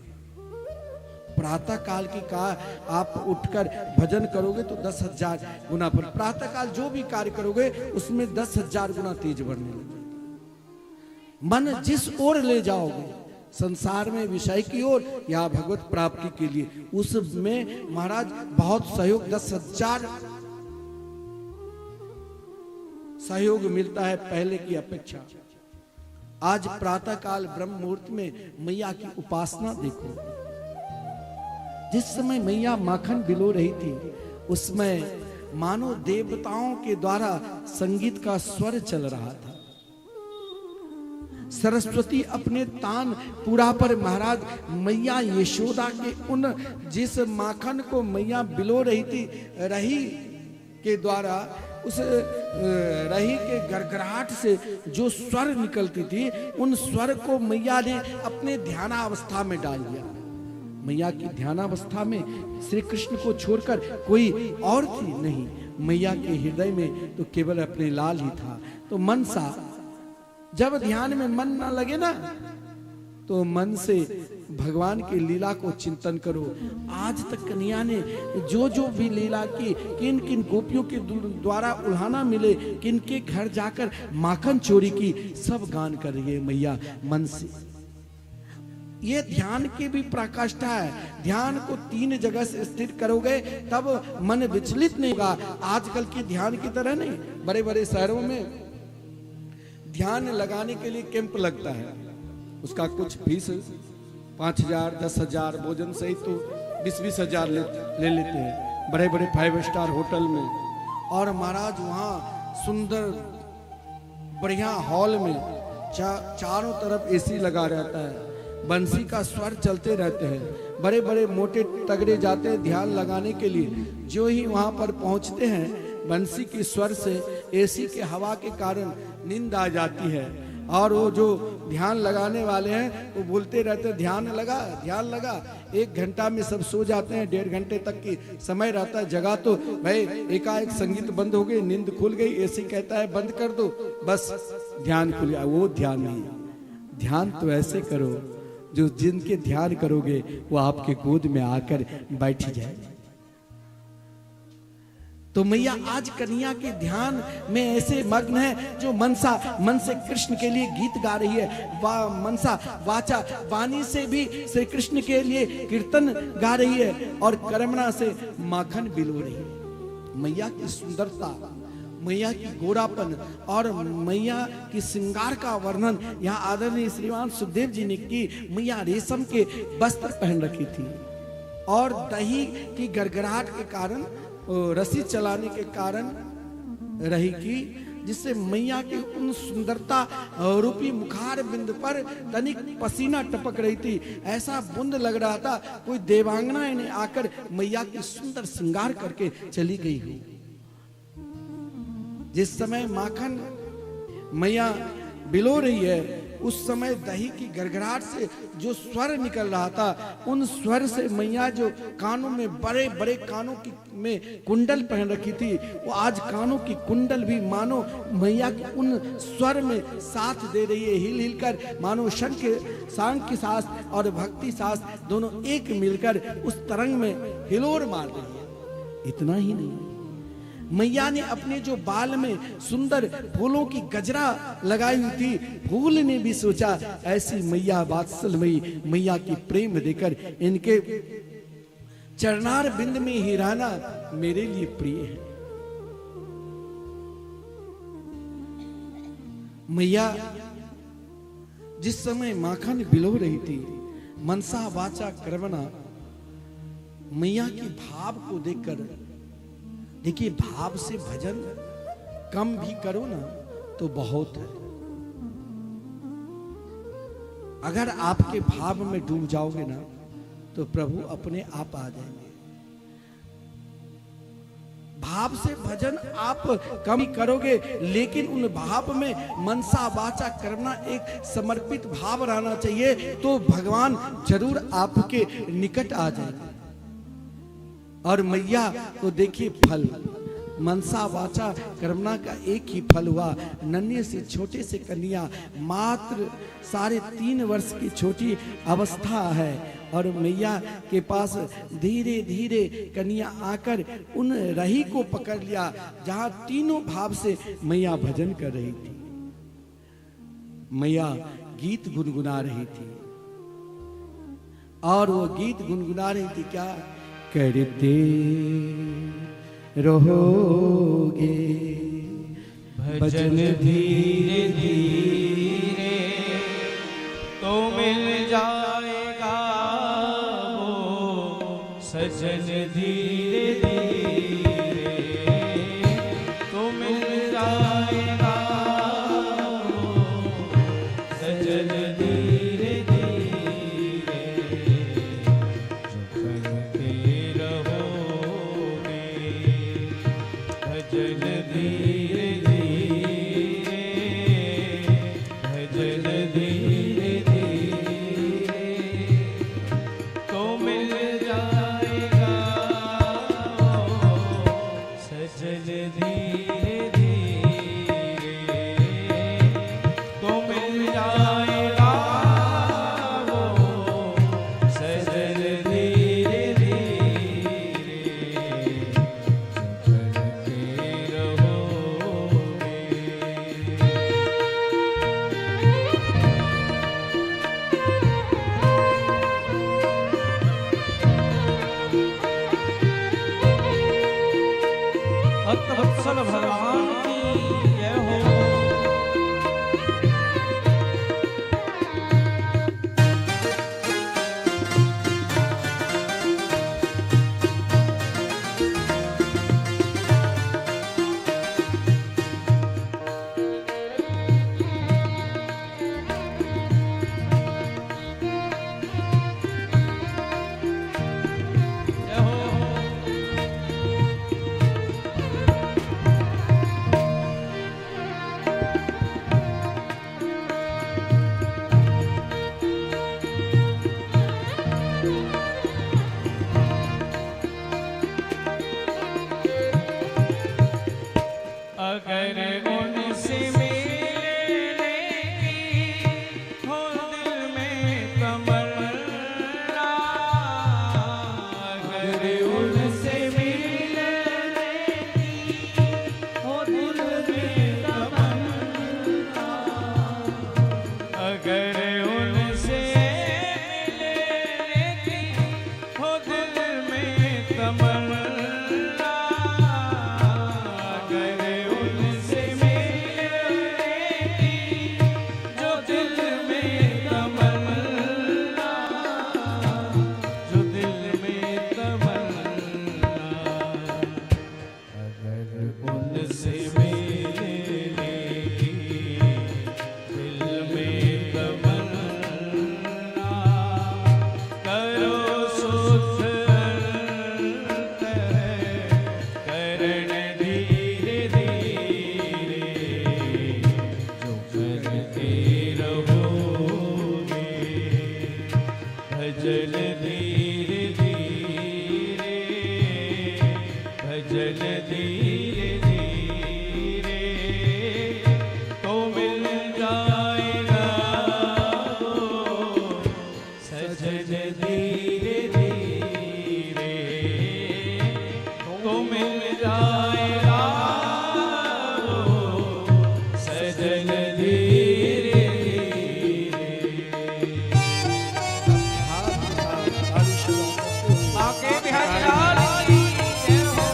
प्रातः काल की कहा आप उठकर भजन करोगे तो 10,000 गुना, पर प्रातः काल जो भी कार्य करोगे उसमें 10,000 गुना तेज बढ़ने लगेगा। मन जिस ओर ले जाओगे, संसार में विषय की ओर या भगवत प्राप्ति के लिए, उसमें महाराज बहुत सहयोग, 10,000 सहयोग मिलता है पहले की अपेक्षा। आज प्रातः काल ब्रह्म मुहूर्त में मैया की उपासना देखो। जिस समय मैया माखन बिलो रही थी, उसमें मानो देवताओं के द्वारा संगीत का स्वर चल रहा था। सरस्वती अपने तान पूरा पर महाराज मैया यशोदा के उन जिस माखन को मैया बिलो रही थी, रही के द्वारा उस रही के गड़गड़ाहट से जो स्वर निकलती थी, उन स्वर को मैया ने अपने ध्यानावस्था में डाल दिया। मैया की ध्यानावस्था में श्री कृष्ण को छोड़कर कोई और थी नहीं। मैया के हृदय में तो केवल अपने लाल ही था। तो मन सा जब ध्यान में मन ना लगे ना, तो मन से भगवान की लीला को चिंतन करो। आज तक कन्या ने जो जो भी लीला की, किन किन गोपियों के द्वारा उल्हाना मिले, किन के घर जाकर माखन चोरी की, सब गान कर रही है मैया मन से। ये ध्यान की भी पराकाष्ठा है। ध्यान को 3 जगह से स्थिर करोगे तब मन विचलित नहीं होगा। आजकल के ध्यान की तरह नहीं। बड़े बड़े शहरों में ध्यान लगाने के लिए कैंप लगता है, उसका कुछ फीस 5,000 10,000, भोजन सहित तो 20-20 हजार ले लेते हैं बड़े बड़े 5 स्टार होटल में। और महाराज वहाँ सुंदर बढ़िया हॉल में चारों तरफ एसी लगा रहता है, बंसी का स्वर चलते रहते हैं। बड़े बड़े मोटे तगड़े जाते हैं ध्यान लगाने के लिए। जो ही वहां पर पहुंचते हैं, बंसी की स्वर से एसी के हवा के कारण नींद आ जाती है। और वो जो ध्यान लगाने वाले हैं वो बोलते रहते हैं ध्यान लगा ध्यान लगा। 1 घंटा में सब सो जाते हैं, 1.5 घंटे तक की समय रहता है। जगह तो भाई एकाएक संगीत बंद हो गई, नींद खुल गई, एसी कहता है बंद कर दो, बस ध्यान खुल गया। वो ध्यान नहीं। ध्यान तो ऐसे करो जो जिनके ध्यान करोगे वो आपके गोद में आकर बैठ जाए। तो मैया आज कन्या के ध्यान में ऐसे मग्न है जो मन से कृष्ण के लिए गीत गा रही है। मनसा वाचा वाणी से भी श्री कृष्ण के लिए कीर्तन गा रही है और कर्मणा से माखन बिलो रही है। मैया की सुंदरता, मैया की गोरापन और मैया की श्रृंगार का वर्णन यहाँ आदरणीय श्रीमान सुखदेव जी ने की। मैया रेशम के वस्त्र पहन रखी थी और दही की गड़गड़ाहट के कारण, रस्सी चलाने के कारण रही की, जिससे मैया की उन सुंदरता रूपी मुखार बिंद पर तनिक पसीना टपक रही थी। ऐसा बूंद लग रहा था कोई देवांगना ने आकर मैया की सुंदर श्रृंगार करके चली गई हो। जिस समय माखन मैया बिलो रही है, उस समय दही की गड़गड़ाहट से जो स्वर निकल रहा था, उन स्वर से मैया जो कानों में बड़े बड़े कानों की में कुंडल पहन रखी थी, वो आज कानों की कुंडल भी मानो मैया के उन स्वर में साथ दे रही है। हिल हिल कर मानो सांख्य शास्त्र और भक्ति शास्त्र दोनों एक मिलकर उस तरंग में हिलोर मार रही है। इतना ही नहीं, मैया ने अपने जो बाल में सुंदर फूलों की गजरा लगाई हुई थी, फूल ने भी सोचा ऐसी मैया वात्सल्यमयी मैया की प्रेम देकर इनके चरणार बिंद में ही रहना मेरे लिए प्रिय है। मैया जिस समय माखन बिलो रही थी, मनसा वाचा कर्मणा, मैया की भाव को देखकर देखिए, भाव से भजन कम भी करो ना तो बहुत है। अगर आपके भाव में डूब जाओगे ना तो प्रभु अपने आप आ जाएंगे। भाव से भजन आप कम करोगे, लेकिन उन भाव में मनसा वाचा करना एक समर्पित भाव रहना चाहिए, तो भगवान जरूर आपके निकट आ जाएंगे। और मैया तो देखिए फल, मनसा वाचा कर्मणा का एक ही फल हुआ। नन्हे से छोटे से कन्या, मात्र 3.5 वर्ष की छोटी अवस्था है, और मैया के पास धीरे धीरे कन्या आकर उन रही को पकड़ लिया जहां तीनों भाव से मैया भजन कर रही थी। मैया गीत गुनगुना रही थी, और वो गीत गुनगुना रही थी क्या? करते रहोगे भजन धीरे धीरे तो मिल जाएगा वो सजन, धीरे धीरे तो मिल जाएगा वो सजन, धीरे धीरे जो करते रहोगे भजन धीरे धीरे, भजन धीरे धीरे तो मिल जाएगा सजन, धीरे धीरे तो मिल जाएगा वो सजन, धीरे धीरे करते रहोगे। भक्तवत्सल भगवान की जय हो। जय हो। अगर उनसे मिलने की हो दिल में तमन्ना, अगर उनसे मिलने की हो दिल में तमन्ना, अगर उनसे मिलने की हो दिल में तमन्ना, भजन धीरे धीरे, भजन धीरे धीरे तो मिल जाएगा वो सजन, धीरे धीरे तो मिल जाएगा वो सजन, धीरे आके बिहारी लाल की जय हो।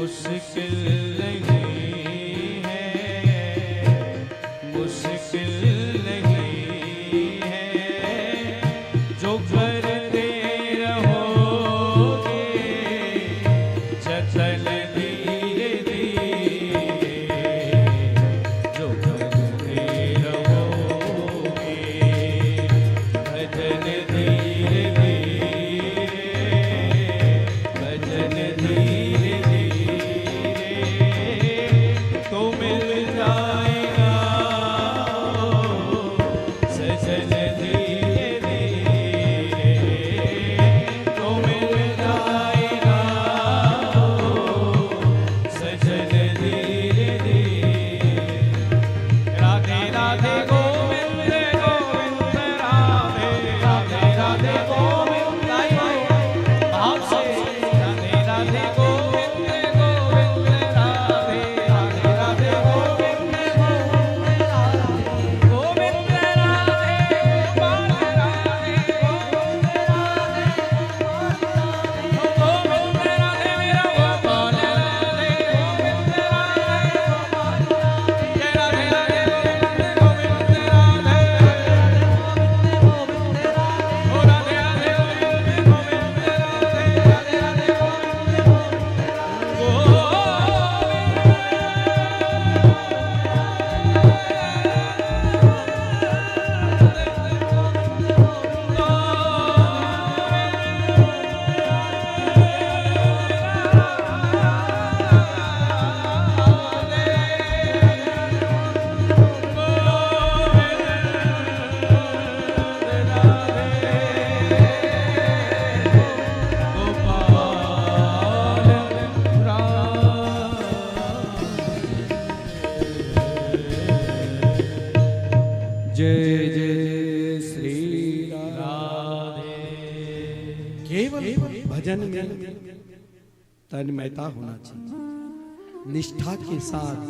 मुश्किल नहीं है, मुश्किल नहीं है, जो करते रहोगे जतन धीरे धीरे, जो करते रहोगे भजन धीरे धीरे, भजन धीरे तो मिल जाएगा सजन धीरे धीरे, तो मिल जाएगा सजन धीरे धीरे। राधे राधे गोविंद गोविंद राधे, राधे राधे गोविंद भाव से, राधे राधे गोविंद गोविंद राधे, राधे राधे गोविंद गोविंद राधे, गोविंद राधे गोपाल राधे, गोविंद राधे गोपाल राधे, गोविंद राधे मेरा गोपाल राधे, गोविंद राधे गोपाल राधे, जय राधे राधे गोविंद गोविंद राधे, ओ राधे राधे गोविंद गोविंद राधे, राधे राधे गोविंद जय जय श्री राधे। केवल भजन में तन्मयता होना चाहिए, निष्ठा के साथ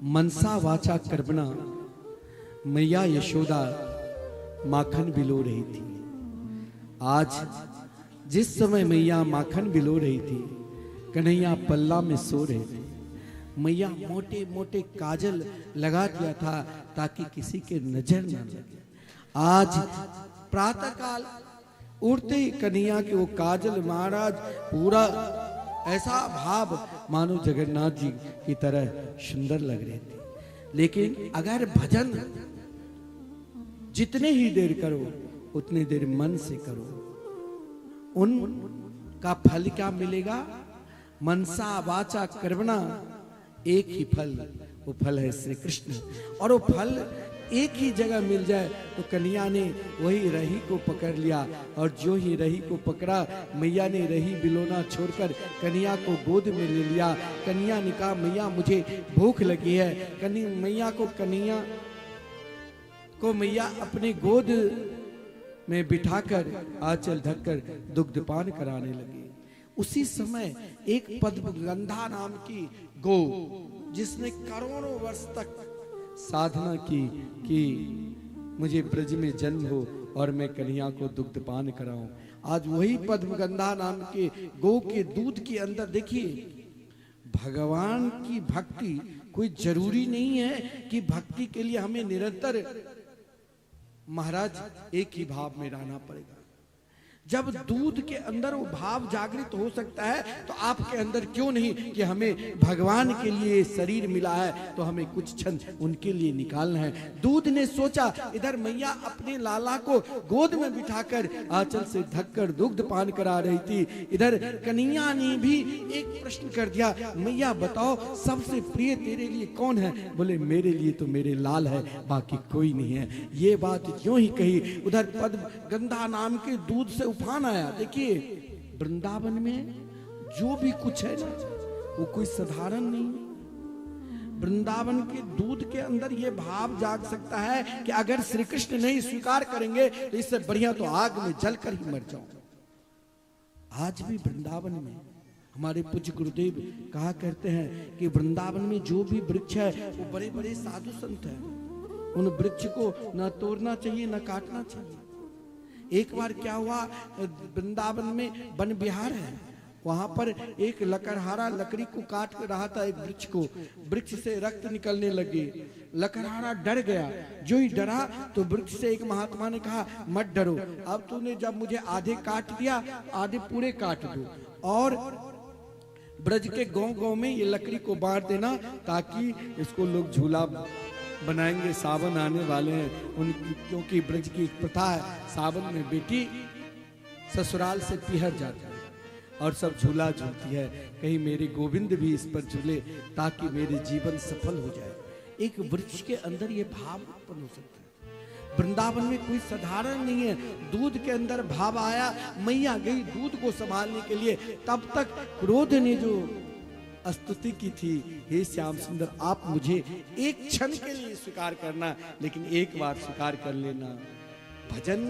मनसा वाचा कर्मणा। मैया यशोदा माखन बिलो रही थी। आज जिस समय मैया माखन बिलो रही थी, कन्हैया पल्ला में सो रहे थे। मैया मोटे मोटे काजल लगा दिया था ताकि किसी के नजर न लगे। आज प्रातः काल उठते ही कन्हैया के वो काजल महाराज पूरा ऐसा भाव मानो जगन्नाथ जी की तरह सुंदर लग रहे थे। लेकिन अगर भजन जितने ही देर करो उतनी देर मन से करो, उनका फल क्या मिलेगा? मनसा वाचा कर्मणा, एक ही फल, वो फल है श्री कृष्ण। और वो फल एक ही जगह मिल जाए तो कन्हैया ने वही रही को पकड़ लिया। और जो ही रही को पकड़ा, मैया ने रही बिलोना छोड़कर कन्हैया को गोद में ले लिया। कन्हैया ने कहा मैया मुझे भूख लगी है। मैया को मैया अपने गोद में बिठाकर आंचल ढककर दुग्धपान कराने लगे। उसी समय एक पद्मगंधा नाम की गौ, जिसने करोड़ों वर्ष तक साधना की कि मुझे ब्रज में जन्म हो और मैं कन्हैया को दुग्धपान कराऊं, आज वही पद्मगंधा नाम के गौ के दूध के अंदर देखिए, भगवान की भक्ति कोई जरूरी नहीं है कि भक्ति के लिए हमें निरंतर महाराज एक ही भाव में रहना पड़ेगा। जब दूध के अंदर वो भाव जागृत हो सकता है तो आपके अंदर क्यों नहीं कि हमें भगवान के लिए शरीर मिला है तो हमें कुछ क्षण उनके लिए निकालना है। दूध ने सोचा, इधर मैया अपने लाला को गोद में बिठाकर आंचल से ढककर दुग्ध पान करा रही थी, इधर कन्हैया ने भी एक प्रश्न कर दिया, मैया बताओ सबसे प्रिय तेरे लिए कौन है? बोले मेरे लिए तो मेरे लाल है, बाकी कोई नहीं है। ये बात क्यों ही कही, उधर पद्मगंधा नाम के दूध से उफान आया। देखिए वृंदावन में जो भी कुछ है ना वो कोई साधारण नहीं। वृंदावन के दूध के अंदर ये भाव जाग सकता है कि अगर श्री कृष्ण नहीं स्वीकार करेंगे तो इससे बढ़िया तो आग में जलकर ही मर जाऊं। आज भी वृंदावन में हमारे पूज्य गुरुदेव कहा करते हैं कि वृंदावन में जो भी वृक्ष है वो बड़े बड़े साधु संत हैं, उन वृक्ष को न तोड़ना चाहिए न काटना चाहिए। एक बार क्या हुआ, वृंदावन में वन विहार है, वहां पर एक लकड़हारा लकड़ी को काट रहा था, एक वृक्ष को, वृक्ष से रक्त निकलने लगे। लकड़हारा डर गया। जो ही डरा तो वृक्ष से एक महात्मा ने कहा, मत डरो, अब तूने जब मुझे आधे काट दिया, आधे पूरे काट दो और ब्रज के गांव-गांव में ये लकड़ी को बांट देना, ताकि इसको लोग झूला बनाएंगे। सावन आने वाले हैं उनकी, क्योंकि ब्रज की एक प्रथा है, सावन में बेटी ससुराल से पिहर जाती है और सब झूला झूलती है। कहीं मेरे गोविंद भी इस पर झूले, ताकि मेरे जीवन सफल हो जाए। एक वृक्ष के अंदर ये भाव उत्पन्न हो सकता है। वृंदावन में कोई साधारण नहीं है। दूध के अंदर भाव आया, मैया गई दूध को संभालने के लिए, तब तक क्रोध ने जो स्तुति की थी, हे श्याम सुंदर आप मुझे एक क्षण के लिए स्वीकार करना, लेकिन एक बार स्वीकार कर लेना। भजन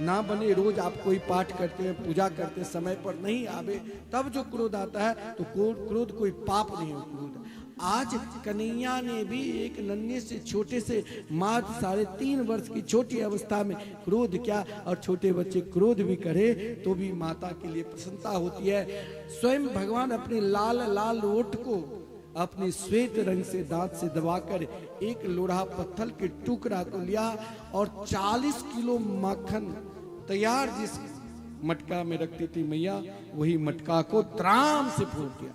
ना बने, रोज आप कोई पाठ करते हैं, पूजा करते हैं, समय पर नहीं आवे, तब जो क्रोध आता है तो क्रोध कोई पाप नहीं है। क्रोध आज कन्हैया ने भी एक नन्हे से छोटे से मात्र 3.5 वर्ष की छोटी अवस्था में क्रोध क्या, और छोटे बच्चे क्रोध भी करे तो भी माता के लिए प्रसन्नता होती है। स्वयं भगवान अपने लाल लाल ओठ को अपने श्वेत रंग से दांत से दबाकर एक लोढ़ा पत्थर के टुकड़ा को लिया और 40 किलो माखन तैयार जिस मटका में रखती थी मैया, वही मटका को त्राम से फोड़ दिया।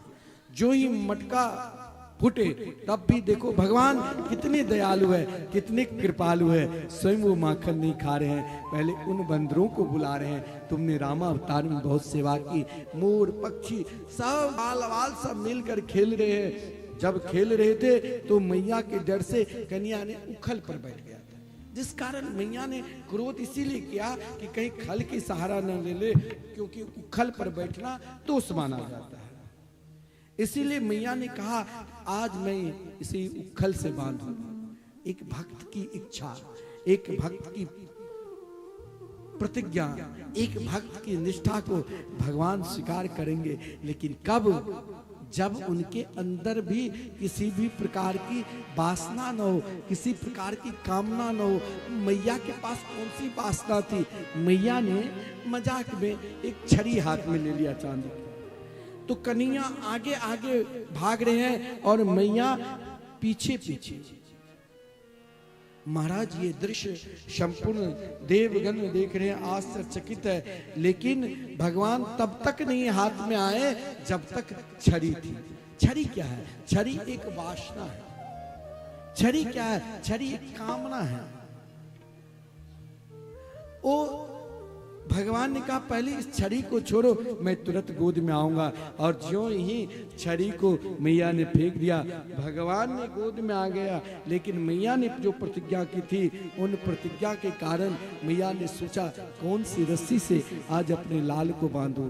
जो ही मटका फूटे, तब भी देखो भगवान कितने दयालु है, कितने कृपालु है। स्वयं वो माखन नहीं खा रहे हैं, पहले उन बंदरों को बुला रहे हैं, तुमने रामा अवतार में बहुत सेवा की। मोर पक्षी सब बाल सब मिलकर खेल रहे हैं। जब खेल रहे थे तो मैया के डर से कन्या ने उखल पर बैठ गया, जिस कारण मैया ने क्रोध इसीलिए किया कि कहीं खल की सहारा न ले ले, क्योंकि उखल पर बैठना दोष माना जाता है। इसीलिए मैया ने कहा आज मैं इसे उखल से बांधूं। एक भक्त की इच्छा, एक भक्त की प्रतिज्ञा, एक भक्त की निष्ठा को भगवान स्वीकार करेंगे, लेकिन कब? जब उनके अंदर भी किसी भी प्रकार की वासना न हो, किसी प्रकार की कामना न हो। मैया के पास कौन सी वासना थी? मैया ने मजाक में एक छड़ी हाथ में ले लिया चांदी की, तो कन्हैया आगे आगे भाग रहे हैं और मैया पीछे पीछे। महाराज ये दृश्य संपूर्ण देवगण देख रहे हैं, आश्चर्यचकित है। लेकिन भगवान तब तक नहीं हाथ में आए जब तक छड़ी थी। छड़ी क्या है? छड़ी एक वासना है। छड़ी क्या है? छड़ी एक कामना है। ओ भगवान ने कहा पहले इस छड़ी को छोड़ो, मैं तुरंत गोद में आऊंगा। और ज्यों ही छड़ी को मैया ने फेंक दिया, भगवान ने गोद में आ गया। लेकिन मैया ने जो प्रतिज्ञा की थी, उन प्रतिज्ञा के कारण मैया ने सोचा कौन सी रस्सी से आज अपने लाल को बांधूं।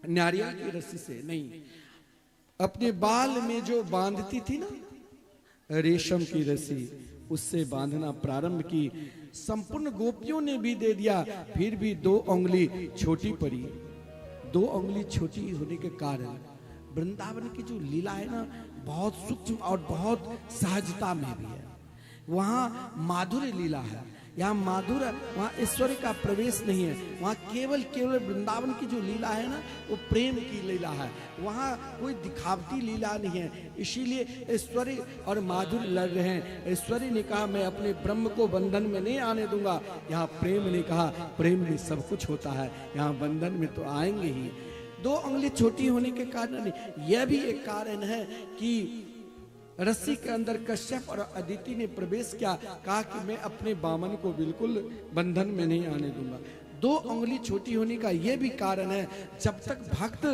नारियल की रस्सी से नहीं, अपने बाल में जो बांधती थी ना रेशम की रस्सी, उससे बांधना प्रारंभ की। संपूर्ण गोपियों ने भी दे दिया, फिर भी 2 उंगली छोटी पड़ी। 2 उंगली छोटी होने के कारण वृंदावन की जो लीला है ना, बहुत सूक्ष्म और बहुत सहजता में भी है। वहां माधुर्य लीला है। यहाँ माधुर्य, वहाँ ऐश्वर्य का प्रवेश नहीं है। वहाँ केवल वृंदावन की जो लीला है ना, वो प्रेम की लीला है। वहाँ कोई दिखावटी लीला नहीं है। इसीलिए ऐश्वर्य और माधुर्य लड़ रहे हैं। ऐश्वर्य ने कहा मैं अपने ब्रह्म को बंधन में नहीं आने दूंगा। यहाँ प्रेम ने कहा प्रेम में सब कुछ होता है, यहाँ बंधन में तो आएंगे ही। 2 उंगली छोटी होने के कारण यह भी एक कारण है कि रस्सी के अंदर कश्यप और अदिति ने प्रवेश किया, कहा कि मैं अपने बामन को बिल्कुल बंधन में नहीं आने दूंगा। 2 उंगली छोटी होने का यह भी कारण है, जब तक भक्त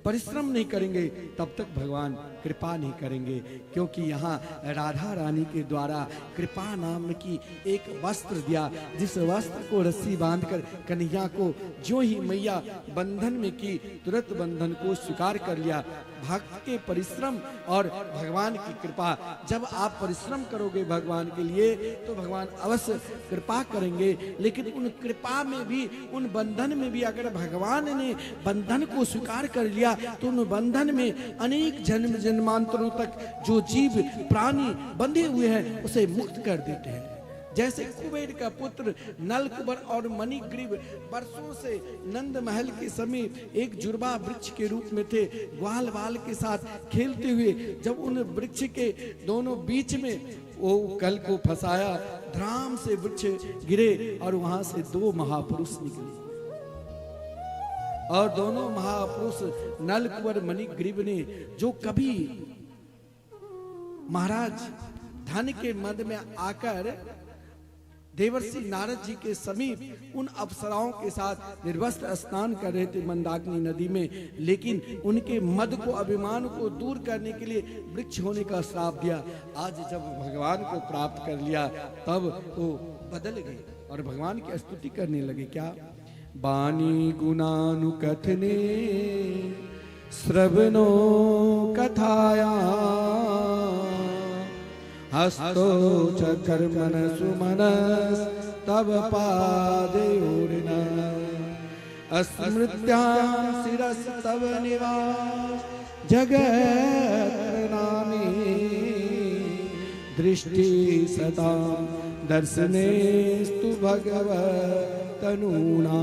परिश्रम नहीं करेंगे तब तक भगवान कृपा नहीं करेंगे। क्योंकि यहाँ राधा रानी के द्वारा कृपा नाम की एक वस्त्र दिया, जिस वस्त्र को रस्सी बांधकर कन्हैया को जो ही मैया बंधन में की, तुरंत बंधन को स्वीकार कर लिया। भक्त के परिश्रम और भगवान की कृपा, जब आप परिश्रम करोगे भगवान के लिए तो भगवान अवश्य कृपा करेंगे। लेकिन उन कृपा में भी, उन बंधन में भी अगर भगवान ने बंधन को स्वीकार कर लिया तो उन बंधन में अनेक जन्म जन्मांतरों तक जो जीव प्राणी बंधे हुए हैं उसे मुक्त कर देते हैं। जैसे कुबेर का पुत्र नलकुबर और मणिग्रीव वर्षों से नंद महल के समीप एक जुड़वा वृक्ष के रूप में थे, ग्वाल बाल के साथ खेलते हुए जब उन वृक्ष के दोनों बीच में वो कल को फंसाया, धड़ाम से वृक्ष गिरे और वहां से दो महापुरुष निकले और दोनों महापुरुष नलकुबर मणिग्रीव ने जो कभी महाराज धन के मद में आकर देवर्षि नारद जी के समीप उन अप्सराओं के साथ निर्वस्त्र स्नान कर रहे थे मंदाकिनी नदी में, लेकिन उनके मद को अभिमान को दूर करने के लिए वृक्ष होने का श्राप दिया। आज जब भगवान को प्राप्त कर लिया तब वो बदल गए और भगवान की स्तुति करने लगे। क्या? बानी गुणानुकथने श्रवणो कथाया हस्तो च कर्मण सुमनस तव पादयोर्न अस्मृत्या शिरस तव निवास जगत प्रणामे दृष्टि सदा दर्शनेस्तु भगवत तनूना।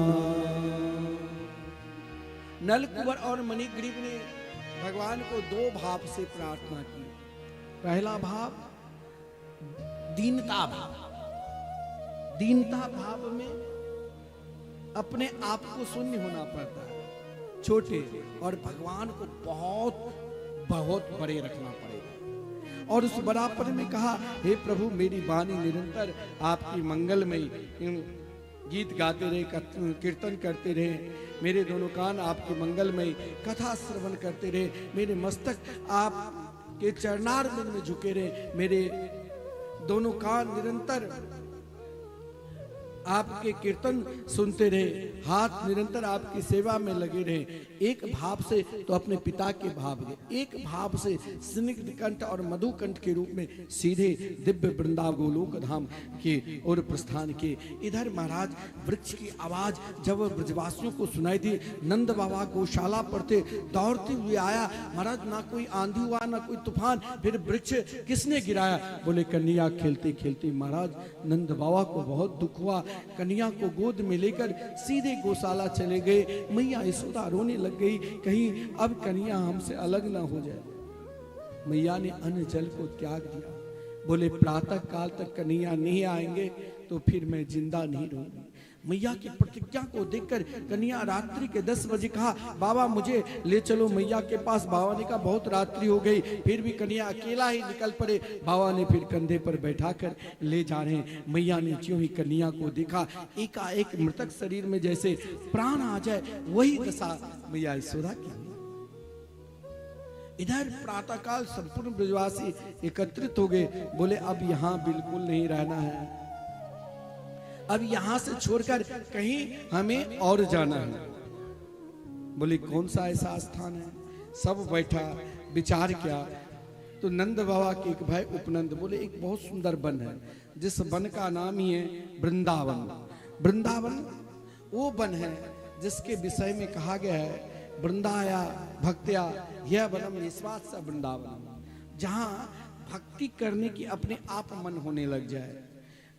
नलकुबर और मणिग्रीव ने भगवान को दो भाव से प्रार्थना की। पहला भाव दीनता भाव। दीनता भाव में अपने आप को शून्य होना पड़ता है, छोटे, और भगवान को बहुत बहुत बड़े रखना पड़ेगा। और उस बड़ापन में कहा, हे प्रभु मेरी वाणी निरंतर आपकी मंगलमयी गीत गाते रहे, कीर्तन करते रहे, मेरे दोनों कान आपके मंगलमयी कथा श्रवण करते रहे, मेरे मस्तक आप के चरणारविंद में झुके रहे, मेरे दोनों कान निरंतर आपके कीर्तन सुनते रहे, हाथ निरंतर आपकी सेवा में लगे रहे। एक भाव से तो अपने पिता के भाव गए, एक भाव से स्निग्ध कंठ और मधु कंठ के रूप में सीधे दिव्य वृंदावन गोलोक धाम के और प्रस्थान के। इधर महाराज वृक्ष की आवाज जब ब्रजवासियों को सुनाई दी, नंद बाबा गौशाला पर थे, दौड़ते हुए आया। महाराज ना कोई आंधी हुआ ना कोई तूफान, फिर वृक्ष किसने गिराया? बोले कन्हैया खेलते खेलते। महाराज नंद बाबा को बहुत दुख हुआ, कन्हैया को गोद में लेकर सीधे गौशाला चले गए। मैया यशोदा रोने लग गई, कहीं अब कन्हैया हमसे अलग ना हो जाए। मैया ने अन्न जल को त्याग दिया। बोले प्रातः काल तक कन्हैया नहीं आएंगे तो फिर मैं जिंदा नहीं रहूंगी। मैया की प्रतिज्ञा को देखकर कन्हैया रात्रि के 10 बजे कहा, बाबा मुझे ले चलो मैया के पास। बाबा ने कहा बहुत रात्रि हो गई। फिर भी कन्हैया अकेला ही निकल पड़े। बाबा ने फिर कंधे पर बैठाकर ले जा रहे हैं। मैया ने ज्यों ही कन्हैया को देखा, एकाएक मृतक शरीर में जैसे प्राण आ जाए, वही दशा मैया यशोदा की। इधर प्रातःकाल संपूर्ण ब्रजवासी एकत्रित हो गए। बोले अब यहाँ बिल्कुल नहीं रहना है, अब यहां से छोड़कर कहीं हमें और जाना है। बोले कौन सा ऐसा स्थान है? सब बैठा विचार किया तो नंद बाबा के एक भाई उपनंद बोले एक बहुत सुंदर वन है, जिस वन का नाम ही है वृंदावन। वृंदावन वो वन है जिसके विषय में कहा गया है, वृंदाया भक्त्या यह वनम निस्वास सा वृंदावन, जहां भक्ति करने की अपने आप मन होने लग जाए।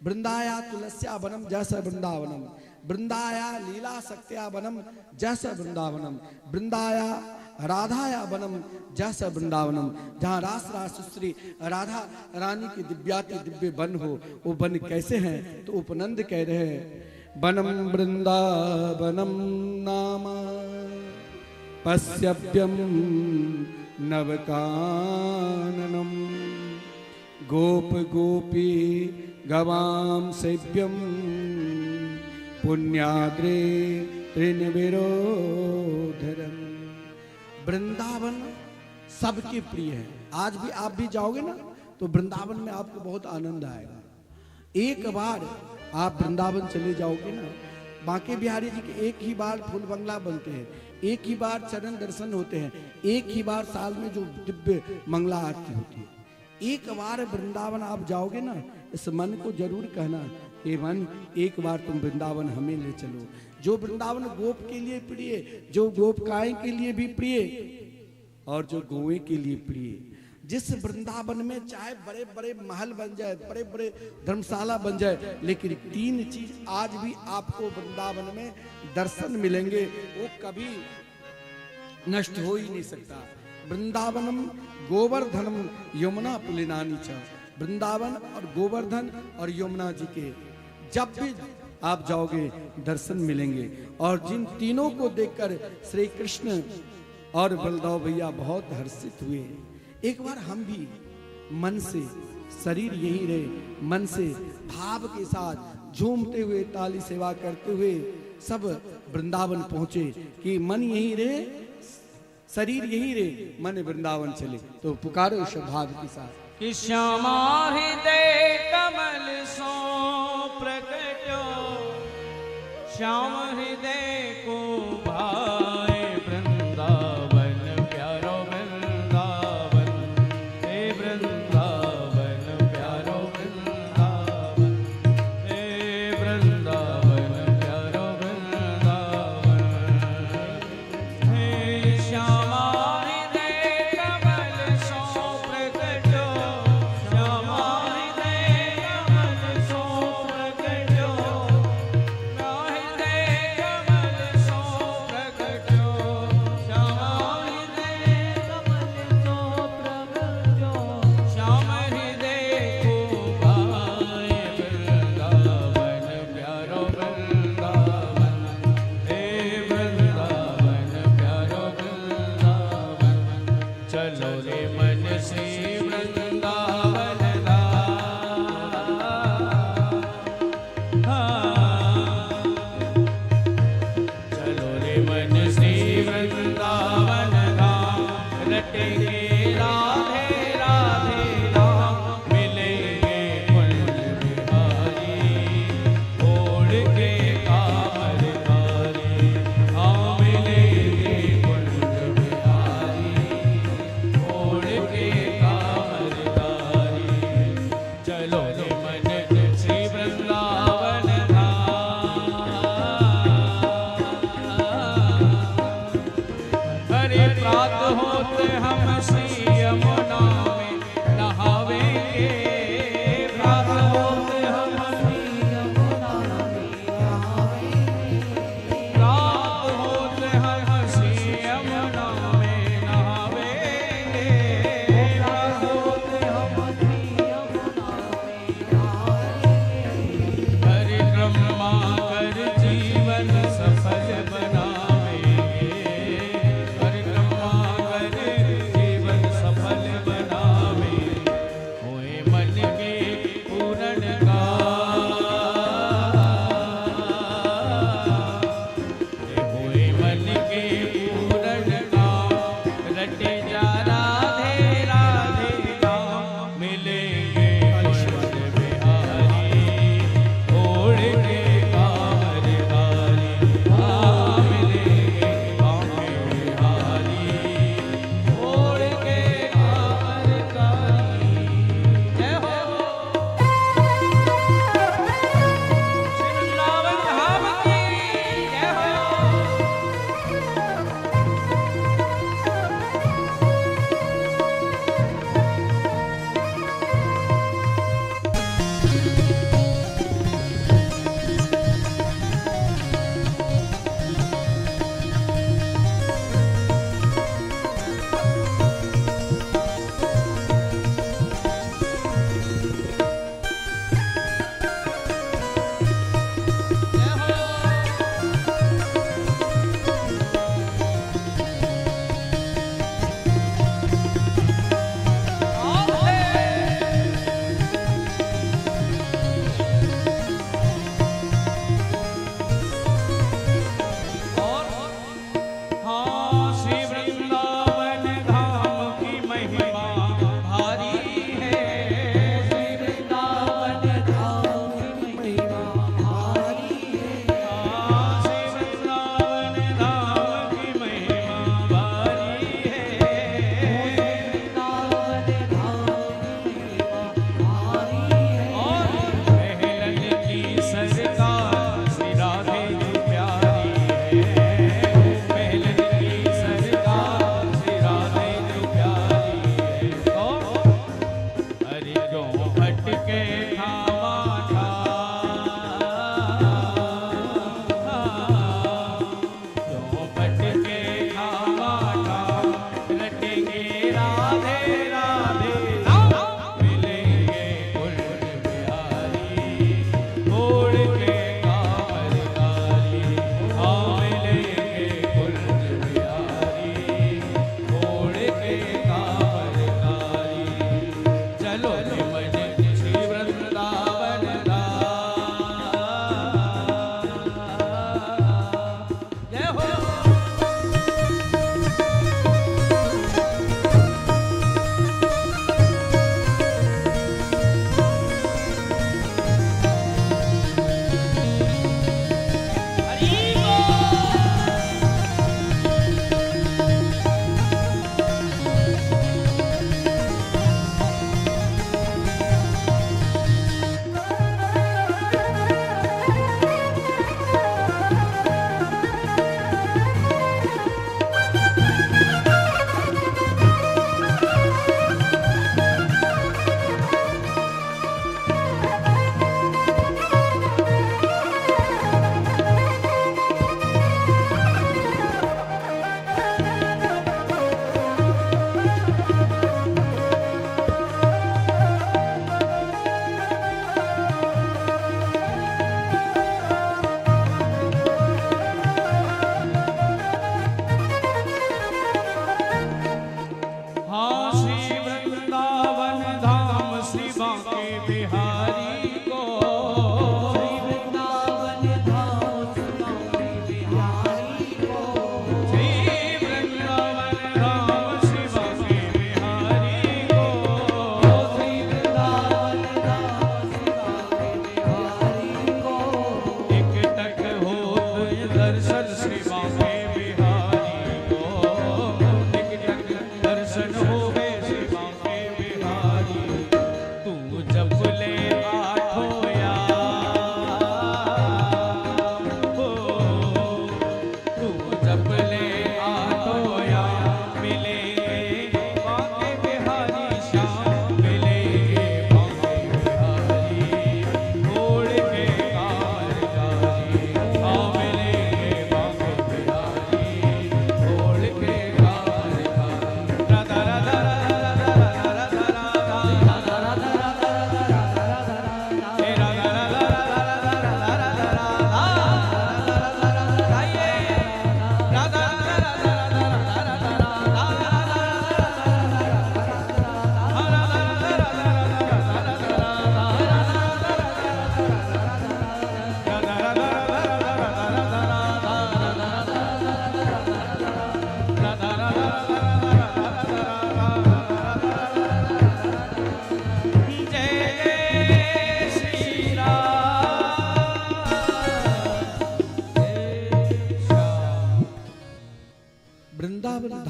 वृंदाया तुलस्या वनम जैसा वृंदावनम, वृंदाया लीला शक्त्या वनम जैसा वृंदावनम, वृंदाया राधाया वनम जैसा वृंदावनम, जहाँ रास रास श्री राधा रानी की दिव्याति दिव्य वन हो। वो वन कैसे हैं? तो उपनंद कह रहे हैं, वनम वृंदावनम नाम पश्यभ्यम नवकाननम गोप गोपी गवाम सेव्यम पुण्याद्रे त्रिनविरोधरम। वृंदावन सबके प्रिय है। आज भी आप भी जाओगे ना तो वृंदावन में आपको बहुत आनंद आएगा। एक बार आप वृंदावन चले जाओगे ना, बांके बिहारी जी के एक ही बार फूल बंगला बनते हैं, एक ही बार चरण दर्शन होते हैं, एक ही बार साल में जो दिव्य मंगला आरती होती है। एक बार वृंदावन आप जाओगे ना, इस मन को जरूर कहना, ये मन एक बार तुम वृंदावन हमें ले चलो। जो वृंदावन गोप के लिए प्रिय, जो गोपकाएं के लिए भी प्रिय और जो गौएं के लिए प्रिय, जिस वृंदावन में चाहे बड़े बड़े महल बन जाए, बड़े बड़े धर्मशाला बन जाए, लेकिन तीन चीज आज भी आपको वृंदावन में दर्शन मिलेंगे, वो कभी नष्ट हो ही नहीं सकता। वृंदावनम गोवर्धनम यमुना पुलिनानी च। वृंदावन और गोवर्धन और यमुना जी के जब भी आप जाओगे दर्शन मिलेंगे। और जिन तीनों को देखकर श्री कृष्ण और बलदेव भैया बहुत हर्षित हुए। एक बार हम भी मन से, शरीर यही रहे, मन से भाव के साथ झूमते हुए, ताली सेवा करते हुए सब वृंदावन पहुंचे कि मन यही रहे, शरीर यही रहे, मन वृंदावन चले। तो पुकारो उस भाव के साथ कि श्यामा हृदय कमल सो प्रकटो, श्याम हृदय को भाए वृंदावन प्यारो वृंदावन, हे वृंदावन प्यारो वृंदावन, हे वृंदावन प्यारो वृंदावन, हे श्यामा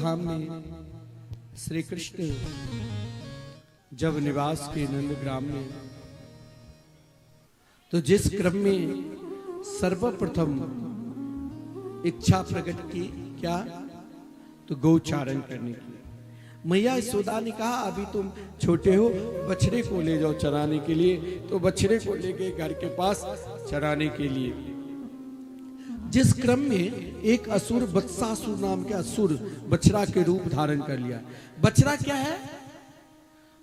धाम में श्री कृष्ण जब निवास के नंदग्राम में, तो जिस क्रम में सर्वप्रथम इच्छा प्रकट की क्या, तो गौचारण करने की। मैया यशोदा ने कहा अभी तुम छोटे हो, बछड़े को ले जाओ चराने के लिए। तो बछड़े को ले गए घर के पास चराने के लिए। जिस क्रम में एक असुर, वत्सासुर नाम के असुर, बछड़ा के रूप धारण कर लिया। बछड़ा क्या है,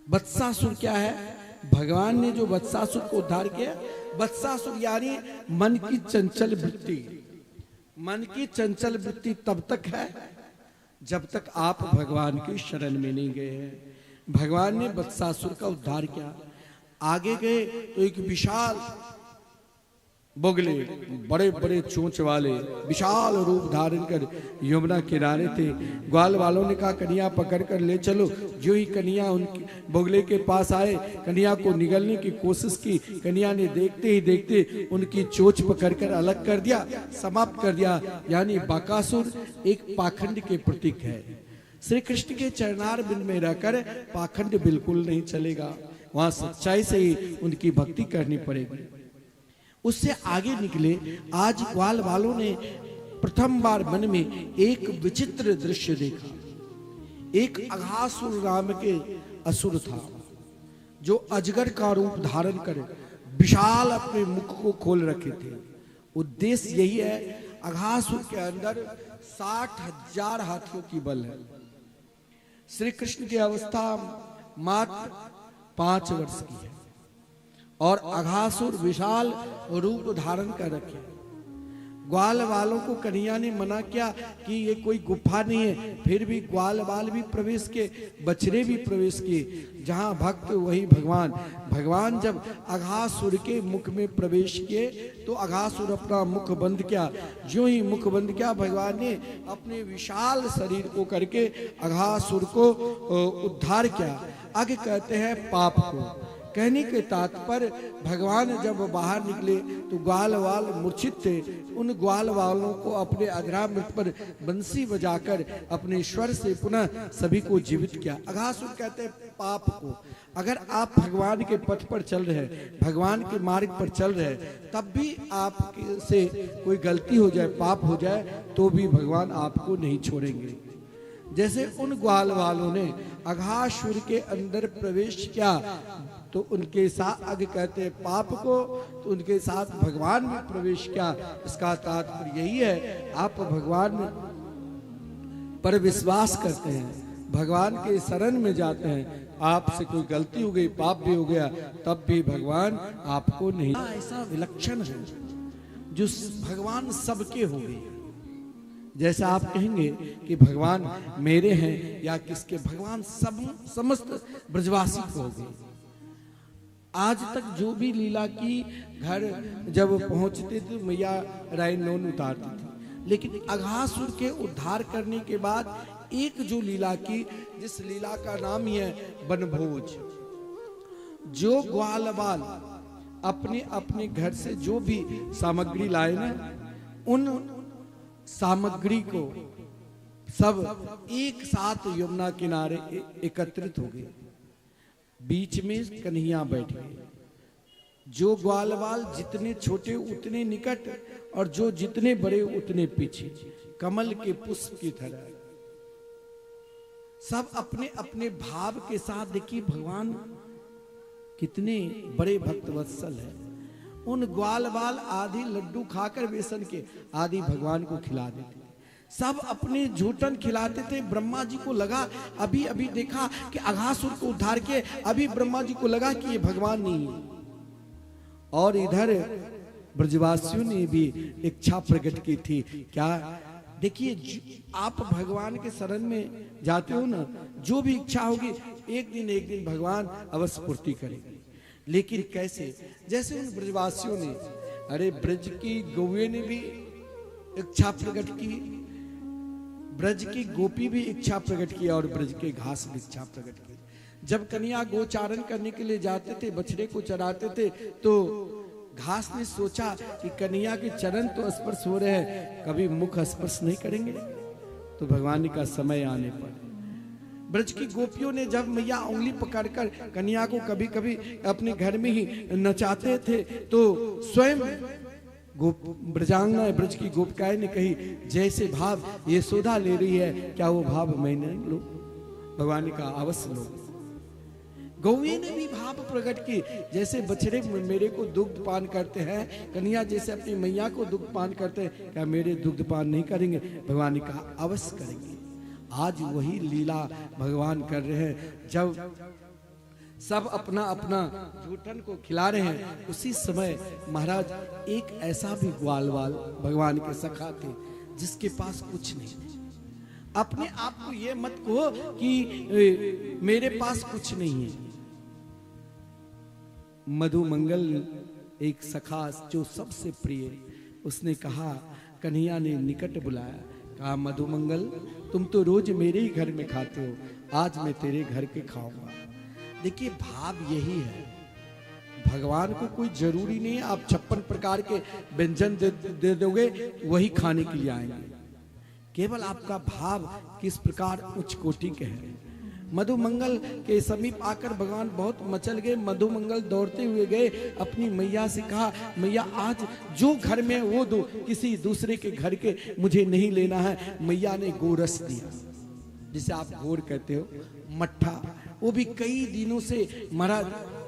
वत्सासुर क्या है? भगवान ने जो वत्सासुर को उद्धार किया, वत्सासुर यानी मन की चंचल वृत्ति। मन की चंचल वृत्ति तब तक है जब तक आप भगवान की शरण में नहीं गए हैं। भगवान ने वत्सासुर का उद्धार किया। आगे गए तो एक विशाल बोगले, बड़े बड़े चोंच वाले विशाल रूप धारण कर यमुना किनारे थे। ग्वाल वालों ने कहा कन्या पकड़ कर ले चलो। जो ही कन्या उनके बोगले के पास आए, कन्या को निगलने की कोशिश की। कन्या ने देखते ही देखते उनकी चोंच पकड़ कर अलग कर दिया, समाप्त कर दिया। यानी बकासुर एक पाखंड के प्रतीक है। श्री कृष्ण के चरणार बिंद में रहकर पाखंड बिल्कुल नहीं चलेगा, वहां सच्चाई से ही उनकी भक्ति करनी पड़ेगी। उससे आगे निकले। आज ग्वाल वालों ने प्रथम बार मन में एक विचित्र दृश्य देखा। एक अघासुर नाम के असुर था, जो अजगर का रूप धारण कर विशाल अपने मुख को खोल रखे थे। उद्देश्य यही है, अघासुर के अंदर 60,000 हाथियों की बल है। श्री कृष्ण की अवस्था मात्र 5 वर्ष की है और अघासुर विशाल रूप धारण कर रखे। ग्वाल वालों को कन्हैया ने मना किया कि ये कोई गुफा नहीं है, फिर भी ग्वाल वाल भी प्रवेश किए, बछड़े भी प्रवेश किए। जहां भक्त वही भगवान। भगवान जब अघासुर के मुख में प्रवेश किए तो अघासुर अपना मुख बंद किया। जो ही मुख बंद किया, भगवान ने अपने विशाल शरीर को करके अघासुर को उद्धार किया। आगे कहते हैं पाप को। कहने के तात्पर्य, भगवान जब बाहर निकले तो ग्वाल वाल मूर्छित थे। उन ग्वाल वालों को अपने अधरामृत पर बंसी बजाकर अपने स्वर से पुनः सभी को जीवित किया। अघासुर कहते हैं पाप को। अगर आप भगवान के पथ पर चल रहे हैं, भगवान के मार्ग पर चल रहे हैं, तब भी आप से कोई गलती हो जाए, पाप हो जाए, तो भी भगवान आपको नहीं छोड़ेंगे। जैसे उन ग्वाल वालों ने अघासुर के अंदर प्रवेश किया तो उनके साथ, आगे कहते हैं पाप को, तो उनके साथ भगवान भी प्रवेश किया। इसका तात्पर्य यही है, आप भगवान पर विश्वास करते हैं, भगवान के शरण में जाते हैं, आपसे कोई गलती हो गई, पाप भी हो गया, तब भी भगवान आपको नहीं। ऐसा विलक्षण है जो भगवान सबके हो गए। जैसे आप कहेंगे कि भगवान मेरे हैं या किसके, भगवान सब समस्त ब्रजवासी को हो गए। आज तक जो भी लीला की, घर जब पहुंचते थे मैया राय नौन उतारती थी, लेकिन अघासुर के उद्धार करने के बाद एक जो लीला की, जिस लीला का नाम ही है वनभोज। जो ग्वाल बाल अपने अपने घर से जो भी सामग्री लाए ना, उन सामग्री को सब एक साथ यमुना किनारे एकत्रित हो गए। बीच में कन्हैया बैठ गए। जो ग्वाल बाल जितने छोटे उतने निकट और जो जितने बड़े उतने पीछे, कमल के पुष्प की तरह सब अपने अपने भाव के साथ। देखिए भगवान कितने बड़े भक्त वत्सल है। उन ग्वाल बाल आधी लड्डू खाकर बेसन के, आधी भगवान को खिला देते। सब अपने झूठन खिलाते थे। ब्रह्मा जी को लगा, अभी अभी देखा कि अघासुर को उद्धार किए, अभी ब्रह्मा जी को लगा कि ये भगवान नहीं है। और इधर ब्रजवासियों ने भी इच्छा प्रकट की थी। क्या? देखिए, आप भगवान के शरण में जाते हो ना, जो भी इच्छा होगी एक दिन भगवान अवश्य पूर्ति करेंगे। लेकिन कैसे? जैसे उन ब्रजवासियों ने, अरे ब्रज की गौए ने भी इच्छा प्रकट की, ब्रज की गोपी भी इच्छा प्रकट की और ब्रज के घास भी इच्छा प्रकट की। जब कन्या गोचारण करने के लिए जाते थे, बछड़े को चराते थे, तो घास ने सोचा कि कन्या के चरण तो स्पर्श हो रहे हैं, कभी मुख स्पर्श नहीं करेंगे। तो भगवान का समय आने पर ब्रज की गोपियों ने जब मैया उंगली पकड़कर कन्या को कभी कभी अपने घर में ही नचाते थे, तो स्वयं ब्रजांगना ब्रज की गोपिकाएं ने कही, जैसे भाव यशोदा ले रही है, क्या वो भाव मैं नहीं लूं? भगवान का अवश्य लो। गौए ने भी भाव प्रकट की, जैसे बछड़े मेरे को दुग्ध पान करते हैं, कन्या जैसे अपनी मैया को दुग्ध पान करते हैं, क्या मेरे दुग्ध पान नहीं करेंगे? भगवान का अवश्य करेंगे। आज वही लीला भगवान कर रहे हैं। जब सब अपना अपना झूठन को खिला रहे हैं, उसी समय महाराज एक ऐसा भी ग्वालवाल भगवान के सखा थे जिसके पास कुछ नहीं। अपने आप को ये मत कहो कि मेरे पास कुछ नहीं है। मधुमंगल एक सखा जो सबसे प्रिय, उसने कहा, कन्हैया ने निकट बुलाया, कहा, मधुमंगल तुम तो रोज मेरे ही घर में खाते हो, आज मैं तेरे घर के खाऊंगा। देखिए भाव यही है, भगवान को कोई जरूरी नहीं है आप 56 प्रकार के व्यंजन दे दोगे वही खाने के लिए आएंगे। केवल आपका भाव किस प्रकार उच्च कोटि के है। मधुमंगल के समीप आकर भगवान बहुत मचल गए। मधुमंगल दौड़ते हुए गए, अपनी मैया से कहा, मैया आज जो घर में वो दो, किसी दूसरे के घर के मुझे नहीं लेना है। मैया ने गोरस दिया, जिसे आप गोर कहते हो, मट्ठा, वो भी कई दिनों से महाराज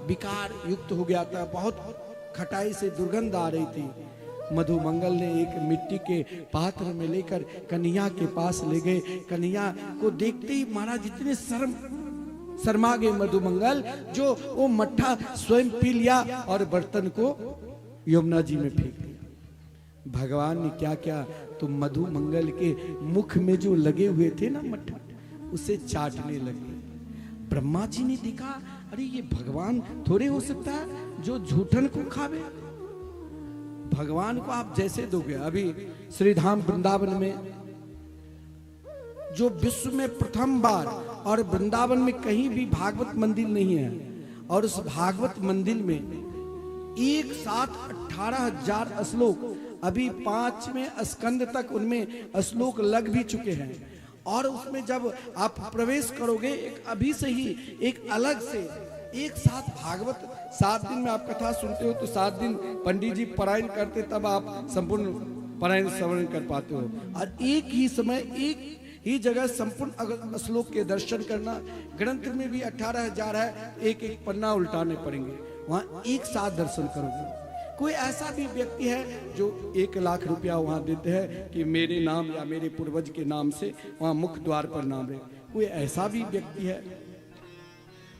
विकार युक्त हो गया था, बहुत खटाई से दुर्गंध आ रही थी। मधुमंगल ने एक मिट्टी के पात्र में लेकर कन्हैया के पास ले गए। कन्हैया को देखते ही महाराज इतने शर्मा गए मधुमंगल, जो वो मट्ठा स्वयं पी लिया और बर्तन को यमुना जी में फेंक दिया। भगवान ने क्या किया, तो मधुमंगल के मुख में जो लगे हुए थे ना मट्ठा, उसे चाटने लगे। ब्रह्मा जी ने देखा, अरे ये भगवान थोड़े हो सकता है जो झूठन को खावे। भगवान को आप जैसे दोगे, अभी श्रीधाम वृंदावन में जो विश्व में प्रथम बार, और वृंदावन में कहीं भी भागवत मंदिर नहीं है, और उस भागवत मंदिर में एक साथ 18,000 श्लोक, अभी 5वें स्कंद तक उनमें श्लोक लग भी चुके हैं। और उसमें जब आप प्रवेश करोगे, एक अभी से ही एक अलग से एक साथ भागवत 7 दिन में आप कथा सुनते हो, तो 7 दिन पंडित जी पारायण करते, तब आप संपूर्ण पारायण श्रवण कर पाते हो। और एक ही समय एक ही जगह संपूर्ण श्लोक के दर्शन करना। ग्रंथ में भी 18,000 है, एक एक पन्ना उल्टाने पड़ेंगे, वहां एक साथ दर्शन करोगे। कोई ऐसा भी व्यक्ति है जो 1 लाख रुपया वहां देते हैं कि मेरे नाम या मेरे पूर्वज के नाम से वहां मुख्य द्वार पर नाम रहे, कोई ऐसा भी व्यक्ति है।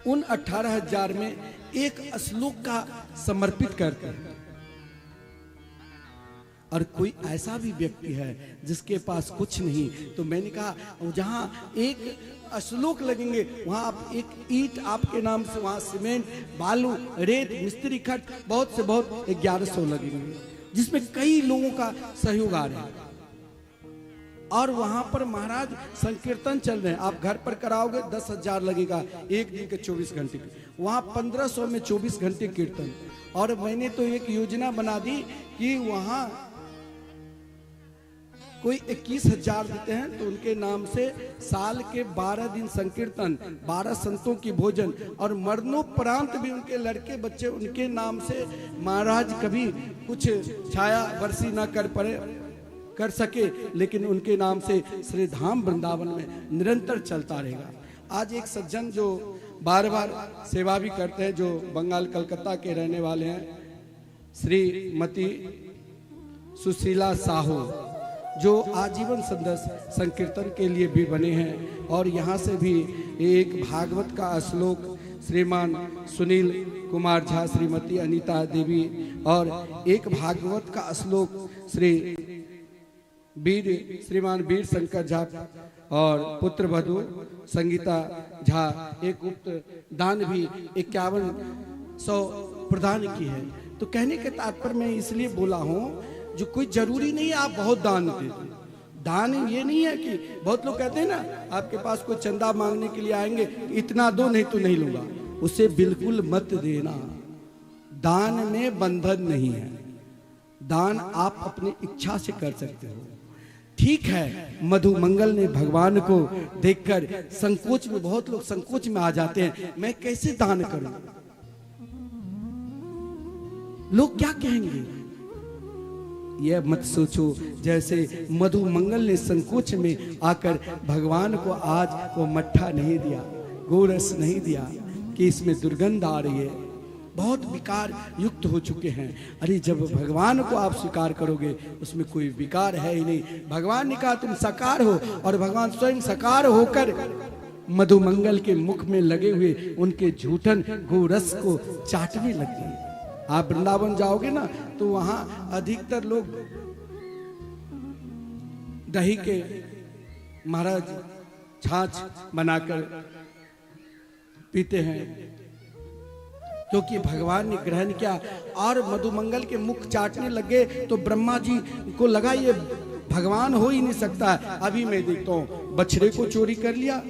उन 18,000 में एक श्लोक का समर्पित करते हैं। और कोई ऐसा भी व्यक्ति है जिसके पास कुछ नहीं, तो मैंने कहा जहां एक श्लोक लगेंगे वहां आप एक ईंट आपके नाम से, वहां सीमेंट, बालू, रेत, मिस्त्री खट बहुत से बहुत 1100 लगेंगे, जिसमें कई लोगों का सहयोग आ रहा है। और वहां पर महाराज संकीर्तन चल रहे हैं। आप घर पर कराओगे 10,000 लगेगा एक दिन के 24 घंटे के, वहां 1500 में 24 घंटे कीर्तन। और मैंने तो एक योजना बना दी कि वहां कोई 21,000 देते हैं, तो उनके नाम से साल के 12 दिन संकीर्तन, 12 संतों की भोजन, और मरणोपरांत भी उनके लड़के बच्चे उनके नाम से महाराज कभी कुछ छाया वर्षी ना कर सके, लेकिन उनके नाम से श्री धाम वृंदावन में निरंतर चलता रहेगा। आज एक सज्जन जो बार बार सेवा भी करते हैं, जो बंगाल कलकत्ता के रहने वाले हैं, श्रीमती सुशीला साहू, जो आजीवन सदस्य संकीर्तन के लिए भी बने हैं। और यहाँ से भी एक भागवत का श्लोक श्रीमान सुनील कुमार झा, श्रीमती अनीता देवी, और एक भागवत का श्लोक श्रीमान वीर शंकर झा और पुत्र वधू संगीता झा, एक गुप्त दान भी 5100 प्रदान की है। तो कहने के तात्पर्य मैं इसलिए बोला हूँ, जो कोई जरूरी नहीं है आप बहुत दान दे दो। दान ये नहीं है कि बहुत लोग कहते हैं ना, आपके पास कोई चंदा मांगने के लिए आएंगे, इतना दो नहीं तो नहीं लूंगा, उसे बिल्कुल मत देना। दान में बंधन नहीं है, दान आप अपनी इच्छा से कर सकते हो। ठीक है, मधु मंगल ने भगवान को देखकर संकोच में, बहुत लोग संकोच में आ जाते हैं, मैं कैसे दान करूं, लोग क्या कहेंगे। यह मत सोचो जैसे मधु मंगल ने संकोच में आकर भगवान को आज वो मट्ठा नहीं दिया, गोरस नहीं दिया कि इसमें दुर्गंध आ रही है, बहुत विकार युक्त हो चुके हैं। अरे जब भगवान को आप स्वीकार करोगे उसमें कोई विकार है ही नहीं। भगवान ने कहा तुम साकार हो, और भगवान स्वयं साकार होकर मधु मंगल के मुख में लगे हुए उनके झूठन गोरस को चाटने लग गए। आप वृंदावन जाओगे ना तो वहां अधिकतर लोग दही के महाराज छाछ बनाकर पीते हैं, क्योंकि भगवान ने ग्रहण किया। और मधुमंगल के मुख चाटने लगे तो ब्रह्मा जी को लगा ये भगवान हो ही नहीं सकता। अभी मैं देखता हूं बछड़े को चोरी कर लिया,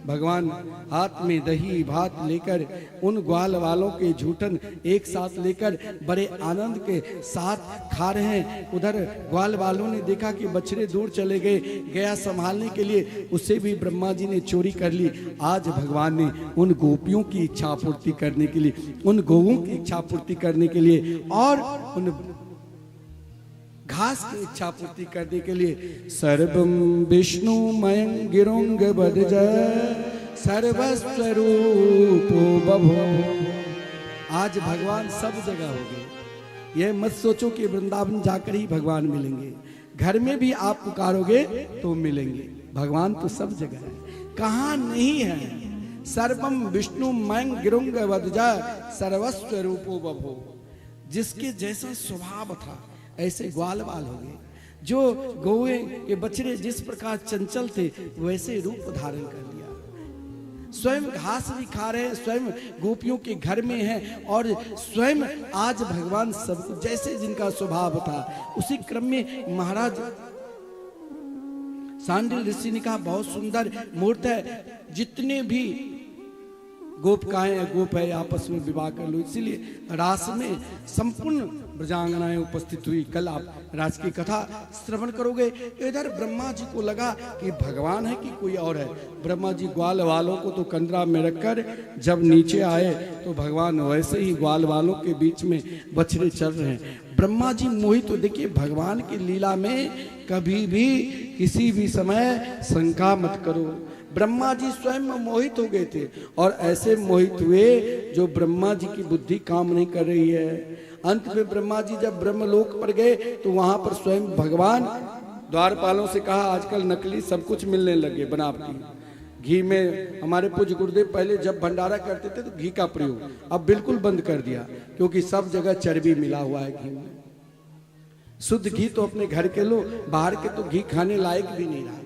भगवान हाथ में दही भात लेकर उन ग्वाल वालों के झूठन एक साथ लेकर बड़े आनंद के साथ खा रहे हैं। उधर ग्वाल वालों ने देखा कि बछड़े दूर चले गए, गया संभालने के लिए, उसे भी ब्रह्मा जी ने चोरी कर ली। आज भगवान ने उन गोपियों की इच्छा पूर्ति करने के लिए, उन गौओं की इच्छा पूर्ति करने के लिए और उन घास की इच्छा पूर्ति करने के लिए सर्वम विष्णुमयं गिरोंग बदज सर्वस्वरूपो बभो। आज भगवान सब जगह हो गए। यह मत सोचो कि वृंदावन जाकर ही भगवान मिलेंगे, घर में भी आप पुकारोगे तो मिलेंगे। भगवान तो सब जगह है, कहाँ नहीं है। सर्वम विष्णुमयं गिरोंग बदज सर्वस्वरूपो बभो। जिसके जैसा स्वभाव था ऐसे ग्वाल बाल हो गए। जो गौए के बछड़े जिस प्रकार चंचल थे वैसे रूप धारण कर लिया। स्वयं घास भी खा रहे हैं, स्वयं गोपियों के घर में हैं, और स्वयं आज भगवान सब जैसे जिनका स्वभाव था उसी क्रम में महाराज सांडिल ऋषि ने कहा बहुत सुंदर मूर्त है, जितने भी गोपिकाएं गोप है आपस में विवाह कर लो। इसीलिए रास में संपूर्ण ब्रजांगनाएं उपस्थित हुई। कल आप रास की कथा श्रवण करोगे। इधर ब्रह्मा जी को लगा कि भगवान है कि कोई और है। ब्रह्मा जी ग्वाल वालों को तो कंदरा में रखकर जब नीचे आए तो भगवान वैसे ही ग्वाल वालों के बीच में बछड़े चल रहे हैं। ब्रह्मा जी मोहित। तो देखिए भगवान की लीला में कभी भी किसी भी समय शंका मत करो। ब्रह्मा जी स्वयं मोहित हो गए थे, और ऐसे मोहित हुए जो ब्रह्मा जी की बुद्धि काम नहीं कर रही है। अंत में ब्रह्मा जी जब ब्रह्मलोक पर गए तो वहां पर स्वयं भगवान द्वारपालों से कहा आजकल नकली सब कुछ मिलने लगे बनावटी। घी में हमारे पूज्य गुरुदेव पहले जब भंडारा करते थे तो घी का प्रयोग अब बिल्कुल बंद कर दिया, क्योंकि सब जगह चर्बी मिला हुआ है घी में। शुद्ध घी तो अपने घर के लो, बाहर के तो घी खाने लायक भी नहीं रहा।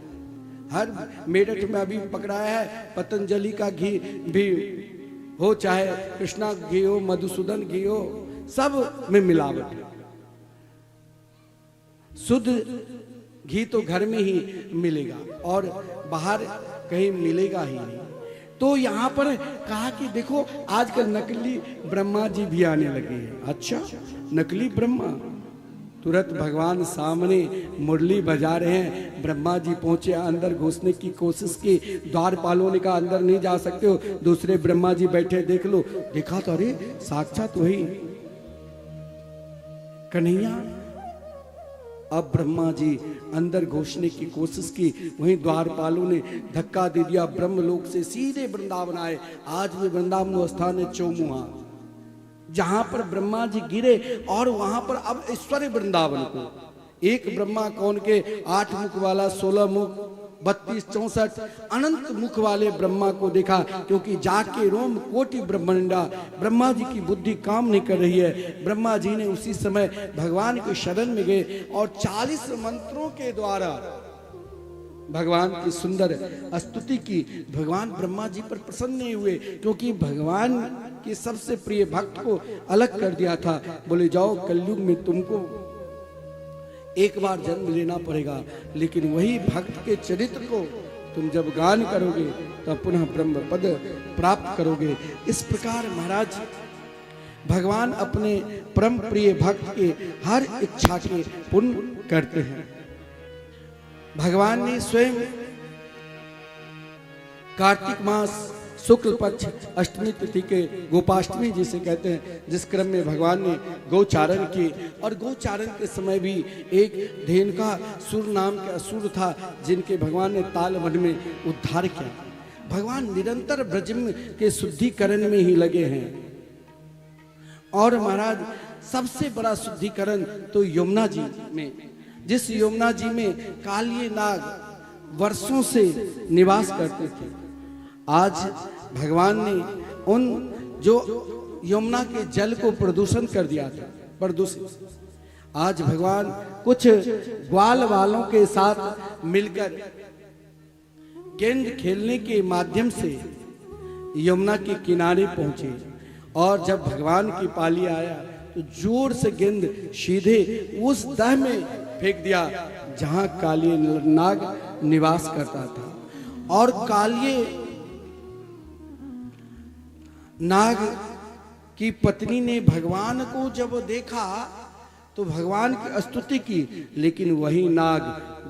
हर मेरठ में अभी पकड़ाया है पतंजलि का घी भी हो, चाहे कृष्णा घी हो, मधुसूदन घी हो, सब में मिलावट है। शुद्ध घी तो घर में ही मिलेगा और बाहर कहीं मिलेगा ही नहीं। तो यहाँ पर कहा कि देखो आजकल नकली ब्रह्मा जी भी आने लगे हैं। अच्छा, नकली ब्रह्मा। तुरंत भगवान सामने मुरली बजा रहे हैं। ब्रह्मा जी पहुंचे, अंदर घुसने की कोशिश की। द्वारपालों ने कहा अंदर नहीं जा सकते हो। दूसरे ब्रह्मा जी बैठे, देख लो। देखा तो अरे साक्षात वही कन्हैया। अब ब्रह्मा जी अंदर घुसने की कोशिश की, वहीं द्वारपालों ने धक्का दे दिया। ब्रह्मलोक से सीधे वृंदावन आए। आज भी वृंदावन स्थान है चौमुहा, जहां पर ब्रह्मा जी गिरे, और वहां पर अब ऐश्वर्य वृंदावन को एक ब्रह्मा कौन के 8 मुख वाला, 16 मुख, 32, 64 अनंत मुख वाले ब्रह्मा को देखा, क्योंकि जाके रोम कोटि ब्रह्मंडा। ब्रह्मा जी की बुद्धि काम नहीं कर रही है। ब्रह्मा जी ने उसी समय भगवान के शरण में गए और 40 मंत्रों के द्वारा भगवान की सुंदर स्तुति की। भगवान ब्रह्मा जी पर प्रसन्न नहीं हुए, क्योंकि भगवान के सबसे प्रिय भक्त को अलग कर दिया था। बोले जाओ कलयुग में तुमको एक बार जन्म लेना पड़ेगा, लेकिन वही भक्त के चरित्र को तुम जब गान करोगे तब पुनः ब्रह्म पद प्राप्त करोगे। इस प्रकार महाराज भगवान अपने परम प्रिय भक्त के हर इच्छा के पूर्ण करते हैं। भगवान ने स्वयं कार्तिक मास शुक्ल पक्ष अष्टमी तिथि के गोपाष्टमी जिसे कहते हैं, जिस क्रम में भगवान ने गौचारण किए, और गौचारण के समय भी एक धेनुका सुर नाम के असुर था जिनके भगवान ने ताल वन में उद्धार किया। भगवान निरंतर ब्रज के शुद्धिकरण में ही लगे हैं। और महाराज सबसे बड़ा शुद्धिकरण तो यमुना जी में, जिस यमुना जी में कालिए नाग वर्षों से निवास करते थे। आज भगवान ने उन जो यमुना के जल को प्रदूषण कर दिया था, प्रदूषित, आज भगवान कुछ ग्वाल वालों के साथ मिलकर गेंद खेलने के माध्यम से यमुना के किनारे पहुंचे। और जब भगवान की पाली आया तो जोर से गेंद सीधे उस दह में फेंक दिया जहां कालिए नाग निवास करता था। और कालिए नाग की पत्नी ने भगवान को जब देखा तो भगवान की स्तुति की, लेकिन वही नाग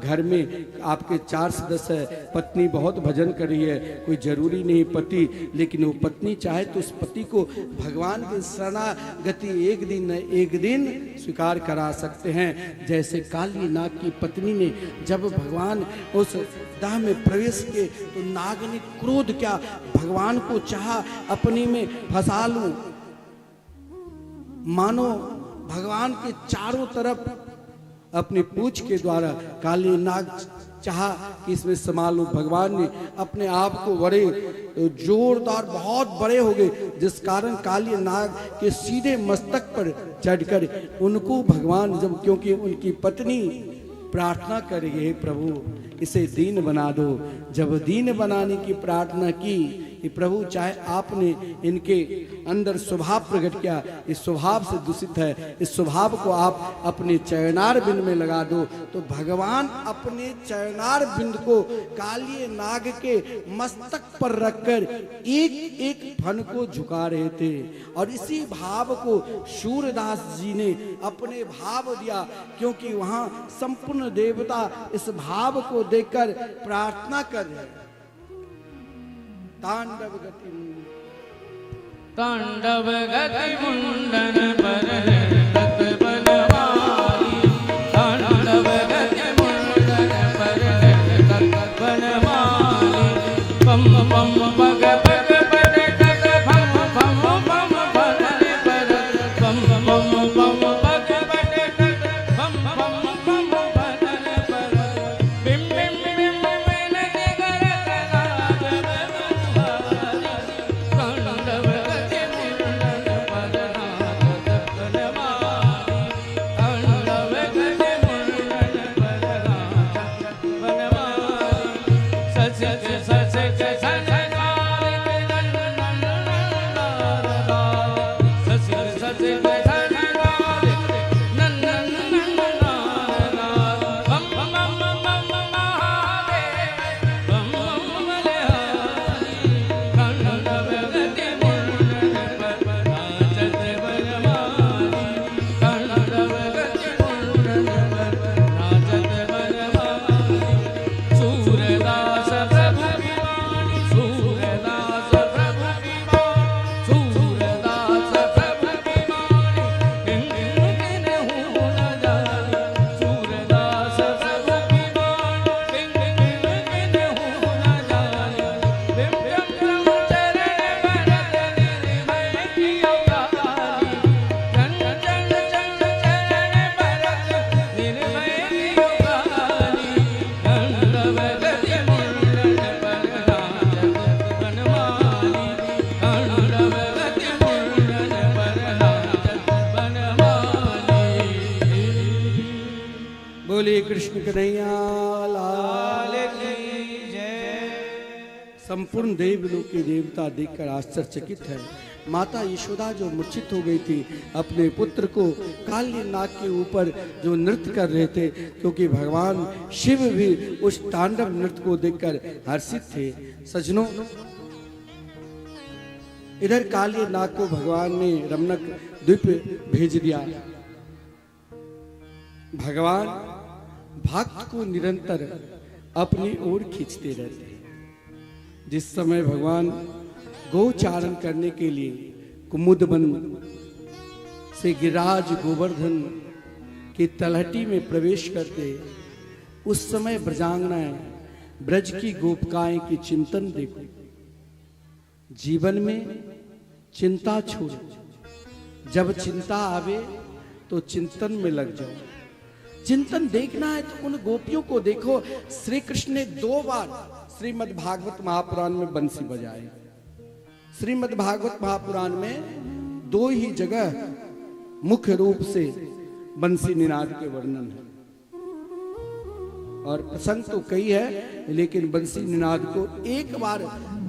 घर में आपके 4 सदस्य है, पत्नी बहुत भजन कर रही है, कोई जरूरी नहीं पति, लेकिन वो पत्नी चाहे तो उस पति को भगवान की शरणागति एक दिन न एक दिन स्वीकार करा सकते हैं। जैसे काली नाग की पत्नी ने जब भगवान उस दाह में प्रवेश किए तो नाग ने क्रोध किया, भगवान को चाहा अपनी में फंसा लूं, मानो भगवान के चारों तरफ अपनी पूंछ के द्वारा काली नाग चाहा कि इसमें समा लूं। भगवान ने अपने आप को बड़े जोरदार बहुत बड़े हो गए, जिस कारण काली नाग के सीधे मस्तक पर चढ़कर उनको भगवान जब, क्योंकि उनकी पत्नी प्रार्थना कर रही है, प्रभु इसे दीन बना दो, जब दीन बनाने की प्रार्थना की कि प्रभु चाहे आपने इनके अंदर स्वभाव प्रकट किया, इस स्वभाव से दूषित है, इस स्वभाव को आप अपने चरणार बिंद में लगा दो, तो भगवान अपने चरणार बिंद को कालिए नाग के मस्तक पर रखकर एक एक फन को झुका रहे थे। और इसी भाव को सूरदास जी ने अपने भाव दिया, क्योंकि वहां संपूर्ण देवता इस भाव को देखकर प्रार्थना कर रहे हैं। तांडव गति मुंडन पर रत बनवारी, तांडव गति मुंडन पर रत बनवारी, पम पम पग पग पग पग भम भम भम भन पर, पम पम पम पग पग पग भम भम भम भन पर, बिम बिम बिम बिन दिगर कलाग तांडव गति मुंडन पर नाथ बनवारी, तांडव गति मुंडन पर नाथ बनवारी, सच सच सच कृष्ण कन्हैया लाल की जय। संपूर्ण देवलोक के देवता देखकर आश्चर्यचकित है। माता यशोदा जो मूर्छित हो गई थी, अपने पुत्र को काली नाग के ऊपर जो नृत्य कर रहे थे, क्योंकि भगवान शिव भी उस तांडव नृत्य को देखकर हर्षित थे। सजनों, इधर काली नाग को भगवान ने रमणक द्वीप भेज दिया। भगवान भक्त को निरंतर अपनी ओर खींचते रहते हैं। जिस समय भगवान गोचारण करने के लिए कुमुदवन से गिरिराज गोवर्धन की तलहटी में प्रवेश करते, उस समय ब्रजांगनाएं, ब्रज की गोपिकाएं की चिंतन देखो। जीवन में चिंता छोड़ो, जब चिंता आवे तो चिंतन में लग जाओ। चिंतन देखना है तो उन गोपियों को देखो। श्री कृष्ण ने 2 बार श्रीमद् भागवत महापुराण में बंसी बजाई। श्रीमद् भागवत महापुराण में 2 ही जगह मुख्य रूप से बंसी निनाद के वर्णन है, और प्रसंग तो कई है, लेकिन बंसी निनाद को एक बार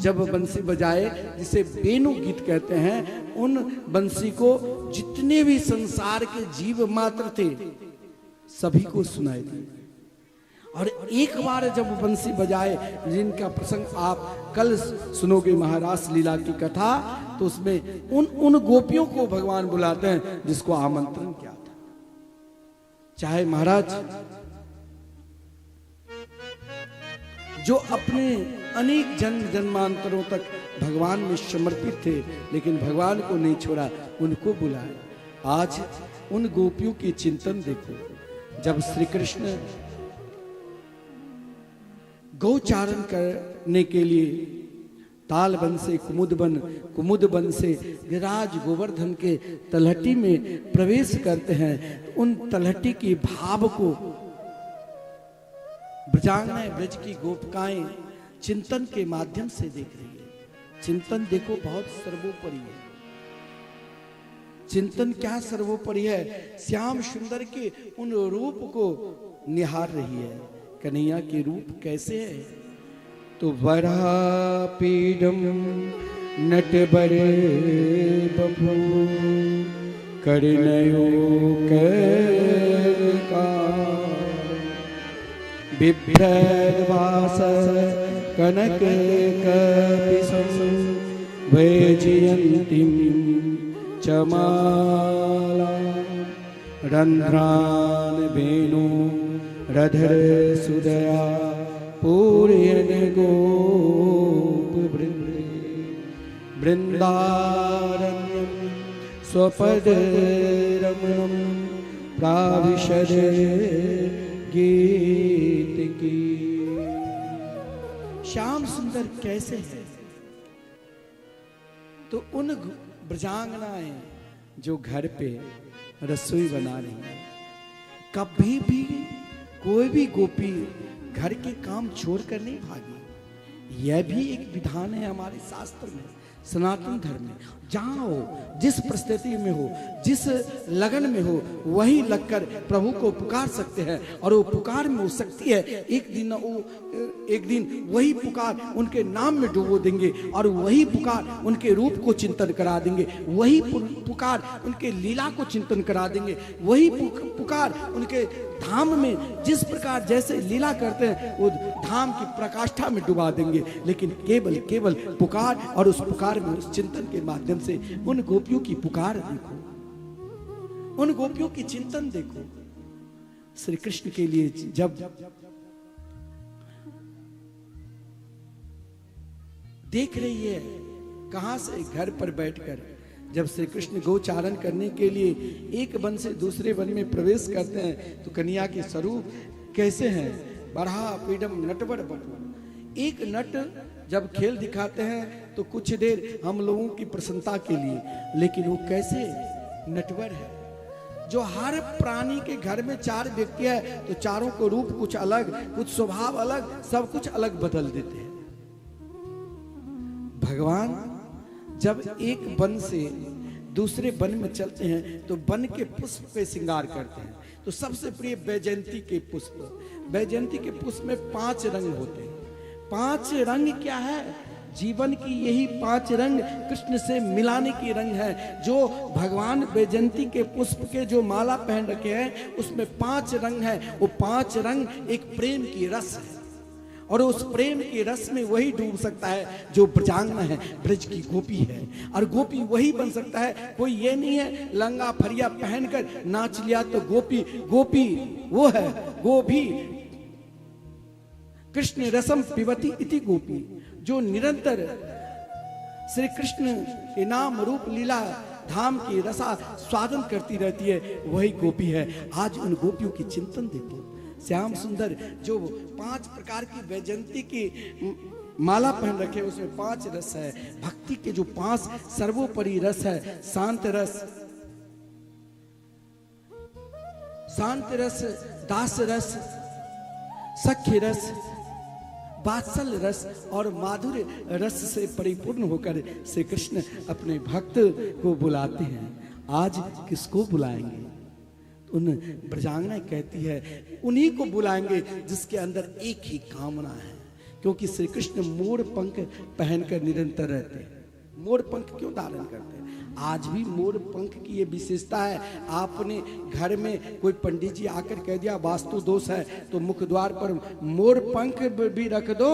जब बंसी बजाए, जिसे बेनु गीत कहते हैं, उन बंसी को जितने भी संसार के जीव मात्र थे सभी को सुनाई दी। और एक बार जब बंसी बजाए, जिनका प्रसंग आप कल सुनोगे महारास लीला की कथा, तो उसमें उन गोपियों को भगवान बुलाते हैं जिसको आमंत्रण किया था। चाहे महाराज जो अपने अनेक जन्म जन्मांतरों तक भगवान में समर्पित थे, लेकिन भगवान को नहीं छोड़ा, उनको बुलाया। आज उन गोपियों की चिंतन देखो। जब श्री कृष्ण गौचारण करने के लिए तालबन से कुमुदबन, कुमुदबन से गिरिराज गोवर्धन के तलहटी में प्रवेश करते हैं, उन तलहटी के भाव को ब्रजांगनाएं, ब्रज की गोपिकाएं चिंतन के माध्यम से देख रही है। चिंतन देखो बहुत सर्वोपरि है। चिंतन क्या सर्वोपरि है? श्याम सुंदर के उन रूप को निहार रही है। कन्हैया के रूप कैसे है? तो वरा पीडम नटबर बपू करनयो का बिभ्रद्वास कनक कपिसं वैजयन्तीं चमाला रंध्रान वेणु रधर सुदया पूरयन गोप वृंदारण्यं स्वपद रमणं प्राविशद गीत की। श्याम सुंदर कैसे है? तो उन ब्रजांगनाएं जो घर पे रसोई बना रही हैं, कभी भी कोई भी गोपी घर के काम छोड़कर नहीं भागी। यह भी एक विधान है हमारे शास्त्र में, सनातन धर्म में। जहां हो, जिस परिस्थिति में हो, जिस लगन में हो, वही लगकर प्रभु को पुकार सकते हैं, और वो पुकार में हो सकती है। एक दिन वही पुकार उनके नाम में डुबो देंगे, और वही पुकार उनके रूप को चिंतन करा देंगे, वही पुकार उनके लीला को चिंतन करा देंगे, वही पुकार उनके धाम में जिस प्रकार जैसे लीला करते हैं वो धाम की प्रकाष्ठा में डुबा देंगे। लेकिन केवल पुकार, और उस पुकार में, उस चिंतन के माध्यम से उन गोपियों की पुकार देखो, उन गोपियों की चिंतन देखो। श्री कृष्ण के लिए जब देख रही है, कहां से? घर पर बैठकर। जब श्री कृष्ण गोचारण करने के लिए एक वन से दूसरे वन में प्रवेश करते हैं, तो कन्हैया के स्वरूप कैसे हैं? बरहा पीडम नटवर बपू। एक नट जब खेल दिखाते हैं तो कुछ देर हम लोगों की प्रसन्नता के लिए, लेकिन वो कैसे नटवर है? जो हर प्राणी के घर में 4 व्यक्ति है, तो चारों को रूप कुछ अलग, कुछ स्वभाव अलग, सब कुछ अलग बदल देते हैं। भगवान जब एक वन से दूसरे वन में चलते हैं तो वन के पुष्प पे श्रृंगार करते हैं। तो सबसे प्रिय वैजयंती के पुष्प। वैजयंती के पुष्प में 5 रंग होते हैं। 5 रंग क्या है? जीवन की यही 5 रंग कृष्ण से मिलाने की रंग है। जो भगवान वैजयंती के पुष्प के जो माला पहन रखे हैं, उसमें 5 रंग है। वो 5 रंग एक प्रेम की रस है, और उस प्रेम के रस में वही डूब सकता है जो ब्रजांगना है, ब्रज की गोपी है। और गोपी वही बन सकता है, कोई ये नहीं है लंगा फरिया पहनकर नाच लिया तो गोपी। गोपी वो है, गोपी कृष्ण रसम पिबती इति गोपी, जो निरंतर श्री कृष्ण के नाम रूप लीला धाम की रसा स्वादन करती रहती है, वही गोपी है। आज उन गोपियों की चिंतन देखो। श्याम सुंदर जो 5 प्रकार की वैजयंती की माला पहन रखे, उसमें 5 रस है। भक्ति के जो 5 सर्वोपरि रस है, शांत रस, दास रस, सख्य रस, वात्सल रस और माधुर्य रस से परिपूर्ण होकर श्री कृष्ण अपने भक्त को बुलाते हैं। आज किसको बुलाएंगे? उन ब्रजांगना कहती है उन्हीं को बुलाएंगे जिसके अंदर एक ही कामना है, क्योंकि श्री कृष्ण मोर पंख पहनकर निरंतर रहते हैं। मोर पंख क्यों धारण करते हैं? आज भी मोर पंख की ये विशेषता है। आपने घर में कोई पंडित जी आकर कह दिया वास्तु दोष है, तो मुख द्वार पर मोर पंख भी रख दो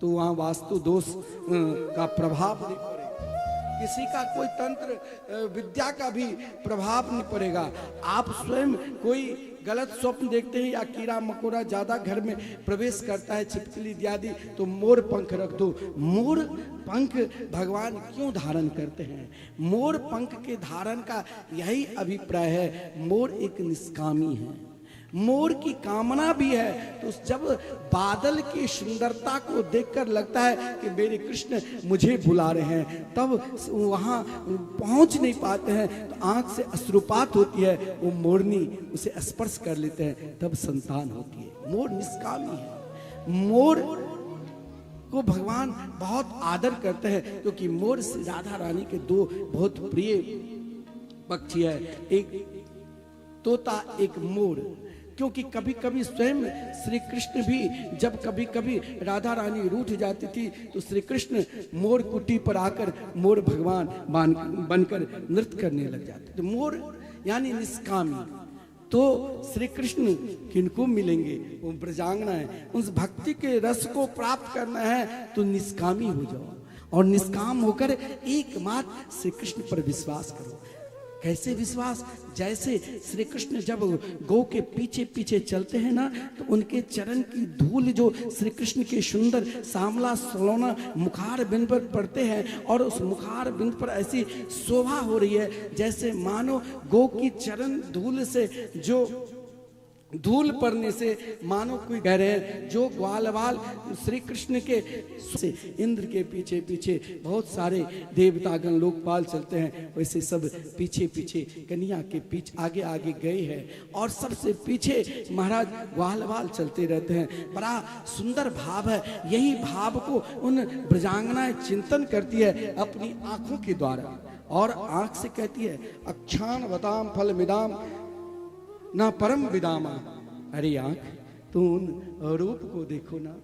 तो वहां वास्तु दोष का प्रभाव नहीं पड़ेगा। किसी का कोई तंत्र विद्या का भी प्रभाव नहीं पड़ेगा। आप स्वयं कोई गलत स्वप्न देखते हैं या कीड़ा मकोड़ा ज्यादा घर में प्रवेश करता है, छिपकली इत्यादि, तो मोर पंख रख दो। मोर पंख भगवान क्यों धारण करते हैं? मोर पंख के धारण का यही अभिप्राय है, मोर एक निष्कामी है, मोर की कामना भी है। तो जब बादल की सुंदरता को देखकर लगता है कि मेरे कृष्ण मुझे बुला रहे हैं, तब वहां पहुंच नहीं पाते हैं तो आंख से अश्रुपात होती है, वो मोरनी उसे स्पर्श कर लेते हैं, तब संतान होती है। मोर निष्कामी है। मोर को भगवान बहुत आदर करते हैं, क्योंकि मोर से राधा रानी के 2 बहुत प्रिय पक्षी है, एक तोता, एक मोर। क्योंकि कभी कभी स्वयं श्री कृष्ण भी जब कभी कभी राधा रानी रूठ जाती थी तो श्री कृष्ण मोर कुटी पर आकर मोर भगवान बनकर नृत्य करने लग जाते। तो मोर यानी निष्कामी। तो श्री कृष्ण किनको मिलेंगे? वो ब्रजांगना है। उस भक्ति के रस को प्राप्त करना है तो निष्कामी हो जाओ, और निष्काम होकर एकमात्र श्री कृष्ण पर विश्वास करो। कैसे विश्वास? जैसे श्री कृष्ण जब गौ के पीछे पीछे चलते हैं ना, तो उनके चरण की धूल जो श्री कृष्ण के सुंदर सांवला सलोना मुखार बिंद पर पड़ते हैं, और उस मुखार बिंद पर ऐसी शोभा हो रही है जैसे मानो गौ की चरण धूल से जो धूल पड़ने से मानो कोई कह रहे हैं जो ग्वालवाल श्री कृष्ण के से इंद्र के पीछे पीछे बहुत सारे देवतागण लोकपाल चलते हैं, वैसे सब पीछे पीछे कन्या के पीछे आगे आगे गए हैं, और सबसे पीछे महाराज ग्वालवाल चलते रहते हैं। बड़ा सुंदर भाव है। यही भाव को उन ब्रजांगनाएं चिंतन करती है अपनी आंखों के द्वारा, और आंख से कहती है अक्षान वताम फल मिदाम ना परम विदामा। अरे आंख, तू उन रूप को देखो ना,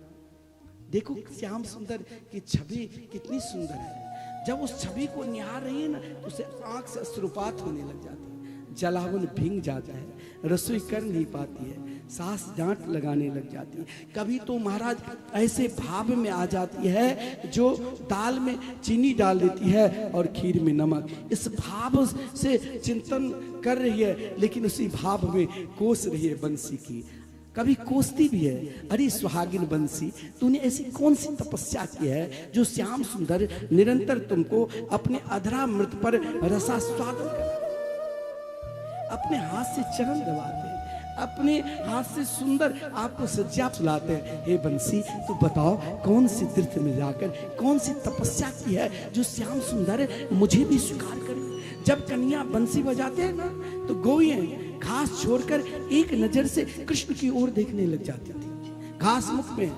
देखो श्याम सुंदर की छवि कितनी सुंदर है। जब उस छवि को निहार रही है ना, तो उसे आंख से अश्रुपात होने लग जाती है, जलावन भींग जाता है, रसोई कर नहीं पाती है, सांस डांट लगाने लग जाती है। कभी तो महाराज ऐसे भाव में आ जाती है जो दाल में चीनी डाल देती है और खीर में नमक। इस भाव से चिंतन कर रही है, लेकिन उसी भाव में कोस रही है बंसी की। कभी कोसती भी है, अरे सुहागिन बंसी, तूने ऐसी कौन सी तपस्या की है जो श्याम सुंदर निरंतर तुमको अपने अधरा मृत पर रसास्वादन कर, अपने हाथ से चरण दबाते, अपने हाथ से सुंदर आपको सज्जा सुलाते हैं। हे बंसी, तू बताओ कौन सी तीर्थ में जाकर कौन सी तपस्या की है जो श्याम सुंदर मुझे भी स्वीकार करे। जब कन्या बंसी बजाते हैं ना, तो गौएं घास छोड़कर एक नजर से कृष्ण की ओर देखने लग जाती थी। घास मुख में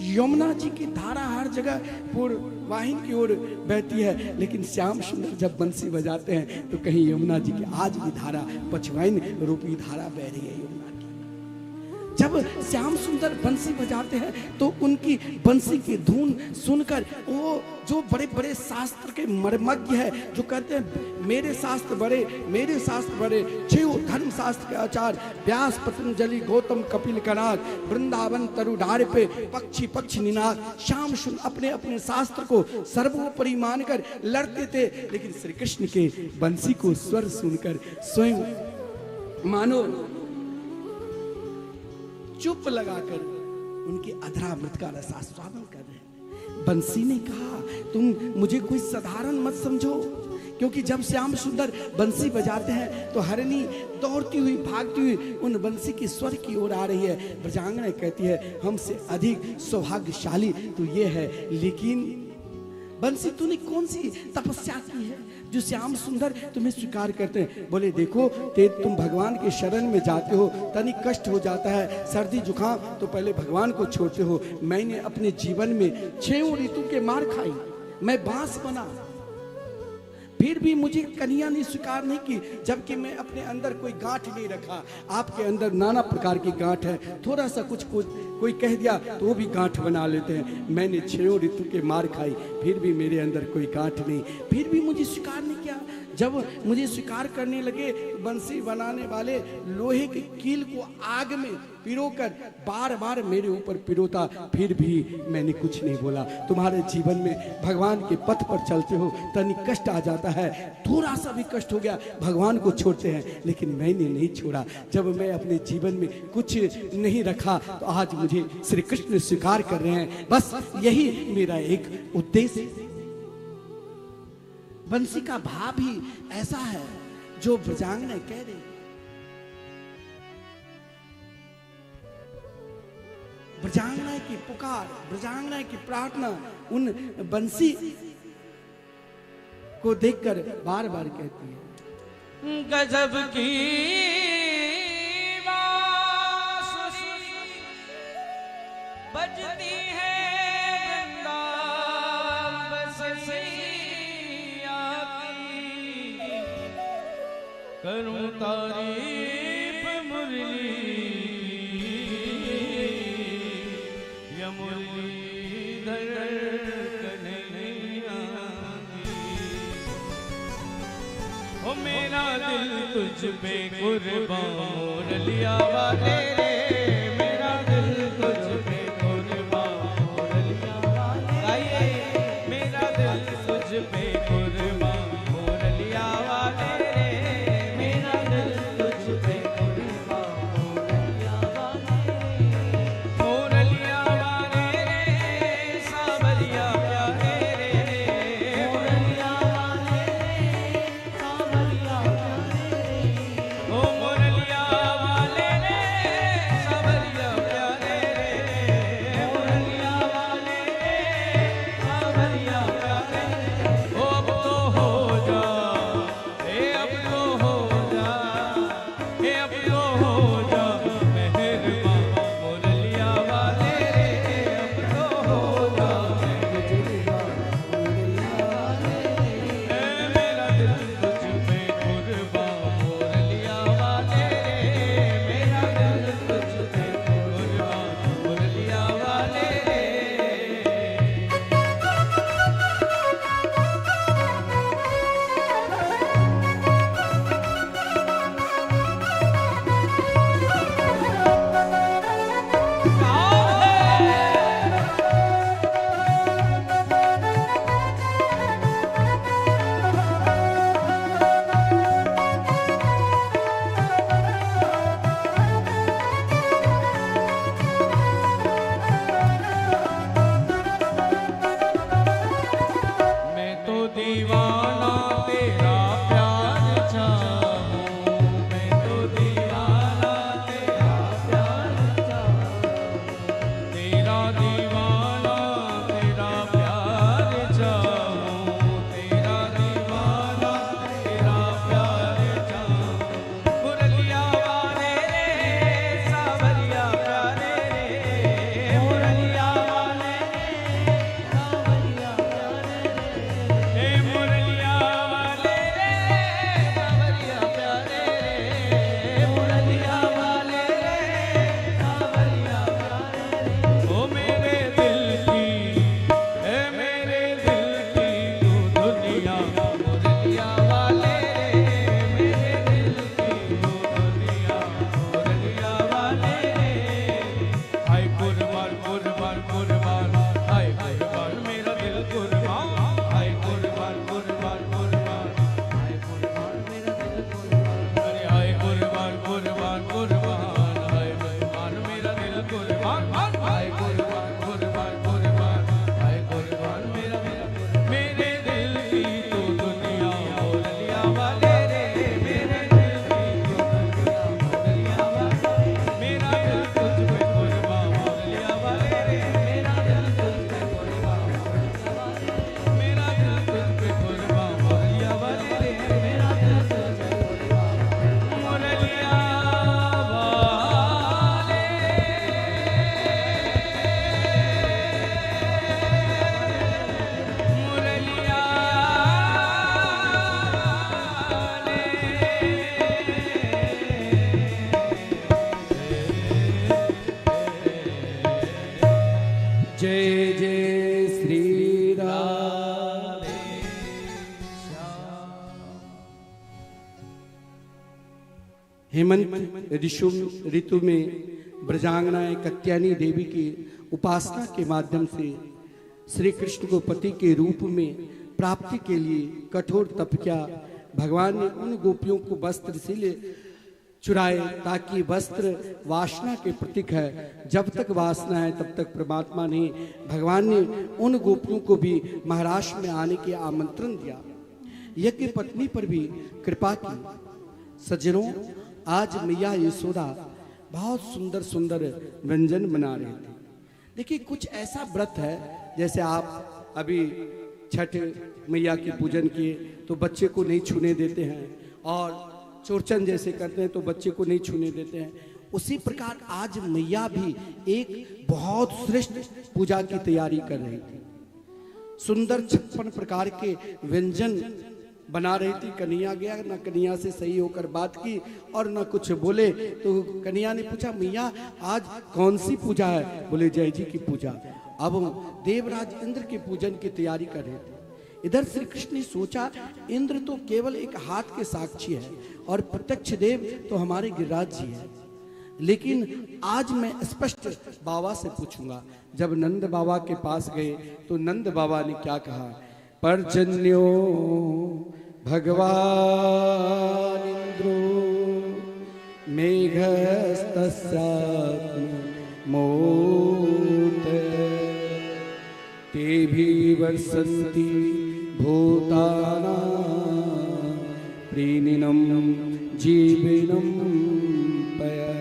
यमुना जी की धारा हर जगह पूर्वाहिन की ओर बहती है, लेकिन श्याम सुंदर जब बंसी बजाते हैं तो कहीं यमुना जी की आज भी धारा पछवाइन रूपी धारा बह रही है यमुना की। जब श्याम सुंदर बंसी बजाते हैं तो उनकी बंसी की धुन सुनकर वो जो बड़े बड़े शास्त्र के मर्मज्ञ है, जो कहते हैं मेरे शास्त्र बड़े, मेरे शास्त्र बड़े, 6 धर्म शास्त्र के आचार्य व्यास, पतंजलि, गौतम, कपिल, कनाद, वृंदावन तरुधार पे पक्षी पक्षी निनाद, श्याम सुंदर अपने अपने शास्त्र को सर्वोपरि मानकर लड़ते थे। लेकिन श्री कृष्ण के बंसी को स्वर सुनकर स्वयं मानो चुप लगाकर उनके अधरामृत का रस आस्वादन कर रहे हैं। बंसी ने कहा तुम मुझे कोई साधारण मत समझो, क्योंकि जब श्याम सुंदर बंसी बजाते हैं तो हरणी दौड़ती हुई भागती हुई उन बंसी की स्वर की ओर आ रही है। ब्रजांगना कहती है हमसे अधिक सौभाग्यशाली तो ये है, लेकिन बंसी तूने कौन सी तपस्या की है जो श्याम सुंदर तुम्हें स्वीकार करते हैं? बोले देखो तुम भगवान के शरण में जाते हो, तनिक कष्ट हो जाता है, सर्दी जुकाम, तो पहले भगवान को छोड़ते हो। मैंने अपने जीवन में 6 ऋतु के मार खाई, मैं बांस बना, फिर भी मुझे कन्या ने स्वीकार नहीं की, जबकि मैं अपने अंदर कोई गांठ नहीं रखा। आपके अंदर नाना प्रकार की गांठ है, थोड़ा सा कुछ कोई कह दिया तो वो भी गांठ बना लेते हैं। मैंने 6 ऋतु के मार खाई, फिर भी मेरे अंदर कोई गांठ नहीं, फिर भी मुझे स्वीकार नहीं किया। जब मुझे स्वीकार करने लगे तो बंसी बनाने वाले लोहे के कील को आग में पिरोकर बार बार मेरे ऊपर पिरोता, फिर भी मैंने कुछ नहीं बोला। तुम्हारे जीवन में भगवान के पथ पर चलते हो, तनिक कष्ट आ जाता है, थोड़ा सा भी कष्ट हो गया भगवान को छोड़ते हैं, लेकिन मैंने नहीं छोड़ा। जब मैं अपने जीवन में कुछ नहीं रखा तो आज मुझे श्री कृष्ण स्वीकार कर रहे हैं, बस यही मेरा एक उद्देश्य है। बंसी का भाव ही ऐसा है जो ब्रजांगना कह रही, ब्रजांगना की पुकार, ब्रजांगना की प्रार्थना उन बंसी को देखकर बार बार कहती है गजब की बांसुरी बजती है करूं तारीफ मुरली या मुरलीधर कन्हैया ओ मेरा दिल तुझ पे कुर्बान मुरलिया वाले रे, मेरा दिल तुझ पे कुर्बान मुरलिया वाले, गाइए मेरा दिल तुझ पे कुर्बान मुरलिया वाले, ओ हेमंत ऋतु में ब्रजांगनाएं कत्यायनी देवी की उपासना के माध्यम से श्री कृष्ण को पति के रूप में प्राप्ति के लिए कठोर तप किया। भगवान ने उन गोपियों को वस्त्र इसीलिए चुराए ताकि वस्त्र वासना के प्रतीक है। जब तक वासना है तब तक परमात्मा नहीं। भगवान ने उन गोपियों को भी महाराष्ट्र में आने के आमंत्रण दिया। यज्ञ पत्नी पर भी कृपा की। सज्जनों, आज मैया यशोदा बहुत सुंदर सुंदर व्यंजन बना रहे थे। देखिए, कुछ ऐसा व्रत है जैसे आप अभी छठ मैया के पूजन किए तो बच्चे को नहीं छूने देते हैं, और चौरचन जैसे करते हैं तो बच्चे को नहीं छूने देते हैं। उसी प्रकार आज मैया भी एक बहुत श्रेष्ठ पूजा की तैयारी कर रही थी। सुंदर 56 प्रकार के व्यंजन बना रही थी। कन्हैया गया, ना कन्हैया से सही होकर बात की और ना कुछ बोले। तो कन्हैया ने पूछा, मैया आज कौन सी पूजा है? बोले, जय जी की पूजा। अब हम देवराज इंद्र के पूजन की तैयारी कर रहे थे। इधर श्री कृष्ण ने सोचा, इंद्र तो केवल एक हाथ के साक्षी है और प्रत्यक्ष देव तो हमारे गिरिराज जी है, लेकिन आज मैं स्पष्ट बाबा से पूछूंगा। जब नंद बाबा के पास गए तो नंद बाबा ने क्या कहा? पर्जन्यो भगवान इंद्रो मेघस्तस्यात्ममूर्त ते भी वर्षन्ति भूतानां प्रीणिनं जीवनं पया।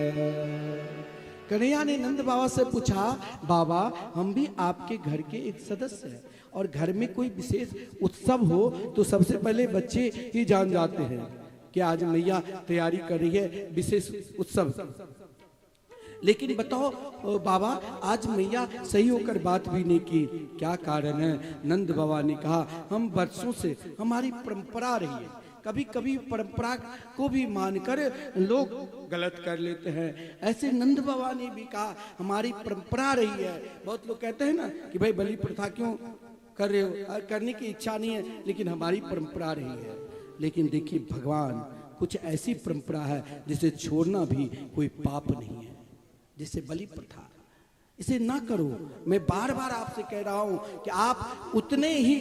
कन्हैया ने नंद बाबा से पूछा, बाबा हम भी आपके घर के एक सदस्य हैं और घर में कोई विशेष उत्सव हो तो सबसे पहले बच्चे ही जान जाते हैं कि आज मैया तैयारी कर रही है विशेष उत्सव। लेकिन बताओ बाबा, आज मैया सही होकर बात भी नहीं की, क्या कारण है? नंद बाबा ने कहा, हम वर्षों से हमारी परंपरा रही है, कभी कभी परंपरा को भी मानकर लोग गलत कर लेते हैं। ऐसे नंद बाबा ने भी कहा, हमारी परंपरा रही है। बहुत लोग कहते हैं ना कि भाई बलि प्रथा क्यों कर रहे हो? करने की इच्छा नहीं है, लेकिन हमारी परंपरा रही है। लेकिन देखिए, भगवान कुछ ऐसी परंपरा है जिसे छोड़ना भी कोई पाप नहीं है, जैसे बलि प्रथा। इसे ना करो। मैं बार बार आपसे कह रहा हूं कि आप उतने ही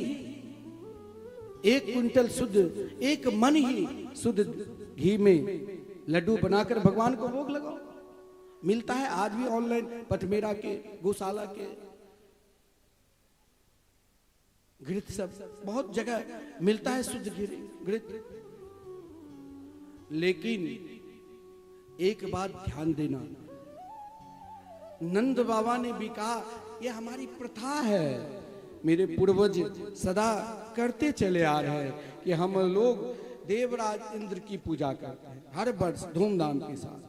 1 क्विंटल शुद्ध, 1 मन ही शुद्ध घी में लड्डू बनाकर भगवान को भोग लगाओ। मिलता है आज भी ऑनलाइन, पथमेरा के, गौशाला के, घृत, सब बहुत जगह मिलता है शुद्ध घृत। लेकिन एक बात ध्यान देना, नंद बाबा ने भी कहा, यह हमारी प्रथा है, मेरे पूर्वज सदा करते चले आ रहे हैं कि हम लोग देवराज इंद्र की पूजा करते हैं हर वर्ष धूमधाम के साथ।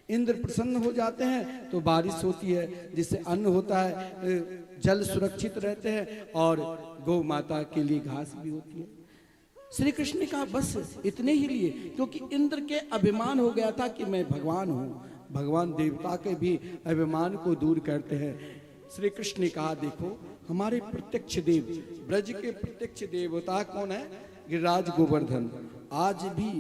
इंद्र प्रसन्न हो जाते हैं तो बारिश होती है, जिससे अन्न होता है, जल सुरक्षित रहते हैं और गौ माता के लिए घास भी होती है। श्री कृष्ण ने कहा, बस इतने ही लिए, क्योंकि इंद्र के अभिमान हो गया था कि मैं भगवान हूं। भगवान देवता के भी अभिमान को दूर करते हैं। श्री कृष्ण ने कहा, देखो हमारे प्रत्यक्ष देव, ब्रज के प्रत्यक्ष देवता कौन है? गिरिराज गोवर्धन। आज भी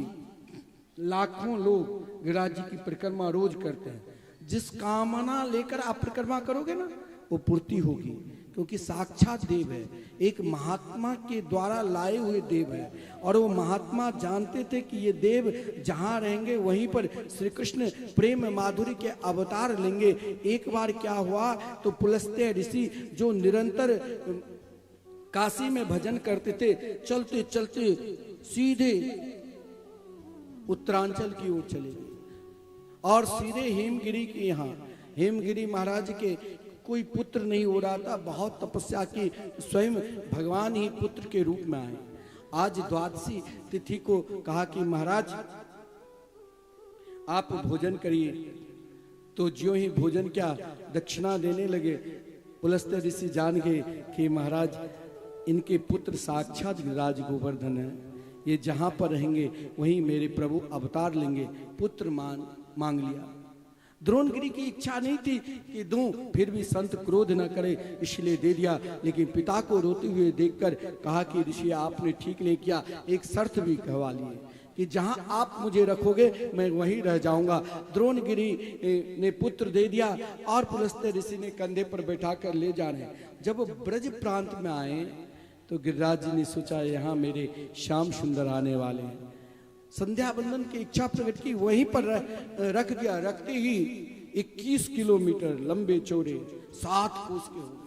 लाखों लोग गिरिराज जी की परिक्रमा रोज करते हैं। जिस कामना लेकर आप परिक्रमा करोगे ना, वो पूर्ति होगी, क्योंकि साक्षात देव है, एक महात्मा के द्वारा लाए हुए देव है। और वो महात्मा जानते थे कि ये देव जहां रहेंगे वहीं पर श्री कृष्ण प्रेम माधुरी के अवतार लेंगे। एक बार क्या हुआ तो पुलस्त्य ऋषि जो निरंतर काशी में भजन करते थे, चलते चलते सीधे उत्तरांचल की ओर चले गए और सीधे हेमगिरी के यहाँ, हेमगिरी महाराज के कोई पुत्र नहीं हो रहा था, बहुत तपस्या की, स्वयं भगवान ही पुत्र के रूप में आए। आज द्वादशी तिथि को कहा कि महाराज आप भोजन करिए, तो ज्यों ही भोजन क्या दक्षिणा देने लगे, पुलस्त्य ऋषि जान गए कि महाराज इनके पुत्र साक्षात गिरिराज गोवर्धन है, ये जहां पर रहेंगे वहीं मेरे प्रभु अवतार लेंगे। पुत्र मांग लिया। द्रोणगिरी की इच्छा नहीं थी कि दूं, फिर भी संत क्रोध न करे इसलिए दे दिया। लेकिन पिता को रोते हुए देखकर कहा कि ऋषि आपने ठीक नहीं किया, एक शर्त भी कहवा लिए कि जहां आप मुझे रखोगे मैं वहीं रह जाऊंगा। द्रोणगिरी ने पुत्र दे दिया और पुलस्त्य ऋषि ने कंधे पर बैठा कर ले जा रहे हैं। जब वो ब्रज प्रांत में आए तो गिरिराज जी ने सोचा यहाँ मेरे श्याम सुंदर आने वाले हैं। संध्या बंदन की इच्छा प्रकट की, वहीं पर रख दिया। रखते ही 21 किलोमीटर लंबे चौड़े 7 कोस के हो गए।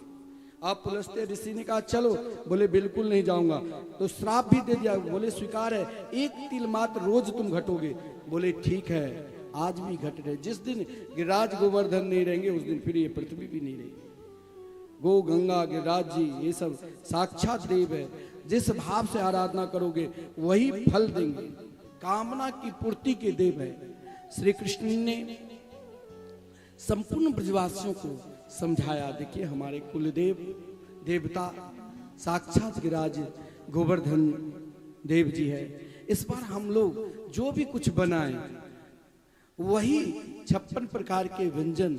आप पुलस्त्य ऋषि ने कहा चलो, बोले बिल्कुल नहीं जाऊंगा। तो श्राप भी दे दिया, बोले स्वीकार है, 1 तिल मात्र रोज तुम घटोगे। बोले ठीक है, आज भी घट रहे। जिस दिन गिरिराज गोवर्धन नहीं रहेंगे उस दिन फिर ये पृथ्वी भी नहीं रहेगी। गो गंगा गिरिराज जी ये सब साक्षात देव है। जिस भाव से आराधना करोगे वही फल देंगे। कामना की पूर्ति के देव है। श्री कृष्ण ने संपूर्ण ब्रजवासियों को समझाया, देखिए हमारे कुलदेव देवता साक्षात गिरिराज गोवर्धन देव जी है। इस बार हम लोग जो भी कुछ बनाएं वही 56 प्रकार के व्यंजन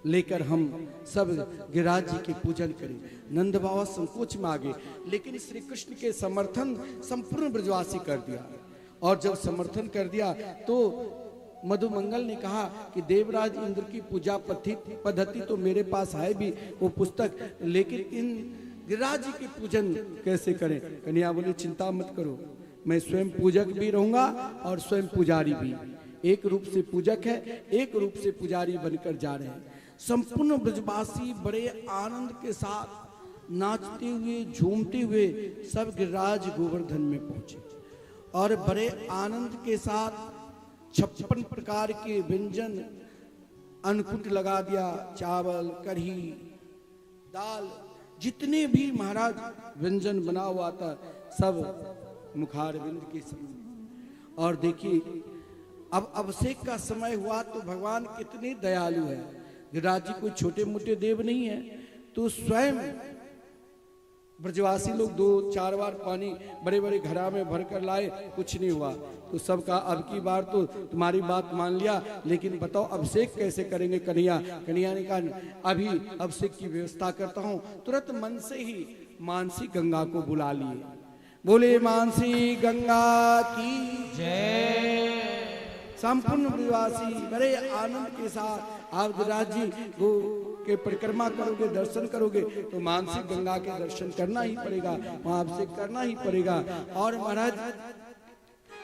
लेकर हम सब गिरिराज जी के पूजन करें। नंद बाबा संकोच में आ गए, लेकिन श्री कृष्ण के समर्थन संपूर्ण ब्रजवासी कर दिया। और जब समर्थन कर दिया तो मधुमंगल ने कहा कि देवराज इंद्र की पूजा पद्धति तो मेरे पास है भी वो पुस्तक, लेकिन इन गिरिराज जी की पूजन कैसे करें। कन्या बोले चिंता मत करो, मैं स्वयं पूजक भी रहूंगा और स्वयं पुजारी भी। एक रूप से पूजक है, एक रूप से पुजारी बनकर जा रहे हैं। संपूर्ण ब्रजवासी बड़े आनंद के साथ नाचते हुए झूमते हुए सब गिरिराज गोवर्धन में पहुंचे और बड़े आनंद के साथ 56 प्रकार के व्यंजन अन्नकूट लगा दिया। चावल, कढ़ी, दाल, जितने भी महाराज व्यंजन बना हुआ था सब मुखारविंद के सामने। और देखिए अब अभिषेक का समय हुआ तो भगवान कितने दयालु है। गिरिराज जी कोई छोटे मोटे देव नहीं है, तो स्वयं ब्रजवासी लोग 2-4 बार पानी बड़े बड़े घड़ा में भर कर लाए, कुछ नहीं हुआ। तो सबका अब की बार तो तुम्हारी बात मान लिया, लेकिन बताओ अभिषेक कैसे करेंगे। कन्हैया ने कहा अभी अभिषेक की व्यवस्था करता हूँ। तुरंत मन से ही मानसी गंगा को बुला लिए। बोले मानसी गंगा की जय। संपूर्ण ब्रजवासी बड़े आनंद के साथ आप गिरिराज जी को के परिक्रमा करोगे, दर्शन करोगे तो मानसिक गंगा के दर्शन करना ही पड़ेगा, वहां से करना ही पड़ेगा। और महाराज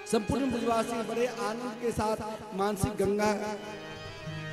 संपूर्ण ब्रजवासी बड़े आनंद के साथ मानसिक गंगा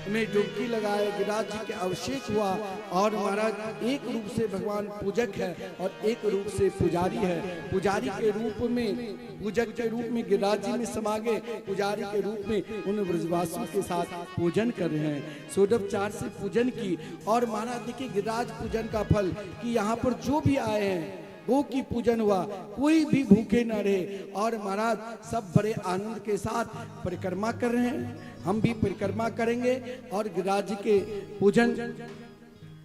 में डुबकी लगाए। गिरिराज जी के अभिषेक हुआ और महाराज एक रूप से भगवान पूजक है और एक रूप से पुजारी है। पुजारी के रूप में, पूजक के रूप में गिरिराज जी में समा गए, पुजारी के रूप में उन ब्रजवासियों के साथ पूजन कर रहे हैं। षोडोपचार से पूजन की। और महाराज देखिए गिरिराज पूजन का फल कि यहाँ पर जो भी आए हैं गो की पूजन हुआ, कोई भी भूखे न रहे। और महाराज सब बड़े आनंद के साथ परिक्रमा कर रहे हैं। हम भी परिक्रमा करेंगे और गिरिराज जी के पूजन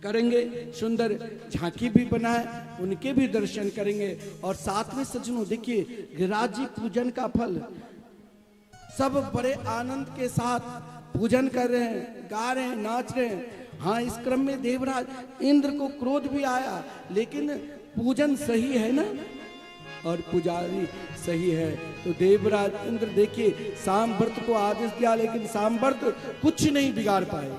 करेंगे। सुंदर झांकी भी बनाए, उनके भी दर्शन करेंगे। और साथ में सज्जनों देखिए गिरिराज जी पूजन का फल, सब बड़े आनंद के साथ पूजन कर रहे हैं, गा रहे हैं, नाच रहे हैं। हाँ, इस क्रम में देवराज इंद्र को क्रोध भी आया, लेकिन पूजन सही है ना और पुजारी सही है। तो देवराज इंद्र देखिए सामवर्त को आदेश दिया, लेकिन सामवर्त कुछ नहीं बिगाड़ पाए।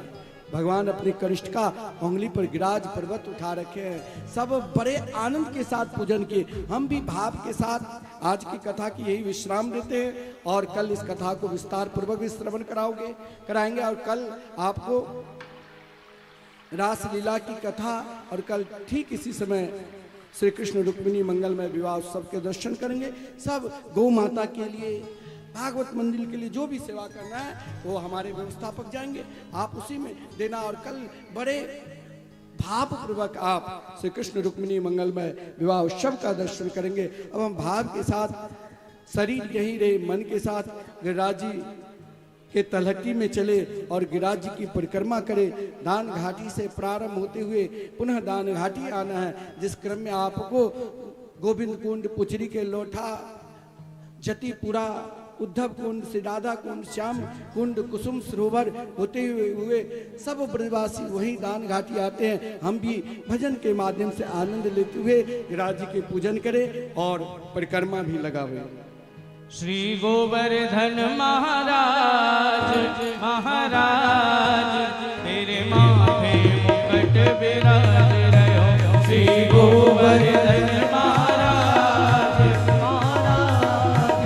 भगवान अपने कनिष्ठ का उंगली पर गिरिराज पर्वत उठा रखे हैं। सब बड़े आनंद के साथ पूजन किए। हम भी भाव के साथ आज की कथा की यही विश्राम देते हैं और कल इस कथा को विस्तार पूर्वक भी श्रवण कराएंगे। और कल आपको रासलीला की कथा और कल ठीक इसी समय श्री कृष्ण रुक्मिणी मंगलमय विवाह उत्सव के दर्शन करेंगे। सब गौ माता के लिए, भागवत मंदिर के लिए जो भी सेवा करना है वो हमारे व्यवस्थापक जाएंगे, आप उसी में देना। और कल बड़े भावपूर्वक आप श्री कृष्ण रुक्मिणी मंगलमय विवाह उत्सव का दर्शन करेंगे। अब हम भाव के साथ, शरीर यहीं रहे, मन के साथ गिरिराज जी के तलहटी में चले और गिरिराज जी की परिक्रमा करें। दान घाटी से प्रारंभ होते हुए पुनः दान घाटी आना है, जिस क्रम में आपको गोविंद कुंड, पुचरी के लोठा, जतिपुरा, उद्धव कुंड से राधा कुंड, श्याम कुंड, कुसुम सरोवर होते हुए सब ब्रजवासी वही दान घाटी आते हैं। हम भी भजन के माध्यम से आनंद लेते हुए गिरिराज जी के पूजन करें और परिक्रमा भी लगावे। श्री गोवर्धन महाराज महाराज तेरे माथे मुकुट विराज रहो। श्री गोवर्धन महाराज महाराज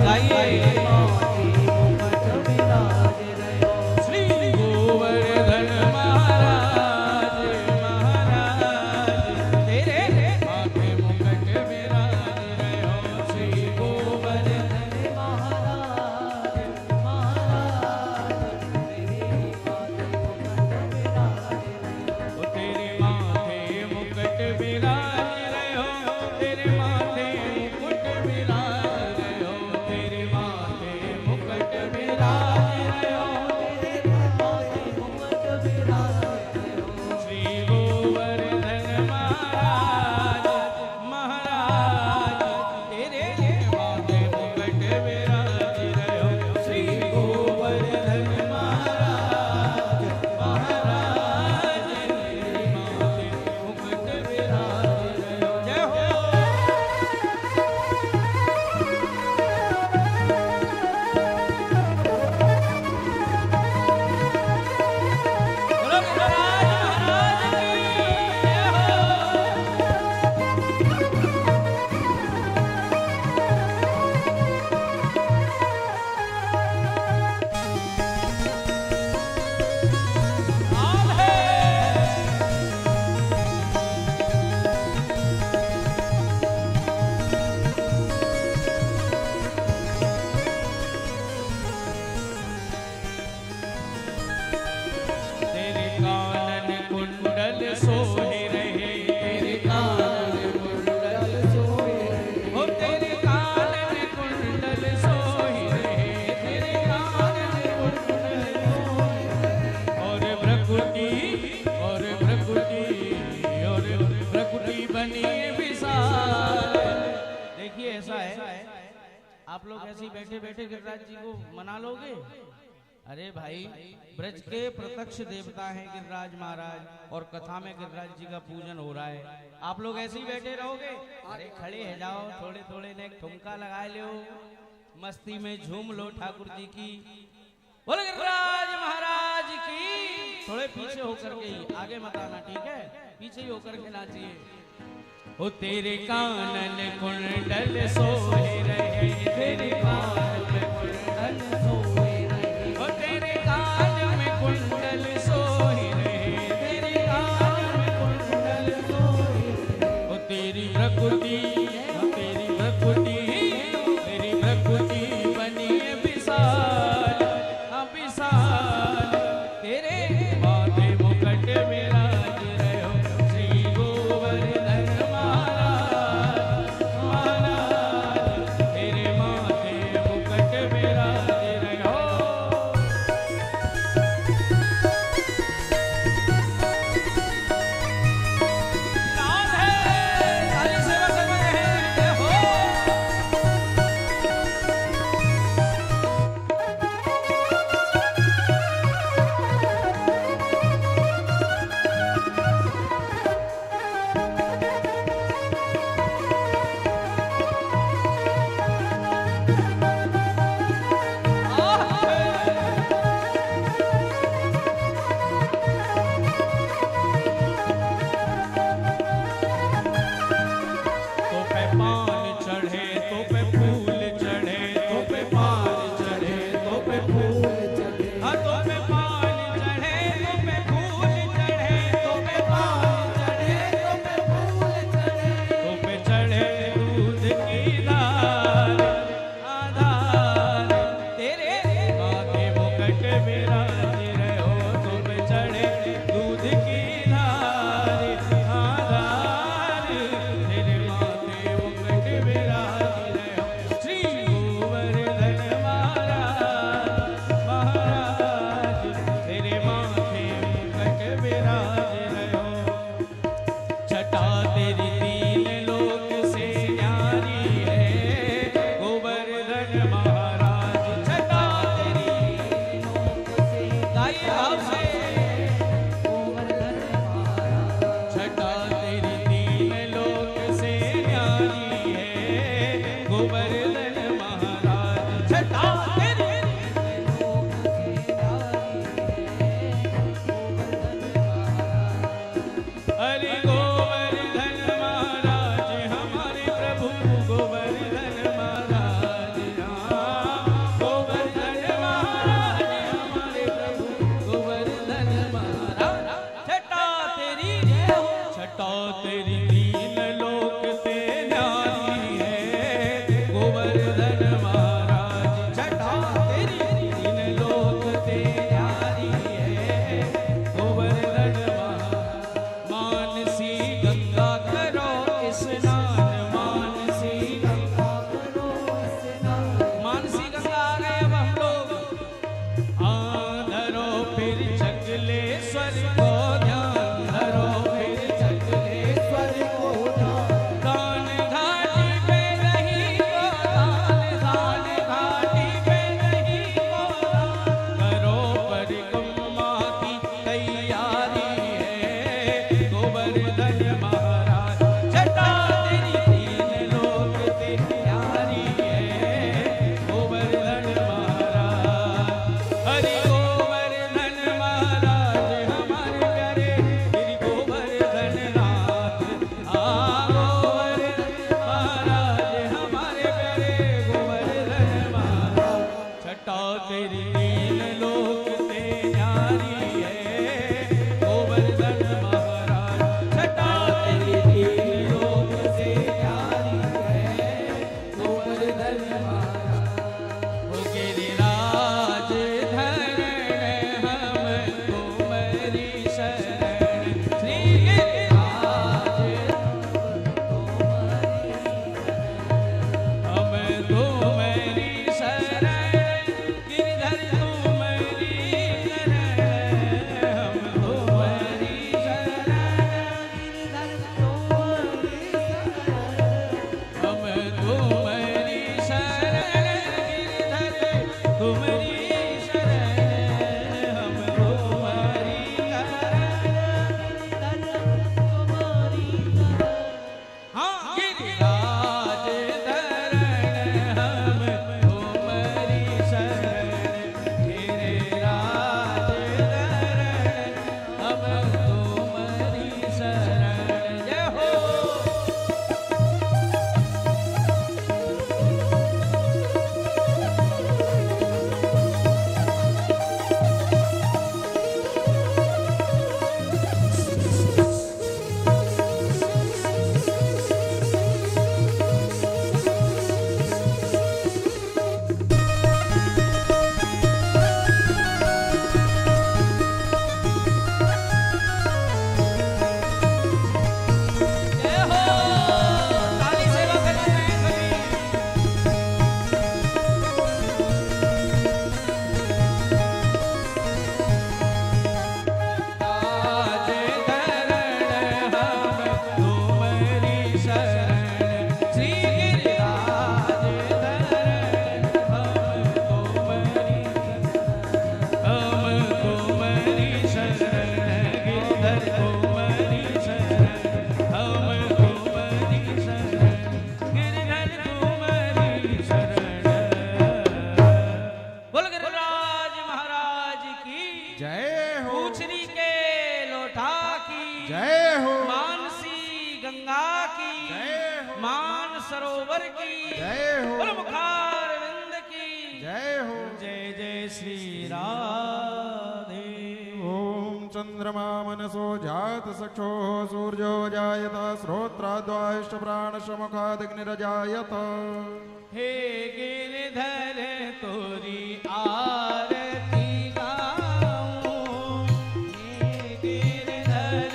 गाइए मुकुट विराज रहो। श्री गोवर्धन महाराज महाराज तेरे माथे मुकुट विराज रहो। श्री गोवर्धन आप लोग ऐसे ही बैठे बैठे गिरिराज जी को मना लोगे? अरे भाई, ब्रज के प्रत्यक्ष देवता हैं गिरिराज महाराज और कथा में गिरिराज जी का पूजन हो रहा है। आप लोग ऐसे ही बैठे रहोगे? अरे खड़े हो जाओ, थोड़े थोड़े ने ठुमका लगा लो, मस्ती में झूम लो ठाकुर जी की। बोले गिरिराज महाराज की। थोड़े पीछे होकर के, आगे मत आना, ठीक है? पीछे ही होकर के नाचिए। ओ तेरे कानन कुंडल सोहे रहे, तेरे कान में कुंडल सोहे रहे। ओ तेरे कान में कुंडल सोहे रहे, तेरे कान में कुंडल सोहे रहे। ओ तेरी प्रकृति, तेरी प्रकृति, तेरी प्रकृति बनी विशाल, विशाल तेरे माथे मुकुट विराज रहो। श्री गोवर्धन महाराज महाराज शरण। बोल गिरिराज महाराज की जय हो। पूछरी के लोटा की जय हो। मानसी गंगा की जय हो। मान सरोवर की जय हो। बोल मुखार विंद की जय हो। जय जय श्री राधे। ओम चंद्रमा मनसो जात सक्षो सूर्यो जायत श्रोत्राद्वाष्ट प्राणशमुखादग्निरजायत। हे गिरिधर तोरी आरती गाऊं, हे गिरिधर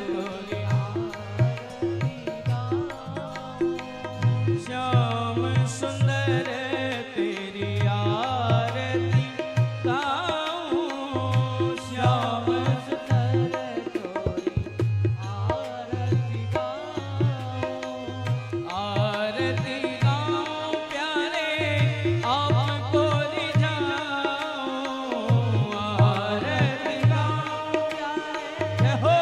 तोरी आरती गाऊं, श्याम सुंदर तेरी आरती गाऊं, श्याम सुंदर तोरी आरती गाऊं, आरती गाऊं प्यारे आपको रिझाऊं, आरती गाऊं प्यारे हो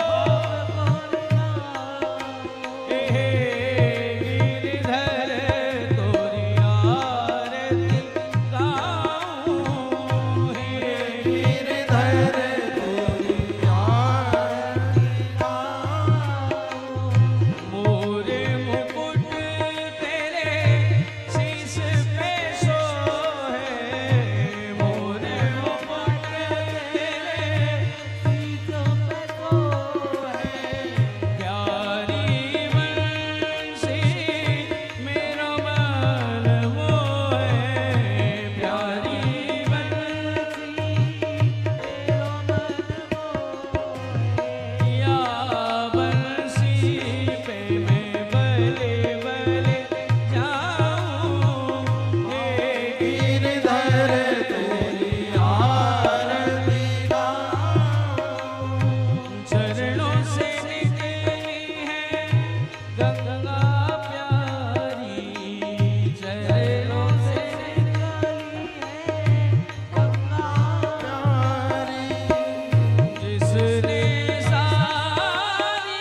हे गिरिधर तोरी आरती गाऊं, हे गिरिधर तोरी आरती गाऊं, मोरे मुकुट तेरे शीश पे सोहे, मोरे मुकुट तेरे शीश पे सोहे, प्यारी बंसी मेरा मन मोहे, प्यारी बंसी मेरा मन मोहे, या बंसी पे मैं बले बले जाऊं, हे गिरधर तेरी आरती गाऊं, चरणों से निकली है गंगा प्यारी, चरणों से निकली है गंगा प्यारी, जिसने सारी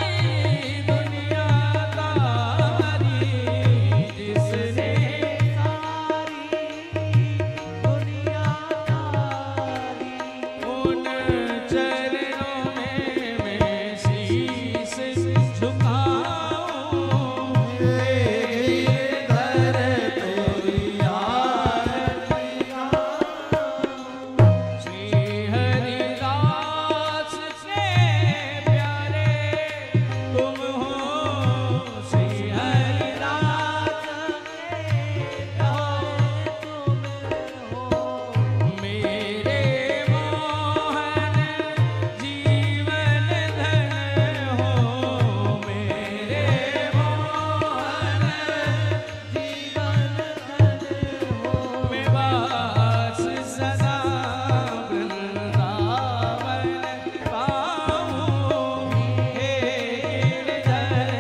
दुनिया तारी, जिसने सारी दुनिया तारी, उन चरणों में मैं शीश झुकाऊं, हे गिरधर तोरी आरती गाऊं, श्री हरिदास के प्यारे तुम हो, श्री हरिदास के प्यारे तुम हो, मेरे मोहन जीवन धन हो, मेरे मोहन जीवन धन हो, मैं वास सदा वृंदावन पाऊं, हे गिरधर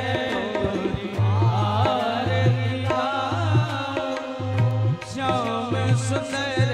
तोरी आरती गाऊं, श्याम सुंदर